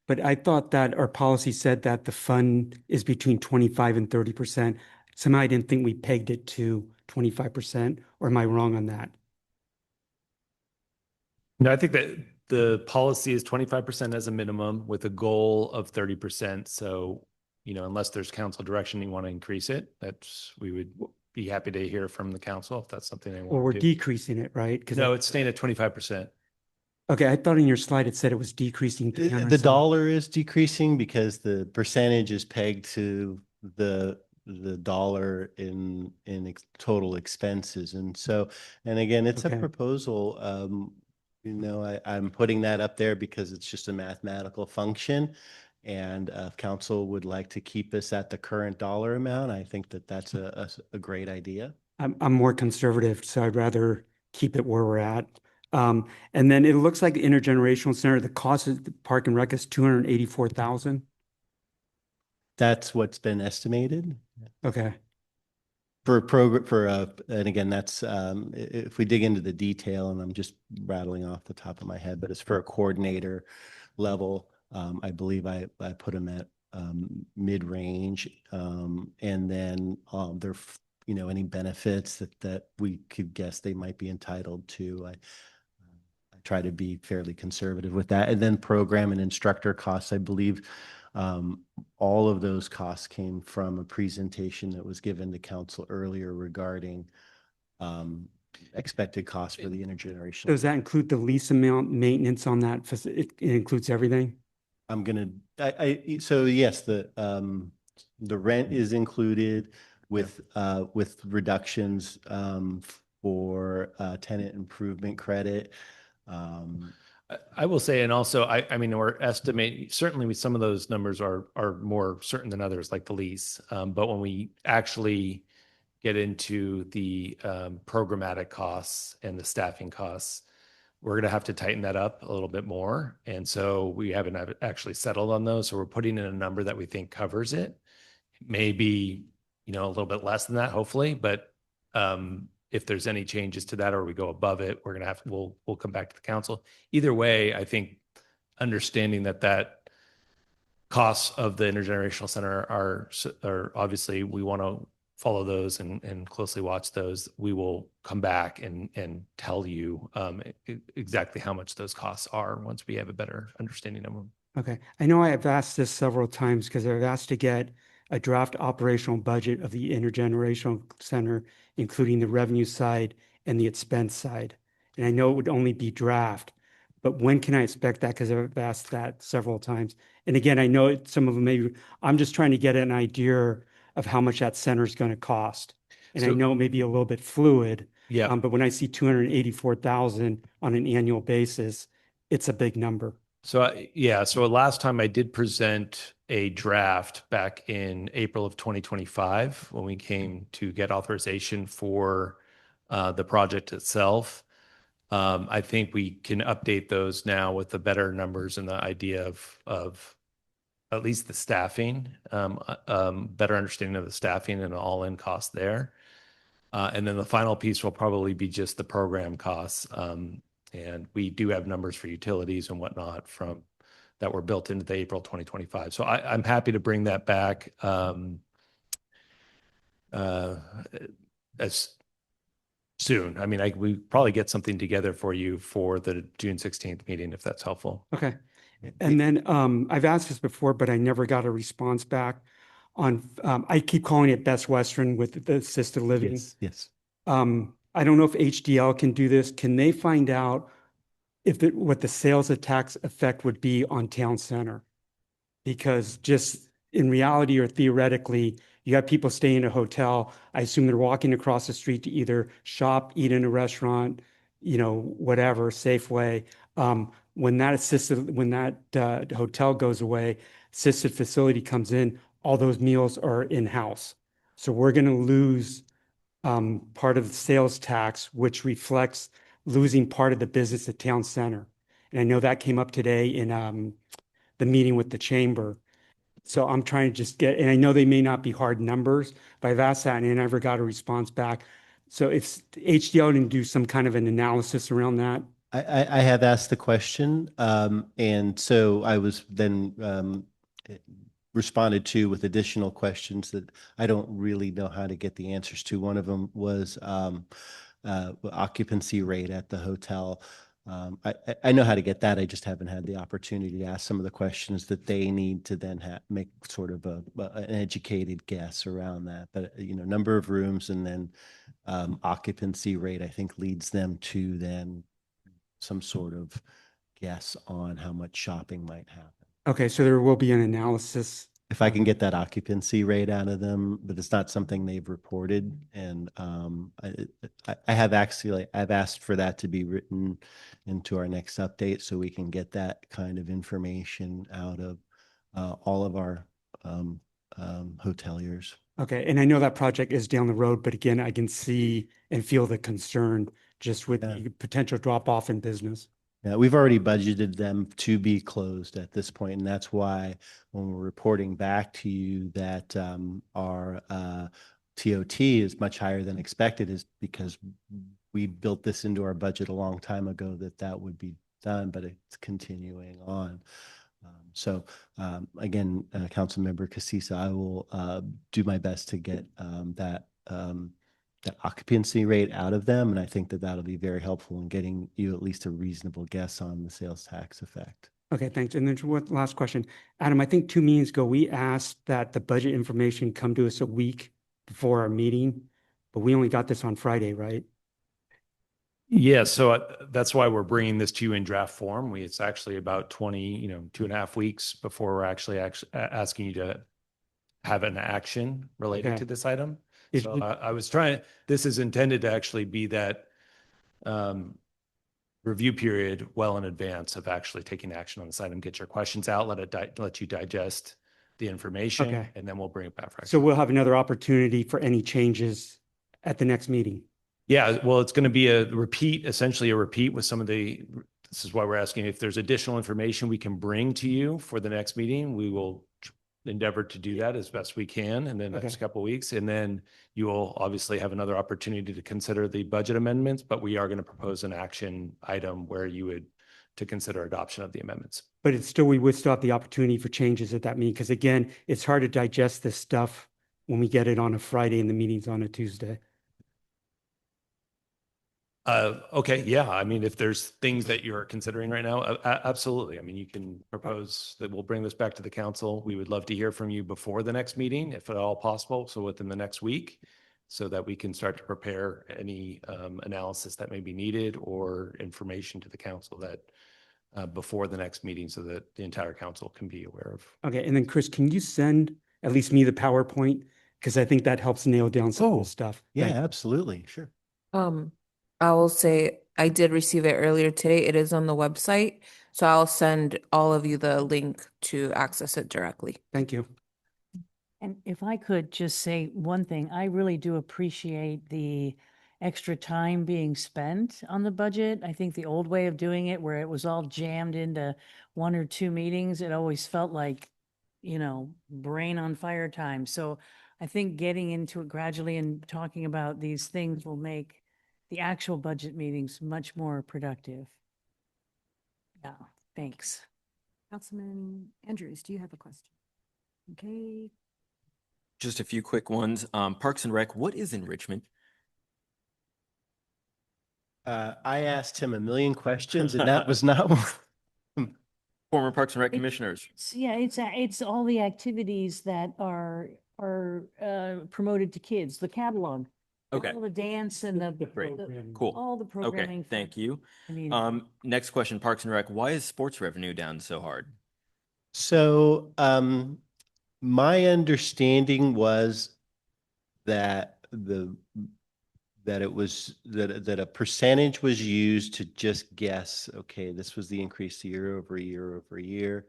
but I thought that our policy said that the fund is between 25 and 30%. Somehow I didn't think we pegged it to 25%, or am I wrong on that? No, I think that the policy is 25% as a minimum with a goal of 30%. So, unless there's council direction, you want to increase it, we would be happy to hear from the council if that's something they want to do. Or we're decreasing it, right? No, it's staying at 25%. Okay, I thought in your slide it said it was decreasing. The dollar is decreasing because the percentage is pegged to the dollar in total expenses. And so, and again, it's a proposal. I'm putting that up there because it's just a mathematical function. And if council would like to keep us at the current dollar amount, I think that's a great idea. I'm more conservative, so I'd rather keep it where we're at. And then it looks like the intergenerational center, the cost of the park and rec is 284,000. That's what's been estimated. Okay. And again, that's if we dig into the detail, and I'm just rattling off the top of my head, but it's for a coordinator level. I believe I put them at mid-range, and then there, any benefits that we could guess they might be entitled to. I try to be fairly conservative with that, and then program and instructor costs. I believe all of those costs came from a presentation that was given to council earlier regarding expected costs for the intergenerational. Does that include the lease amount, maintenance on that? It includes everything? So yes, the rent is included with reductions for tenant improvement credit. I will say, and also, I mean, we're estimating, certainly with some of those numbers are more certain than others, like the lease. But when we actually get into the programmatic costs and the staffing costs, we're going to have to tighten that up a little bit more. And so we haven't actually settled on those. So we're putting in a number that we think covers it. Maybe, a little bit less than that, hopefully. But if there's any changes to that or we go above it, we'll come back to the council. Either way, I think understanding that costs of the intergenerational center are obviously, we want to follow those and closely watch those. We will come back and tell you exactly how much those costs are once we have a better understanding of them. Okay. I know I have asked this several times because I've asked to get a draft operational budget of the intergenerational center, including the revenue side and the expense side. And I know it would only be draft, but when can I expect that? Because I've asked that several times. And again, I know some of them maybe, I'm just trying to get an idea of how much that center is going to cost. And I So- know it may be a little bit fluid, Yeah. but when I see 284,000 on an annual basis, it's a big number. So yeah, so last time I did present a draft back in April of 2025 when we came to get authorization for the project itself. I think we can update those now with the better numbers and the idea of at least the staffing, better understanding of the staffing and all-in cost there. And then the final piece will probably be just the program costs. And we do have numbers for utilities and whatnot from that were built into the April 2025. So I'm happy to bring that back as soon. I mean, we probably get something together for you for the June 16th meeting, if that's helpful. Okay. And then I've asked this before, but I never got a response back on, I keep calling it Best Western with the assisted living. Yes. I don't know if HDL can do this. Can they find out what the sales tax effect would be on town center? Because just in reality or theoretically, you have people staying in a hotel. I assume they're walking across the street to either shop, eat in a restaurant, whatever, Safeway. When that hotel goes away, assisted facility comes in, all those meals are in-house. So we're going to lose part of the sales tax, which reflects losing part of the business at town center. And I know that came up today in the meeting with the chamber. So I'm trying to just and I know they may not be hard numbers, but I've asked that and I never got a response back. So if HDL didn't do some kind of an analysis around that. I have asked the question, and so I was then responded to with additional questions that I don't really know how to get the answers to. One of them was occupancy rate at the hotel. I know how to get that. I just haven't had the opportunity to ask some of the questions that they need to then make sort of an educated guess around that. But number of rooms and then occupancy rate, I think, leads them to then some sort of guess on how much shopping might happen. Okay, so there will be an analysis. If I can get that occupancy rate out of them, but it's not something they've reported. And I've asked for that to be written into our next update so we can get that kind of information out of all of our hoteliers. Okay, and I know that project is down the road, but again, I can see and feel the concern just with the potential drop off in business. Yeah, we've already budgeted them to be closed at this point, and that's why when we're reporting back to you that our TOT is much higher than expected is because we built this into our budget a long time ago that would be done, but it's continuing on. Again, Councilmember Casissa, I will do my best to get that occupancy rate out of them. And I think that that'll be very helpful in getting you at least a reasonable guess on the sales tax effect. Okay, thanks. And then one last question. Adam, I think 2 meetings ago, we asked that the budget information come to us a week before our meeting, but we only got this on Friday, right? Yeah, so that's why we're bringing this to you in draft form. It's actually about 2.5 weeks before we're actually asking you to have an action related to this item. So I was this is intended to actually be that review period well in advance of actually taking action on this item. Get your questions out, let you digest the information, and then we'll bring it back for action. So we'll have another opportunity for any changes at the next meeting. Yeah, well, it's going to be essentially a repeat with some of this is why we're asking if there's additional information we can bring to you for the next meeting. We will endeavor to do that as best we can in the next couple of weeks. And then you will obviously have another opportunity to consider the budget amendments, but we are going to propose an action item where you would to consider adoption of the amendments. But we would still have the opportunity for changes at that meeting. Because again, it's hard to digest this stuff when we get it on a Friday and the meeting's on a Tuesday. Okay. Yeah. I mean, if there's things that you're considering right now, absolutely. I mean, you can propose that we'll bring this back to the council. We would love to hear from you before the next meeting, if at all possible. So within the next week, so that we can start to prepare any analysis that may be needed or information to the council that before the next meeting so that the entire council can be aware of. Okay. And then Chris, can you send at least me the PowerPoint because I think that helps nail down some of the stuff. Yeah, Thank you. absolutely. Sure. I will say I did receive it earlier today. It is on the website. So I'll send all of you the link to access it directly. Thank you. And if I could just say one thing, I really do appreciate the extra time being spent on the budget. I think the old way of doing it, where it was all jammed into 1 or 2 meetings, it always felt like, brain on fire time. So I think getting into it gradually and talking about these things will make the actual budget meetings much more productive. Yeah, thanks. Councilman Andrews, do you have a question? Okay. Just a few quick ones. Parks and Rec, what is enrichment? I asked him a million questions and that was not one. Former Parks and Rec commissioners. It's all the activities that are promoted to kids, the catalog. Okay. All the dance and the. Great. the- Cool. All the programming. Okay, thank you. community. Next question, Parks and Rec, why is sports revenue down so hard? So, my understanding was that that a percentage was used to just guess, okay, this was the increase year over year over year.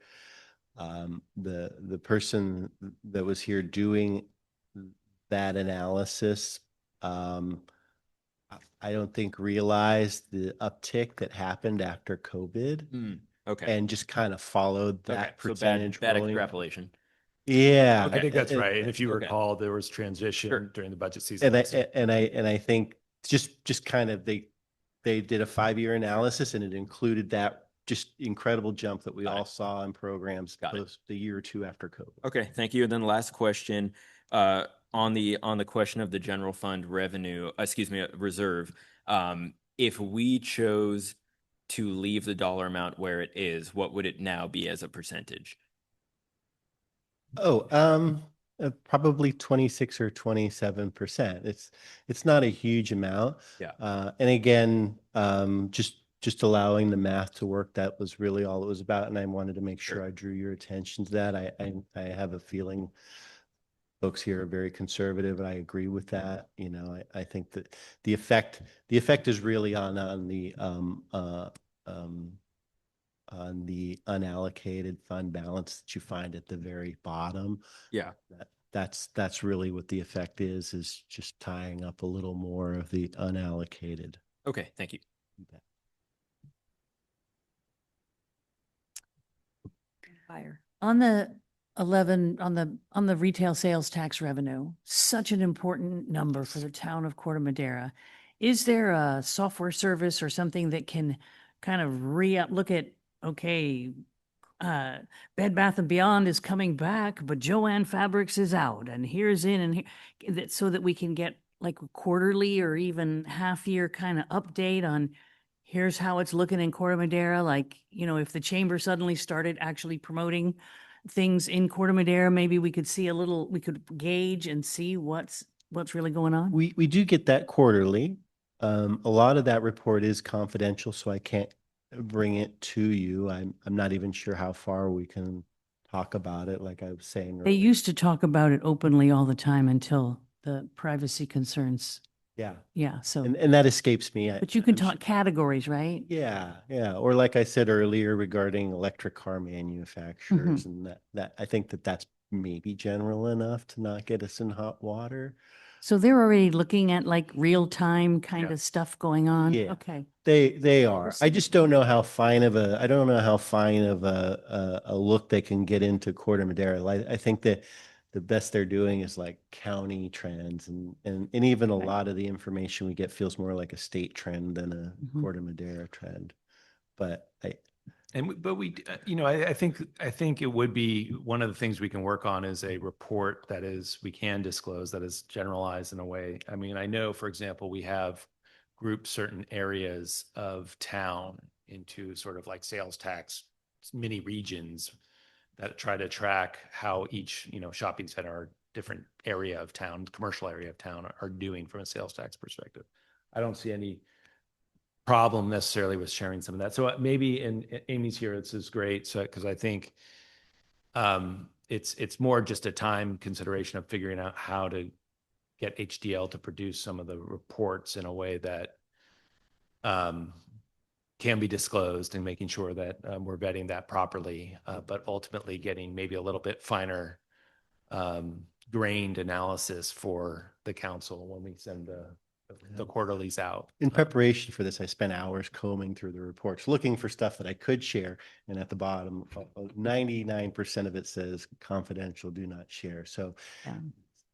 The person that was here doing that analysis, I don't think realized the uptick that happened after COVID. Okay. And just kind of followed that Okay, so percentage bad rolling. extrapolation. Yeah. I think that's And- right. And if you okay. recall, there was transition during the budget season. And last year. I think just kind of they did a 5-year analysis and it included that just incredible jump that we all saw in programs post the year or two after COVID. Okay, thank you. And then last question, on the question of the general fund revenue, reserve, if we chose to leave the dollar amount where it is, what would it now be as a percentage? Probably 26 or 27%. It's not a huge amount. Yeah. And again, just allowing the math to work, that was really all it was about. And I wanted to make sure I drew your attention to that. I have a feeling folks here are very conservative, and I agree with that. I think that the effect is really on the unallocated fund balance that you find at the very bottom. Yeah. That's really what the effect is just tying up a little more of the unallocated. Okay, thank you. Fire. On the 11, on the retail sales tax revenue, such an important number for the town of Corte Madera. Is there a software service or something that can kind of look at, okay, Bed Bath and Beyond is coming back, but Joanne Fabrics is out, and here's in and here, so that we can get like a quarterly or even half-year kind of update on here's how it's looking in Corte Madera. Like, if the chamber suddenly started actually promoting things in Corte Madera, maybe we could we could gauge and see what's really going on. We do get that quarterly. A lot of that report is confidential, so I can't bring it to you. I'm not even sure how far we can talk about it, like I was saying They earlier. used to talk about it openly all the time until the privacy concerns. Yeah. Yeah, so. And that escapes me. But you can talk categories, right? Yeah. Or like I said earlier regarding electric car manufacturers, and that I think that's maybe general enough to not get us in hot water. So they're already looking at like real time kind of stuff going on? Yeah. Okay. They are. I just don't know how fine of a look they can get into Corte Madera. I think that the best they're doing is like county trends, and even a lot of the information we get feels more like a state trend than a Corte Madera trend. But I think it would be one of the things we can work on is a report we can disclose that is generalized in a way. I mean, I know, for example, we have grouped certain areas of town into sort of like sales tax mini regions that try to track how each, shopping center or different area of town, commercial area of town are doing from a sales tax perspective. I don't see any problem necessarily with sharing some of that. So maybe, and Amy's here, this is great. So, because I think it's more just a time consideration of figuring out how to get HDL to produce some of the reports in a way that can be disclosed, and making sure that we're vetting that properly, but ultimately getting maybe a little bit finer grained analysis for the council when we send the quarterlies out. In preparation for this, I spent hours combing through the reports, looking for stuff that I could share. And at the bottom, 99% of it says confidential, do not share. So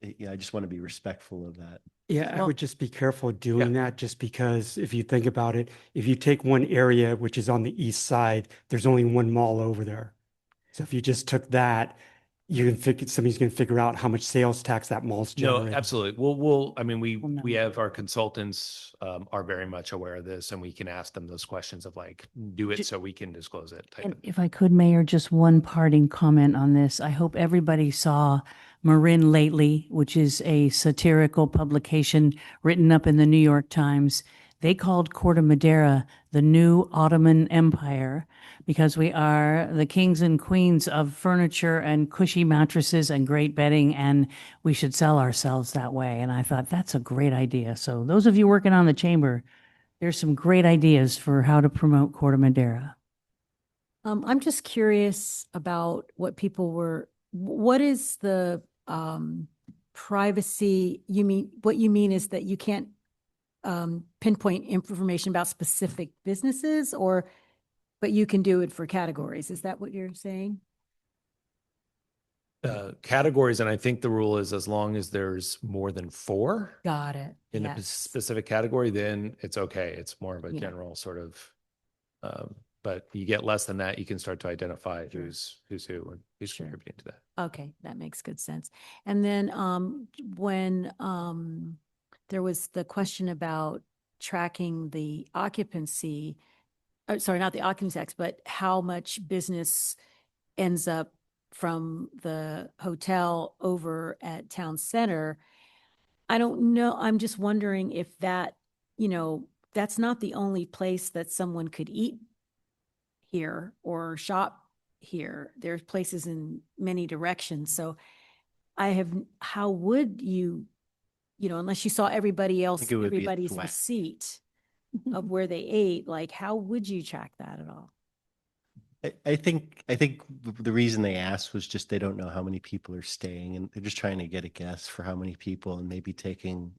I just want to be respectful of that. Yeah, I would just be careful doing that, just because if you think about it, if you take one area, which is on the east side, there's only one mall over there. So if you just took that, you can figure, somebody's going to figure out how much sales tax that mall's generating. No, absolutely. I mean, we have our consultants are very much aware of this, and we can ask them those questions of like, do it so we can disclose it. And if I could, Mayor, just one parting comment on this. I hope everybody saw Marin Lately, which is a satirical publication written up in the New York Times. They called Corte Madera the new Ottoman Empire because we are the kings and queens of furniture and cushy mattresses and great bedding, and we should sell ourselves that way. And I thought that's a great idea. So those of you working on the chamber, there's some great ideas for how to promote Corte Madera. I'm just curious about what is the privacy? What you mean is that you can't pinpoint information about specific businesses, but you can do it for categories. Is that what you're saying? Categories, and I think the rule is as long as there's more than 4 Got it. in a specific category, then it's okay. It's more of a Yeah. general sort of, but you get less than that, you can start to identify who's who and who's contributing to that. Okay, that makes good sense. And then when there was the question about tracking the occupancy, sorry, not the occupancy tax, but how much business ends up from the hotel over at Town Center. I don't know. I'm just wondering if that, that's not the only place that someone could eat here or shop here. There's places in many directions. So how would you, unless you saw everybody's receipt of where they ate, like how would you track that at all? I think the reason they asked was just they don't know how many people are staying, and they're just trying to get a guess for how many people, and maybe taking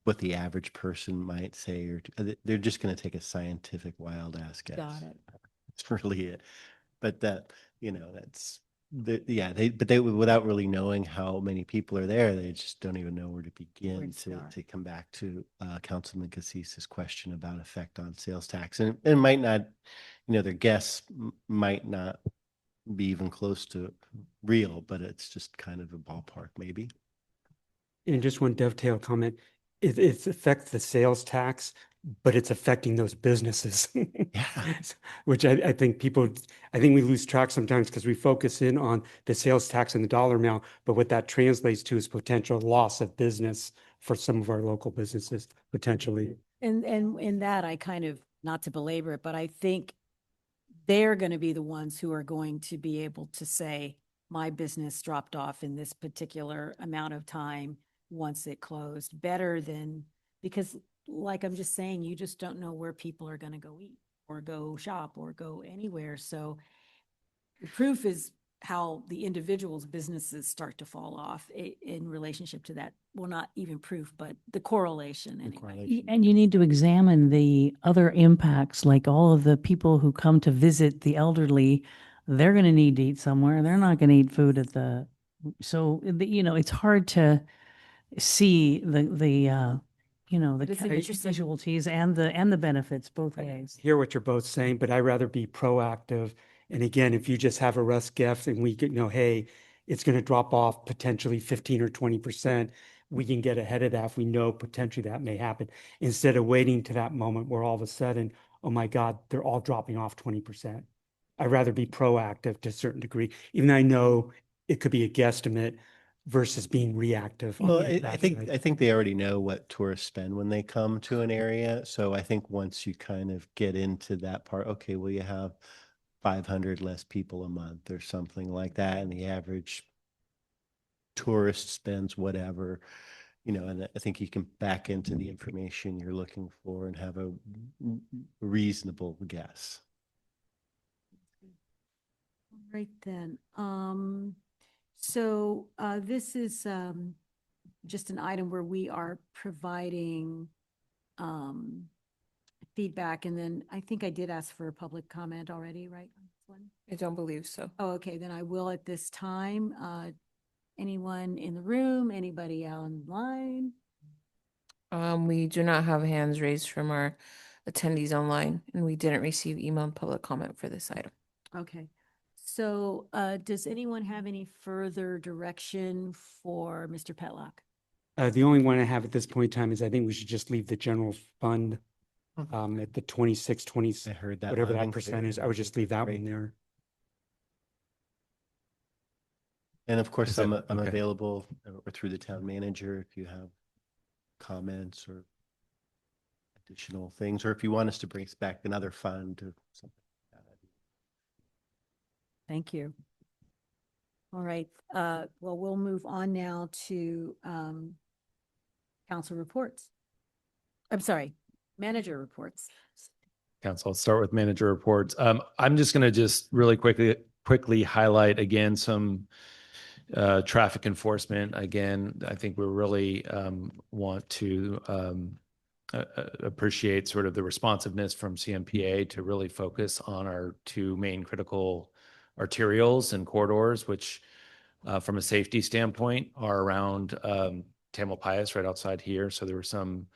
what the average person might say, or they're just going to take a scientific wild ass guess. Got it. It's really it. But that's they without really knowing how many people are there, they just don't even know where to begin to come back to Councilman Cassis's question about effect on sales tax. And it might not, their guess might not be even close to real, but it's just kind of a ballpark maybe. And just one dovetail comment, it affects the sales tax, but it's affecting those businesses. Which I think we lose track sometimes because we focus in on the sales tax and the dollar amount, but what that translates to is potential loss of business for some of our local businesses, potentially. And in that, I kind of, not to belabor it, but I think they're going to be the ones who are going to be able to say, my business dropped off in this particular amount of time once it closed, better than, because like I'm just saying, you just don't know where people are going to go eat or go shop or go anywhere. So the proof is how the individual's businesses start to fall off in relationship to that. Well, not even proof, but the correlation anyway. And you need to examine the other impacts, like all of the people who come to visit the elderly, they're going to need to eat somewhere. They're not going to eat food it's hard to see the casualties and the benefits both ways. Hear what you're both saying, but I'd rather be proactive. And again, if you just have a rough guess and we hey, it's going to drop off potentially 15 or 20%, we can get ahead of that if we know potentially that may happen, instead of waiting to that moment where all of a sudden, oh my God, they're all dropping off 20%. I'd rather be proactive to a certain degree, even though I know it could be a guesstimate versus being reactive. Well, I think they already know what tourists spend when they come to an area. So I think once you kind of get into that part, okay, well, you have 500 less people a month or something like that, and the average tourist spends whatever, and I think you can back into the information you're looking for and have a reasonable guess. Right then. So this is just an item where we are providing feedback, and then I think I did ask for a public comment already, right? on this one? I don't believe so. Oh, okay, then I will at this time. Anyone in the room, anybody online? We do not have hands raised from our attendees online, and we didn't receive email and public comment for this item. Okay. So does anyone have any further direction for Mr. Petlock? The only one I have at this point in time is I think we should just leave the general fund at the 26, 20, I heard that whatever line that percent is. I would just leave that Great. one there. And of course, Is that- I'm okay. available or through the town manager if you have comments or additional things, or if you want us to bring back another fund or something like that. Thank you. All right. Well, we'll move on now to council reports. I'm sorry, manager reports. Council, I'll start with manager reports. I'm just going to just really quickly highlight again some traffic enforcement. Again, I think we really want to appreciate sort of the responsiveness from CMPA to really focus on our two main critical arterials and corridors, which from a safety standpoint are around Tamalpais right outside here. So there were some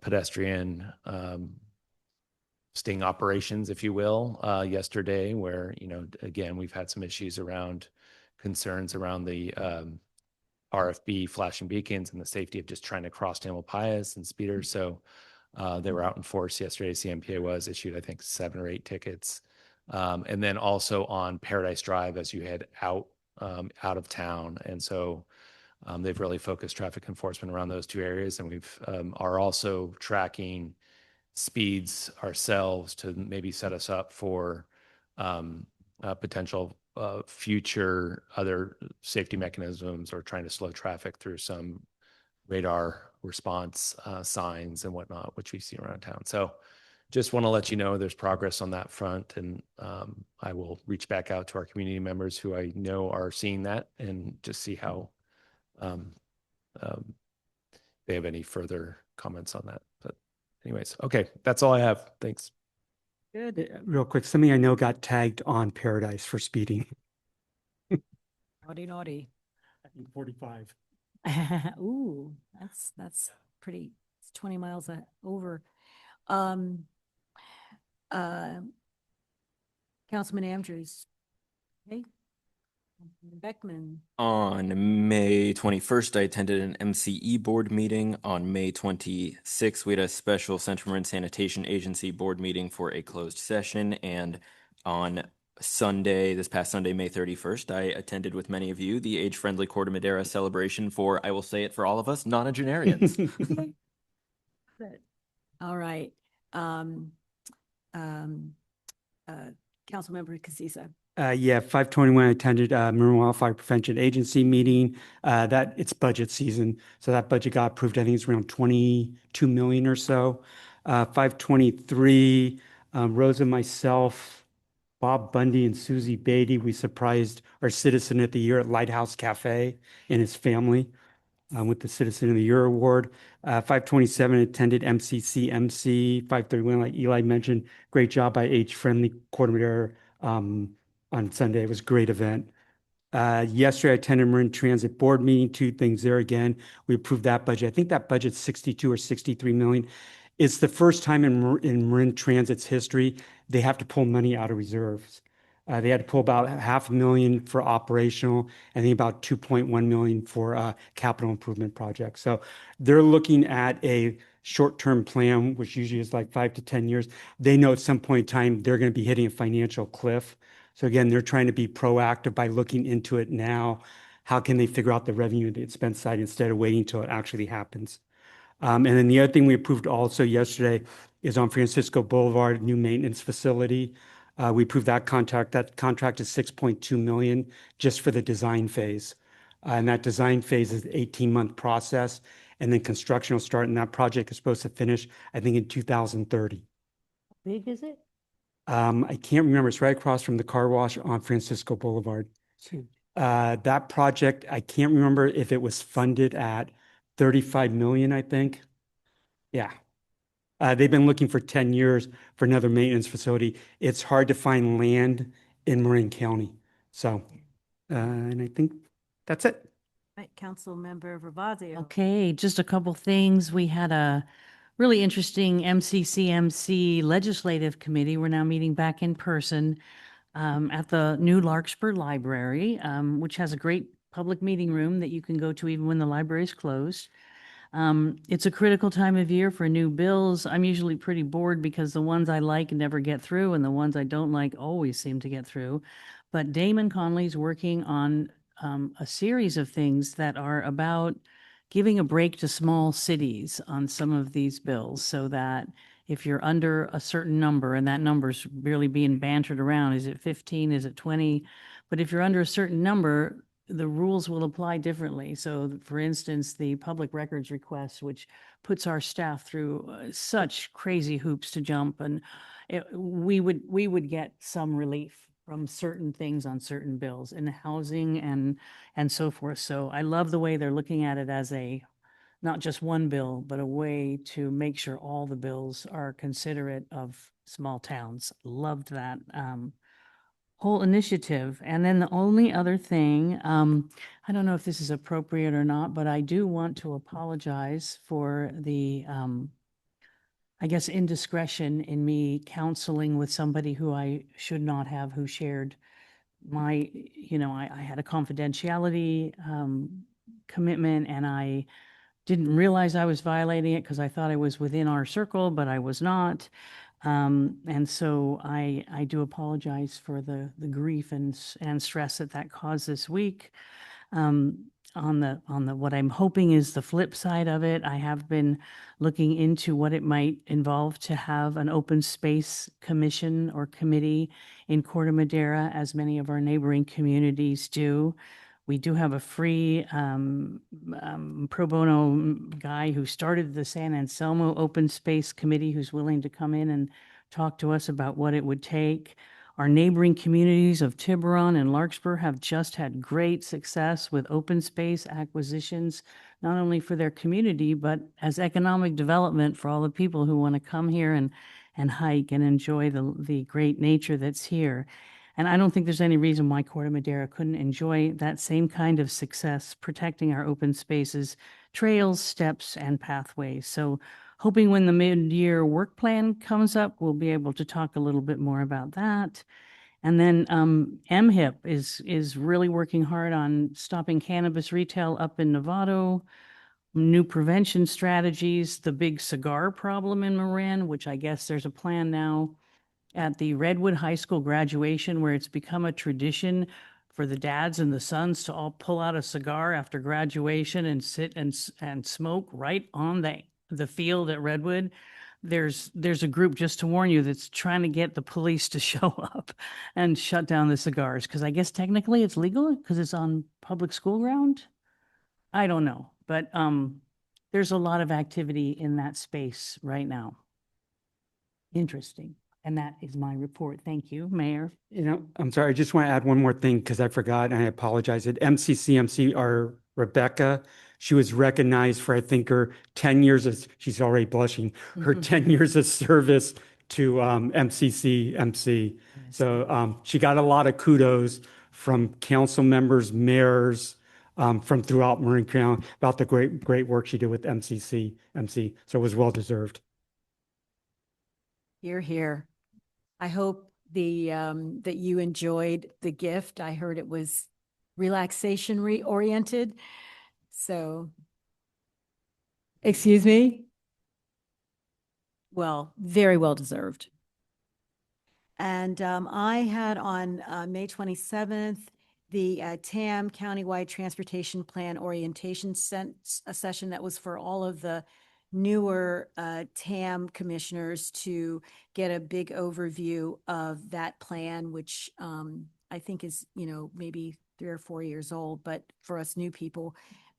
pedestrian sting operations, if you will, yesterday where, again, we've had some issues around concerns around the RFB flashing beacons and the safety of just trying to cross Tamalpais and speeders. So they were out in force yesterday. CMPA was issued, I think, 7 or 8 tickets. And then also on Paradise Drive as you head out of town. And so they've really focused traffic enforcement around those two areas. And we've are also tracking speeds ourselves to maybe set us up for potential future other safety mechanisms or trying to slow traffic through some radar response signs and whatnot, which we see around town. So just want to let you know there's progress on that front, and I will reach back out to our community members who I know are seeing that and just see how they have any further comments on that. But anyways, okay, that's all I have. Thanks. Good. Real quick, somebody I know got tagged on Paradise for speeding. Naughty, naughty. I think 45. Ooh, that's pretty, it's 20 miles over. Councilman Andrews. Okay. Beckman. On May 21st, I attended an MCE board meeting. On May 26th, we had a special Central Marin Sanitation Agency board meeting for a closed session. And on Sunday, this past Sunday, May 31st, I attended with many of you the age-friendly Corte Madera celebration for, I will say it for all of us, nonagenarians. All right. Councilmember Casissa. Yeah, 521 I attended Marine Wildfire Prevention Agency meeting. That it's budget season, so that budget got approved. I think it's around 22 million or so. 523, Rosa, myself, Bob Bundy, and Susie Beatty. We surprised our Citizen of the Year at Lighthouse Cafe and his family with the Citizen of the Year award. 527 attended MCC MC. 531, like Eli mentioned, great job by Age Friendly Corte Madera on Sunday. It was a great event. Yesterday, I attended Marin Transit Board meeting. 2 things there again. We approved that budget. I think that budget's 62 or 63 million. It's the first time in Marin Transit's history they have to pull money out of reserves. They had to pull about $500,000 for operational and then about 2.1 million for capital improvement projects. So they're looking at a short-term plan, which usually is like 5 to 10 years. They know at some point in time they're going to be hitting a financial cliff. So again, they're trying to be proactive by looking into it now. How can they figure out the revenue and the expense side instead of waiting until it actually happens? And then the other thing we approved also yesterday is on Francisco Boulevard, new maintenance facility. We approved that contract. That contract is 6.2 million just for the design phase. And that design phase is an 18-month process. And then construction will start, and that project is supposed to finish, I think, in 2030. Big is it? I can't remember. It's right across from the car wash on Francisco Boulevard. That project, I can't remember if it was funded at 35 million, I think. Yeah. They've been looking for 10 years for another maintenance facility. It's hard to find land in Marin County. So, and I think that's it. Right, Councilmember Ravazio. Okay, just a couple things. We had a really interesting MCCMC Legislative Committee. We're now meeting back in person at the new Larkspur Library, which has a great public meeting room that you can go to even when the library is closed. It's a critical time of year for new bills. I'm usually pretty bored because the ones I like never get through and the ones I don't like always seem to get through. But Damon Conley's working on a series of things that are about giving a break to small cities on some of these bills so that if you're under a certain number, and that number's really being bantered around, is it 15, is it 20? But if you're under a certain number, the rules will apply differently. So for instance, the public records request, which puts our staff through such crazy hoops to jump, and we would get some relief from certain things on certain bills in housing and so forth. So I love the way they're looking at it as a not just one bill, but a way to make sure all the bills are considerate of small towns. Loved that whole initiative. And then the only other thing, I don't know if this is appropriate or not, but I do want to apologize for the I guess indiscretion in me counseling with somebody who I should not have, who shared my, I had a confidentiality commitment, and I didn't realize I was violating it because I thought I was within our circle, but I was not. And so I do apologize for the grief and stress that caused this week. On the what I'm hoping is the flip side of it, I have been looking into what it might involve to have an open space commission or committee in Corte Madera, as many of our neighboring communities do. We do have a free pro bono guy who started the San Anselmo Open Space Committee, who's willing to come in and talk to us about what it would take. Our neighboring communities of Tiburon and Larkspur have just had great success with open space acquisitions, not only for their community, but as economic development for all the people who want to come here and hike and enjoy the great nature that's here. And I don't think there's any reason why Corte Madera couldn't enjoy that same kind of success, protecting our open spaces, trails, steps, and pathways. So hoping when the mid-year work plan comes up, we'll be able to talk a little bit more about that. And then MHIP is really working hard on stopping cannabis retail up in Novato, new prevention strategies, the big cigar problem in Marin, which I guess there's a plan now at the Redwood High School graduation, where it's become a tradition for the dads and the sons to all pull out a cigar after graduation and sit and smoke right on the field at Redwood. There's a group, just to warn you, that's trying to get the police to show up and shut down the cigars, because I guess technically it's legal because it's on public school ground. I don't know, but there's a lot of activity in that space right now. Interesting. And that is my report. Thank you, Mayor. I'm sorry, I just want to add one more thing because I forgot and I apologize. At MCCMC, our Rebecca, she was recognized for, I think, her 10 years of, she's already blushing, her 10 years of service to MCCMC. So she got a lot of kudos from council members, mayors, from throughout Marin County about the great work she did with MCCMC. So it was well deserved. Hear, hear. I hope that you enjoyed the gift. I heard it was relaxation oriented. So, excuse me? Well, very well deserved. And I had on May 27th, the TAM Countywide Transportation Plan Orientation session that was for all of the newer TAM commissioners to get a big overview of that plan, which I think is, maybe 3 or 4 years old. But for us new people,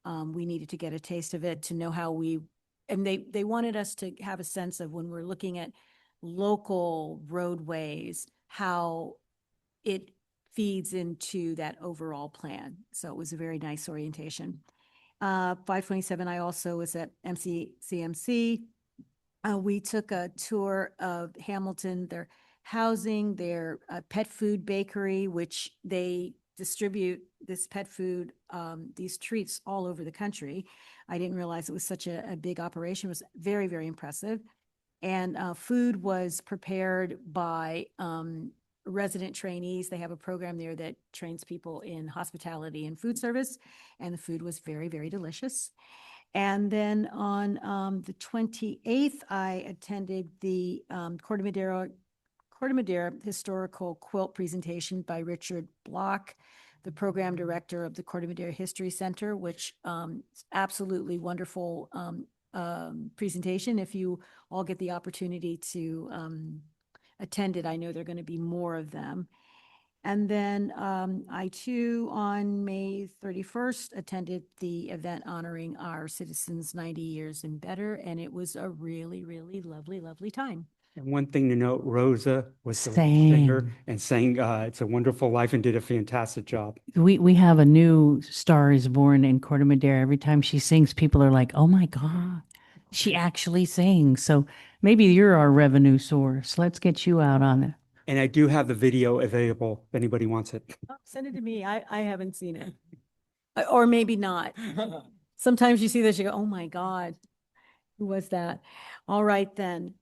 we needed to get a taste of it to know how and they wanted us to have a sense of, when we're looking at local roadways, how it feeds into that overall plan. So it was a very nice orientation. 527, I also was at MCCMC. We took a tour of Hamilton, their housing, their pet food bakery, which they distribute this pet food, these treats all over the country. I didn't realize it was such a big operation. It was very, very impressive. And food was prepared by resident trainees. They have a program there that trains people in hospitality and food service, and the food was very, very delicious. And then on the 28th, I attended the Corte Madera historical quilt presentation by Richard Block, the program director of the Corte Madera History Center, which is absolutely wonderful presentation. If you all get the opportunity to attend it, I know there are going to be more of them. And then I too, on May 31st, attended the event honoring our citizens 90 years and better. And it was a really, really lovely, lovely time. And one thing to note, Rosa was the Sang. singer and sang It's a Wonderful Life and did a fantastic job. We have a new Star is Born in Corte Madera. Every time she sings, people are like, oh my God, she actually sings. So maybe you're our revenue source. Let's get you out on it. And I do have the video available if anybody wants it. Oh, send it to me. I haven't seen it. Or maybe not. Sometimes you see this, you go, oh my God, who was that? All right, then.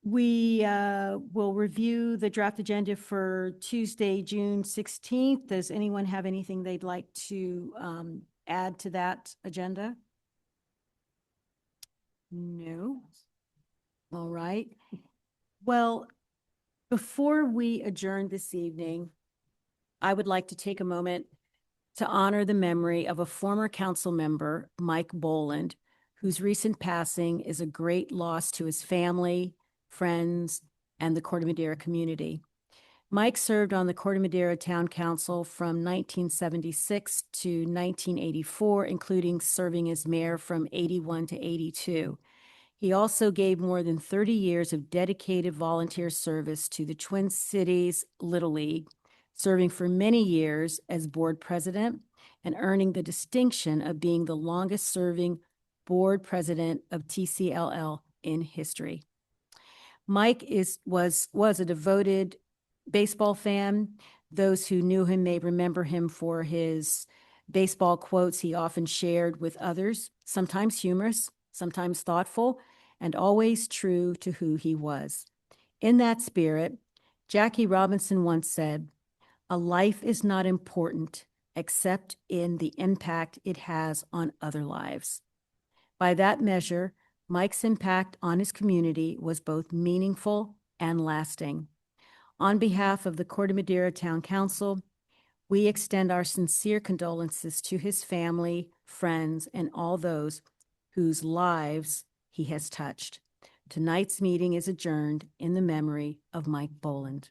We will review the draft agenda for Tuesday, June 16th. Does anyone have anything they'd like to add to that agenda? No. All right. Well, before we adjourn this evening, I would like to take a moment to honor the memory of a former council member, Mike Boland, whose recent passing is a great loss to his family, friends, and the Corte Madera community. Mike served on the Corte Madera Town Council from 1976 to 1984, including serving as mayor from 81 to 82. He also gave more than 30 years of dedicated volunteer service to the Twin Cities Little League, serving for many years as board president and earning the distinction of being the longest-serving board president of TCLL in history. Mike was a devoted baseball fan. Those who knew him may remember him for his baseball quotes he often shared with others, sometimes humorous, sometimes thoughtful, and always true to who he was. In that spirit, Jackie Robinson once said, "A life is not important except in the impact it has on other lives." By that measure, Mike's impact on his community was both meaningful and lasting. On behalf of the Corte Madera Town Council, we extend our sincere condolences to his family, friends, and all those whose lives he has touched. Tonight's meeting is adjourned in the memory of Mike Boland.